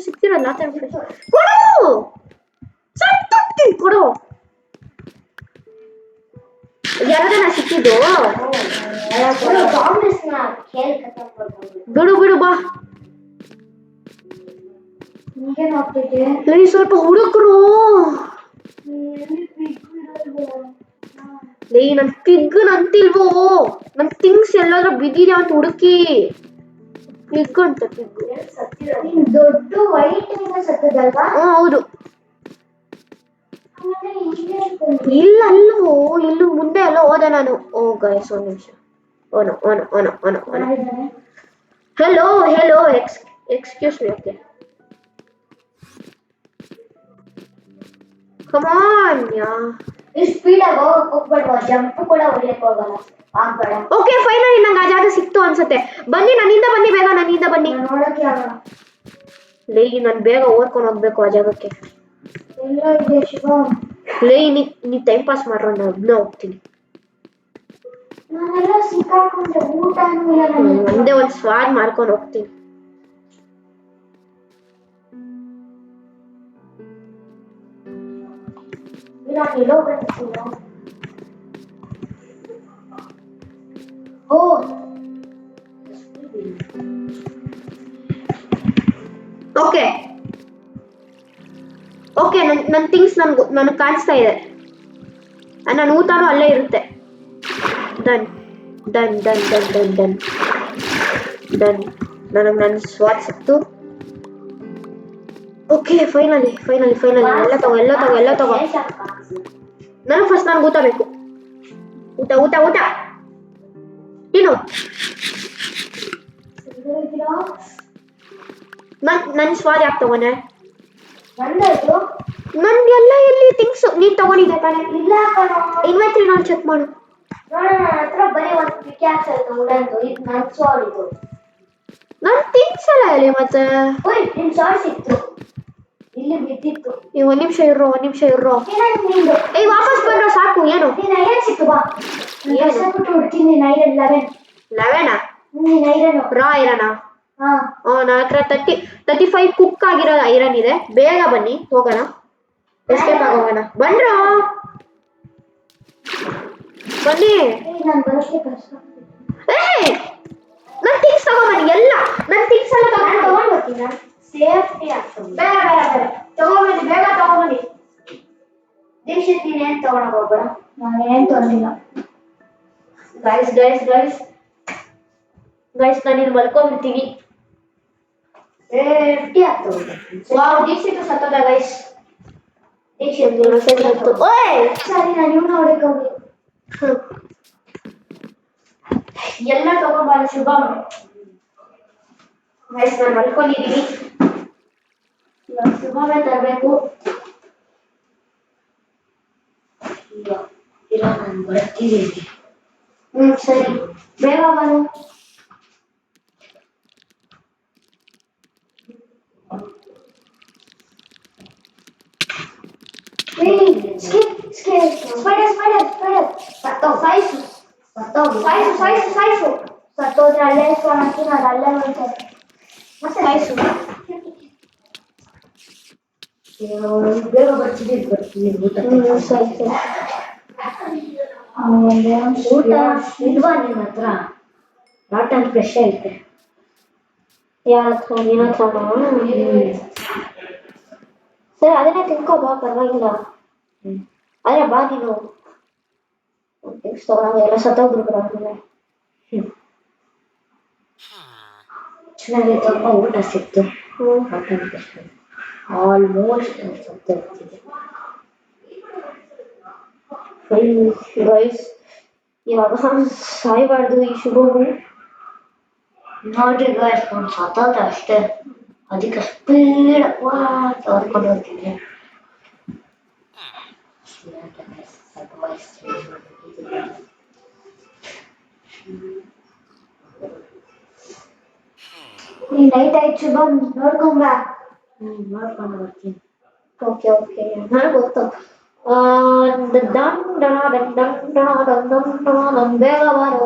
ಸಿಕ್ತಿರೋದು ಲಾತನ್ ಫ್ಲಾಶ್ ಕೊಡು. ಸತ್ತೋಗ್ತೀನಿ ಕೊಡು. ಯಾರದನ್ನ ಸಿಕ್ಕಿದ್ದು? ಬಿಡು ಬಿಡು ಬಾ. ಸ್ವಲ್ಪ ಹುಡುಕ್ರು. ನನ್ ಪಿಗ್ ಅಂತಿಲ್ವೋ, ನನ್ ಥಿಂಗ್ಸ್ ಎಲ್ಲಾದ್ರೂ ಬಿದ್ದಿದೆ ಅಂತ ಹುಡುಕಿ. ಪಿಗ್ ಅಂತ ಪಿಗ್.
ದೊಡ್ಡ ವೈಟ್ ಸತ್ತದಲ್ವಾ?
ಹೌದು. ಇಲ್ಲ ಅಲ್ವೋ, ಇಲ್ಲೂ ಮುಂದೆ ಎಲ್ಲ ಹೋದ ನಾನು. ಓ ಗೈಸ್ ಒಂದು ನಿಮಿಷ. ಓನು ಓನು ಓನು ಓನು ಓನು. Hello hello excuse me. Okay come on yeah.
Speed ಆಗಿ ಹೋಗ್ಬೇಡ, ಜಂಪ್ ಕೂಡ ಹೊಡಿಯಕ್ಕೆ ಹೋಗಲ್ಲ. ಆಗ್ಬೇಡ.
ಓಕೆ ಫೈನಲಿ ನಂಗೆ ಆ ಜಾಗ ಸಿಕ್ತು ಅನ್ಸುತ್ತೆ. ಬನ್ನಿ ನನ್ನಿಂದ ಬನ್ನಿ, ಬೇಗ ನನ್ನಿಂದ ಬನ್ನಿ.
ನೋಡಕ್ಕೆ ಆಗಲ್ಲ.
ನಾನು ಬೇಗ ಓದ್ಕೊಂಡು ಹೋಗ್ಬೇಕು ಆ ಜಾಗಕ್ಕೆ.
ಎಲ್ಲ ಇದೆ ಶಿವ.
ನೀ ಟೈಮ್ ಪಾಸ್ ಮಾಡ್ರ, ನಾನು ಒಬ್ಬನೇ ಹೋಗ್ತೀನಿ.
ನಾನೆಲ್ಲ ಸಿಕ್ಕಾಕೊಂಡೆ, ಊಟನೂ ಇಲ್ಲ
ಒಂದೇ ಒಂದು ಸ್ವಾದ್ ಮಾಡ್ಕೊಂಡು ಹೋಗ್ತೀನಿ.
ಓ
ಓಕೆ ಓಕೆ ನನ್ನ ಥಿಂಗ್ಸ್ ನನಗೆ ಕಾಣಿಸ್ತಾ ಇದೆ. ನನ್ನ ಊಟನೂ ಅಲ್ಲೇ ಇರುತ್ತೆ. Done done done done done done done. ನನಗೆ ನನ್ನ ಸ್ವಾದ್ ಸಿಕ್ತು. Okay finally finally finally. ಎಲ್ಲ ತಗೋ. ನನಗೆ ಫಸ್ಟ್ ನನಗೆ ಊಟ ಬೇಕು. ಊಟ ಊಟ ಊಟ ತಿನ್ನು. ನನ್ನ ಸ್ವಾದ್ ಯಾಕೆ ತಗೊಂಡೆ?
ನಂದಾಯ್ತು.
ನನ್ಗೆಲ್ಲ ಎಲ್ಲಿ ಥಿಂಗ್ಸ್ ನೀನು ತಗೊಂಡಿದ್ದೆ ತಾನೆ?
ಇಲ್ಲ ಕಣೋ.
ಇನ್ವೆಂಟ್ರಿ ನಾನು ಚೆಕ್ ಮಾಡು.
ನೋಡೋಣ, ನನ್ನ ಹತ್ರ ಬರೀ ಒಂದು ಪಿಕ್ಯಾಕ್ಸ್ ಆಯ್ತು ಉಡಂದು. ಇದು ನನ್ನ ಸಾಲ್. ಇದು
ನನ್ನ ಥಿಂಗ್ಸ್ ಎಲ್ಲ ಹೇಳಿ ಮತ್ತೆ.
ಓಯ್ ನಿನ್ ಸಾಲ್ ಸಿಕ್ತು, ಇಲ್ಲಿ ಬಿದ್ದಿತ್ತು.
ಒಂದ್ ನಿಮಿಷ ಇರೋ.
ನಿಂದು
ವಾಪಸ್ ಬಂದ್ರೆ ಸಾಕು. ಏನು
ನೀನ್ ಐರನ್ ಸಿಕ್ತು, ಬಾ. ಬಿಟ್ಟು ಹುಡ್ತೀನಿ. ನೀನ್ ಐರನ್
11
ನೀನ್ ಐರನ್
ರಾ ಐರನಾ?
ಹಾ.
ನನ್ನ ಹತ್ರ 35 ಕುಕ್ ಆಗಿರೋ ಐರನ್ ಇದೆ. ಬೇಗ ಬನ್ನಿ ಹೋಗೋಣ, ಎಸ್ಕೇಪ್ ಆಗೋಗೋಣ. ಬನ್ರೋ ಬನ್ನಿ.
ನಾನು ಬರೋಕ್ಕೆ ಕಷ್ಟ.
ನನ್ನ ಥಿಂಗ್ಸ್ ತಗೊಂಬನ್ನಿ. ಎಲ್ಲ ನನ್ನ ಥಿಂಗ್ಸ್ ಎಲ್ಲ
ತಗೊಂಡ್ ಬರ್ತೀನ, ಸೇಫ್ಟಿ ಆಗ್ತದೆ.
ಬೇಡ ತಗೊಂಬನ್ನಿ, ಬೇಗ ತಗೊಂಬನ್ನಿ.
ದೀಕ್ಷಿತ್ ನೀನೇನ್ ತಗೊಂಡೋಗ್ ಹೋಗ್ಬೇಡ, ನಾನು ಏನ್ ತೊಗೊಂಡಿಲ್ಲ.
ಗೈಸ್ ನಾನು ಇಲ್ಲಿ ಮಲ್ಕೊಂಡ್ಬಿಡ್ತೀನಿ.
ಸೇಫ್ಟಿ ಆಗ್ತದೆ.
ವಾವ್, ದೀಕ್ಷಿತ್ ಸತ್ತೋದ ಗೈಸ್.
ದೀಕ್ಷಿತ್
ಓಯ್
ಸರಿ, ನಾನು ಇವ್ನ ನೋಡಕ್ಕೆ ಹೋಗಿ
ಎಲ್ಲ ತಗೊಂಬಾರ ಶುಭಮ್. ಗೈಸ್ ನಾನು ಮಲ್ಕೊಂಡಿದ್ದೀನಿ, ಶುಭಮೇ ತರಬೇಕು.
ಇಲ್ಲ ನಾನು ಬರ್ತಿದ್ದೀನಿ.
ಸರಿ ಬೇಗ ಬರು.
ಸತ್ತೋದ್ರೆ ಅಲ್ಲೇ ಹಾಕಿ ನಾನು ಅಲ್ಲೇ ಹೋಗ್ತೇನೆ. ಮತ್ತೆ
ಸಾಯಿಸು.
ಬೇಗ ಬರ್ತೀನಿ ಊಟ. ಊಟ ಇಲ್ವಾ ನಿನ್ನ ಹತ್ರ? ನಾಟನ್ ಫ್ರೆಶ್ ಐತೆ.
ಯಾರ ಹತ್ರ? ನಿನ್ನ ಹತ್ರನಾ? ಸರಿ ಅದನ್ನೇ ತಿನ್ಕೋ ಬಾ, ಪರವಾಗಿಲ್ಲ. ಆದ್ರೆ ಬಾ ನೀನು ತಗೊಂಡು ಎಲ್ಲ ಸತ್ತೋಗ್ಬಿಡ್ಬೇಡ.
ಚೆನ್ನಾಗಿತ್ತಪ್ಪ, ಊಟ ಸಿಕ್ತು. ಆಲ್ಮೋಸ್ಟ್ ಸತ್ತೋಗ್ತಿದೆ.
ಗೈಸ್ ಇವಾಗ ಸಾಯ್ಬಾರ್ದು ಈ ಶುಭವು.
ನೋಡ್ರಿ ಗೈಸ್, ಒಂದು ಸತ್ತೋದ ಅಷ್ಟೇ, ಅದಕ್ಕೆ ಸ್ಪೀಡ್ ತೋರ್ಕೊಂಡು ಹೋಗ್ತಿದ್ದೆ. ನೀನ್ ನೈಟ್ ಆಯ್ತು ಶುಭಮ್, ನೋಡ್ಕೊಂಬ.
ನೋಡ್ಕೊಂಡು ಬರ್ತೀನಿ. ಓಕೆ ನನಗೆ ಗೊತ್ತು. ಬೇಗ ಬಾರೋ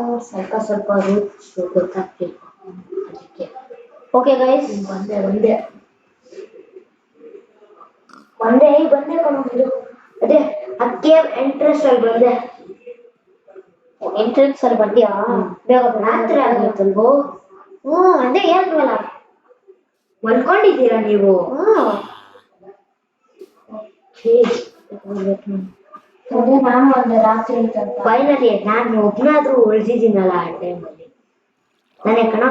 ಸ್ವಲ್ಪ ರೂಟ್ಸ್ ಗೊತ್ತಾಗ್ತಿಲ್ಲ ಅದಕ್ಕೆ. ಓಕೆ ಗೈಸ್ ಬಂದೆ ಕಣೋ. ಅದೇ ಅದಕ್ಕೆ ಎಂಟ್ರೆನ್ಸ್ ಅಲ್ಲಿ ಬಂದೆ. ಎಂಟ್ರೆನ್ಸ್ ಅಲ್ಲಿ ಬಂದ್ಯಾ? ಬೇಗ ರಾತ್ರಿ ಆಗಿತ್ತಲ್ವೋ? ಅದೇ ಹೇಳಿದ್ವಲ್ಲ. ಮಲ್ಕೊಂಡಿದ್ದೀರಾ ನೀವು? ಅದೇ ನಾನು ಒಂದು ರಾತ್ರಿ ಫೈನಲಿ ನಾನು ಒಬ್ಬನಾದ್ರೂ ಉಳಿದಿದ್ದೀನಲ್ಲ ಆ ಟೈಮಲ್ಲಿ. ನಾನೇ ಕಣ.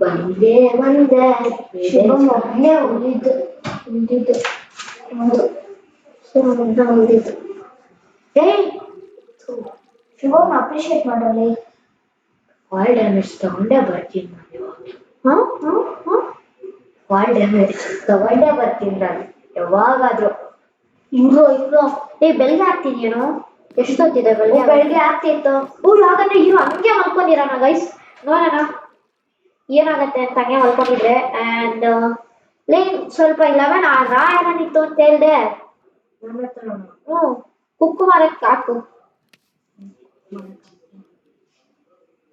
ಬಂದೆ ಶಿವಮ್ ಒಬ್ಬನೇ ಉಳಿದಿದ್ದು ಶಿವಮ್ ಅಪ್ರಿಶಿಯೇಟ್ ಮಾಡಲಿ. ಆಲ್ ಡ್ಯಾಮೇಜ್ ತಗೊಂಡೇ ಬರ್ತೀನಿ ನಾನು ಇವಾಗ. ಆಲ್ ಡ್ಯಾಮೇಜ್ ತಗೊಂಡೇ ಬರ್ತೀನಿ ನಾನು ಯಾವಾಗಾದ್ರೂ. ಇರೋ ಬೆಳಗ್ಗೆ ಹಾಕ್ತೀನಿ ಏನೋ. ಎಷ್ಟೊತ್ತಿದೆ ಬೆಳಗ್ಗೆ ಆಗ್ತಿತ್ತು. ಯಾಕಂದ್ರೆ ಹಂಗೆ ಮಲ್ಕೊಂಡಿರೋಣ ಗೈಸ್. ನೋಡೋಣ ಏನಾಗತ್ತೆ ಅಂತ ಹಂಗೆ ಮಲ್ಕೊಂಡಿದ್ರೆ. ಆ್ಯಂಡ್ ಸ್ವಲ್ಪ 11 ರಾಯರನಿತ್ತು ಅಂತ ಹೇಳ್ದೆ. ಕುಕ್ಕುಮಾರಕ್ಕೆ ಹಾಕು.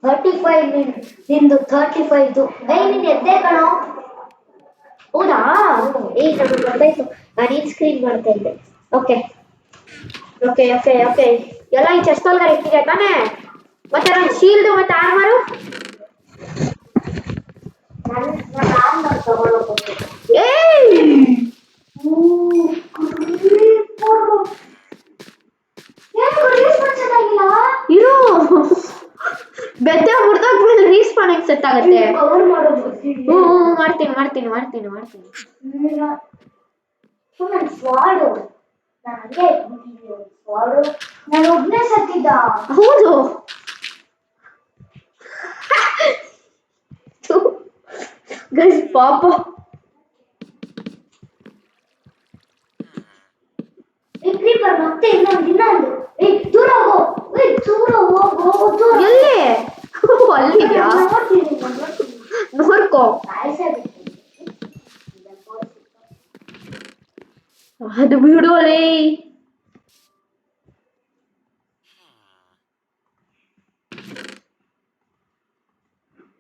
35 ನಿಂದು 35. ನೀನು ಎದ್ದೆ ಕಣೋ. ಹೌದಾ? ನನಗೆ ಗೊತ್ತಾಯ್ತು. ನಾನು ಈ ಸ್ಕ್ರೀನ್ ಮಾಡ್ತಾ ಇದ್ದೆ. ಓಕೆ ಎಲ್ಲ ಈ ಚೆಸ್ಟ್ ಒಳಗಡೆ ಇಟ್ಟಿದೆ ತಾನೇ? ಮತ್ತೆ ನನ್ನ ಶೀಲ್ಡು ಮತ್ತೆ ಆರ್ಮರು ಇರು. ಬೆದ್ದೆ ಮುರಿದೋಗ್ಬಿಟ್ಟು ರೀಸ್ಪಾನ್ ಹೆಂಗ್ ಸೆಟ್ ಆಗುತ್ತೆ? ಮಾಡ್ತೀನಿ. ನಾನು ಒಬ್ಬನೇ ಸತ್ತಿದ್ದ. ಹೌದು. ಗೈಸ್ ಪಾಪ. ಕ್ರೀಪರ್ ಮತ್ತೆ ಇನ್ನೊಂದು. ದೂರ ಹೋಗು. ಎಲ್ಲಿ? ಅಲ್ಲಿದ್ಯಾ? ನೋಡ್ಕೋ. ಅದು ಬಿಡೋಲೆ.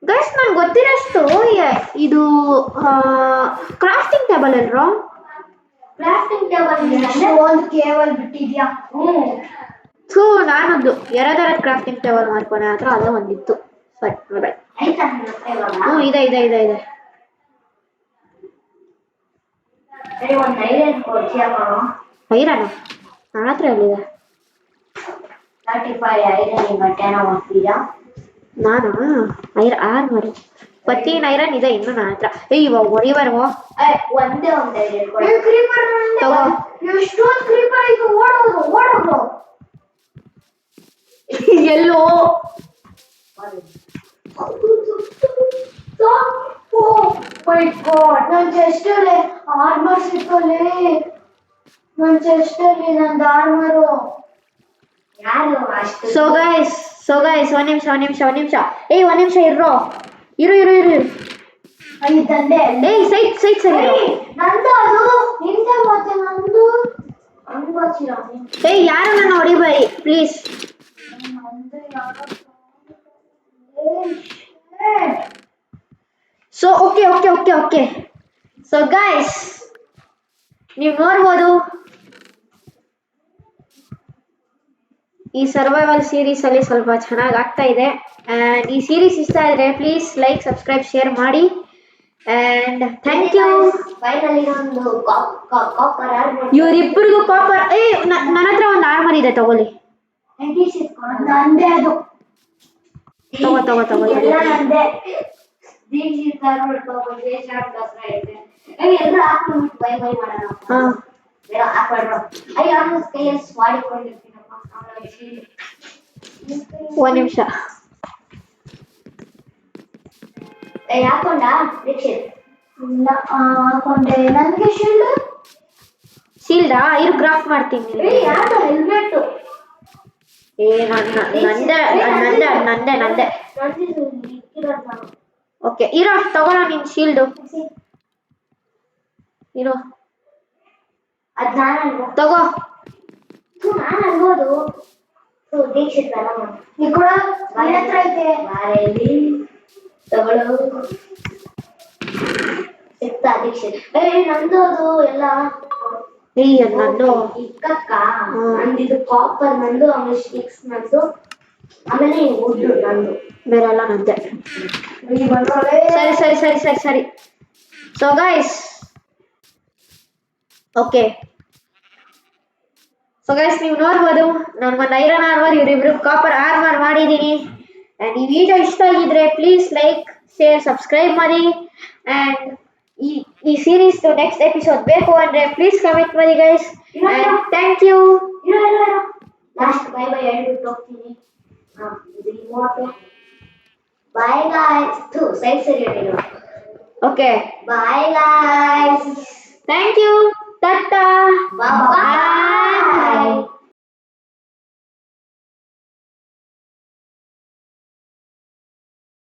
ಗೈಸ್ ನನ್ಗೆ ಗೊತ್ತಿರೋಷ್ಟು ಇದು ಕ್ರಾಫ್ಟಿಂಗ್ ಟೇಬಲ್ ಅಲ್ರೋ? ಕ್ರಾಫ್ಟಿಂಗ್ ಟೇಬಲ್ ಒಂದು ಕೇವಲ್ ಬಿಟ್ಟಿದ್ಯಾ? ನಾನೊಂದು ಎರಡರ ಕ್ರಾಫ್ಟಿಂಗ್ ಟೇಬಲ್ ಮಾಡ್ಕೊಂಡೆ ಹತ್ರ ಅದೇ ಒಂದಿತ್ತು. ಸರಿ ಇದೆ. ಐರನ್ ನನ್ನ ಹತ್ರ ಎಲ್ಲಿದೆ? 35 ಐರನ್ ಗಂಟೆನ ಮಾಡ್ತೀರಾ? ನಾನು ಆರ್ಮರು ಪತ್ತೀನ್ ಐರನ್ ಇದೆ ಇನ್ನು ನನ್ನ ಹತ್ರ. ಇವಾಗ ಹೊಡಿಬಾರ್ವ? ಒಂದೇ ಎಲ್ಲೋ ನನ್ನ ಚೆಸ್ಟಲ್ಲಿ ಆರ್ಮರ್ ಸಿಕ್ಕಲ್ಲಿ. ನನ್ನ ಚೆಸ್ಟಲ್ಲಿ ನಂದು ಆರ್ಮರು. ಸೊ ಗೈಸ್ ಒಂದ್ ನಿಮಿಷ. ಒಂದ್ ನಿಮಿಷ ಇರೋ. ತಂದೆ ಸೈಟ್ ಸರಿ. ನಂದು ಅದು ನಿಂದ ಮತ್ತೆ ನಂದು ಯಾರು ನನ್ನ ಹೊಡಿಬೇಡಿ please. So okay. So guys ನೀವು ನೋಡ್ಬೋದು ಈ ಸರ್ವೈವಲ್ ಸೀರೀಸ್ ಅಲ್ಲಿ ಸ್ವಲ್ಪ ಚೆನ್ನಾಗಿ ಆಗ್ತಾ ಇದೆ. ಆ್ಯಂಡ್ ಈ ಸೀರೀಸ್ ಇಷ್ಟ ಆದರೆ ಪ್ಲೀಸ್ ಲೈಕ್, ಸಬ್ಸ್ಕ್ರೈಬ್, ಶೇರ್ ಮಾಡಿ. And thank you. ಇವರಿಬ್ಬರಿಗೂ ಕಾಪರ್. ನನ್ನ ಹತ್ರ ಒಂದು ಆರ್ಮರ್ ಇದೆ ತಗೊಳ್ಳಿ. ತಗೋ. ಒಂದ್ ನಿಮಿಷ. ಹಾಕೊಂಡೆ. ನನಗೆ ಶೀಲ್ಡಾ ಇರು ಗ್ರಾಫ್ ಮಾಡ್ತೀನಿ. ಹೆಲ್ಮೆಟ್ ನಂದೆ. ಓಕೆ ಇರೋ ತಗೊಳ್ಳೋ ನಿನ್ ಶೀಲ್ಡು. ಇರೋ
ಅದ್ ನಾನು ಅಲ್ವಾ
ತಗೋ.
ನಾನು ಅಲ್ಬೋದು ದೀಕ್ಷಿತ್ ಬರಮ್ಮ ಈ ಕೂಡ ನನ್ನ ಹತ್ರ ಐತೆ ಬಾಯಲ್ಲಿ ತಗೊಳ್ಳೋ ಸಿಕ್ತ ದೀಕ್ಷಿತ್ ನಂದು ಅದು ಎಲ್ಲ
ನಂದು
ಇಕ್ಕಕ್ಕ ನಂದಿದು ಕಾಪರ್ ನಂದು ಆಮೇಲೆ ಸ್ಟಿಕ್ಸ್ ನಂದು ಆಮೇಲೆ ಉಡ್ಡು ನಂದು
ಬೇರೆಲ್ಲ ನಂದೆ. ಸರಿ ಸರಿ ಸರಿ ಸರಿ ಸರಿ. So guys okay, so guys ನೀವು ನೋಡ್ಬೋದು ನಾನು ಒಂದು ಐರನ್ ಆರ್ಮರ್ ಇವರಿಬ್ರು ಕಾಪರ್ ಆರ್ಮರ್ ಮಾಡಿದ್ದೀನಿ. ಆ್ಯಂಡ್ ಈ ವಿಡಿಯೋ ಇಷ್ಟ ಆಗಿದ್ರೆ ಪ್ಲೀಸ್ ಲೈಕ್ ಶೇರ್ ಸಬ್ಸ್ಕ್ರೈಬ್ ಮಾಡಿ. ಆ್ಯಂಡ್ ಈ ಸೀರೀಸ್ ನೆಕ್ಸ್ಟ್ ಎಪಿಸೋಡ್ ಬೇಕು ಅಂದರೆ ಪ್ಲೀಸ್ ಕಮೆಂಟ್ ಮಾಡಿ guys. And thank you.
Last bye bye ಹೇಳ್ಬಿಟ್ಟು ಹೋಗ್ತೀನಿ. ಇದು ರಿಮೋಟ್ ಬಾಯ್ ಗಾಯ್ಸ್ ಸೈಡ್ ಸರಿ ಹೇಳಿ.
Okay
bye guys
thank you. ಟಾಟಾ
ಬಾಯ್.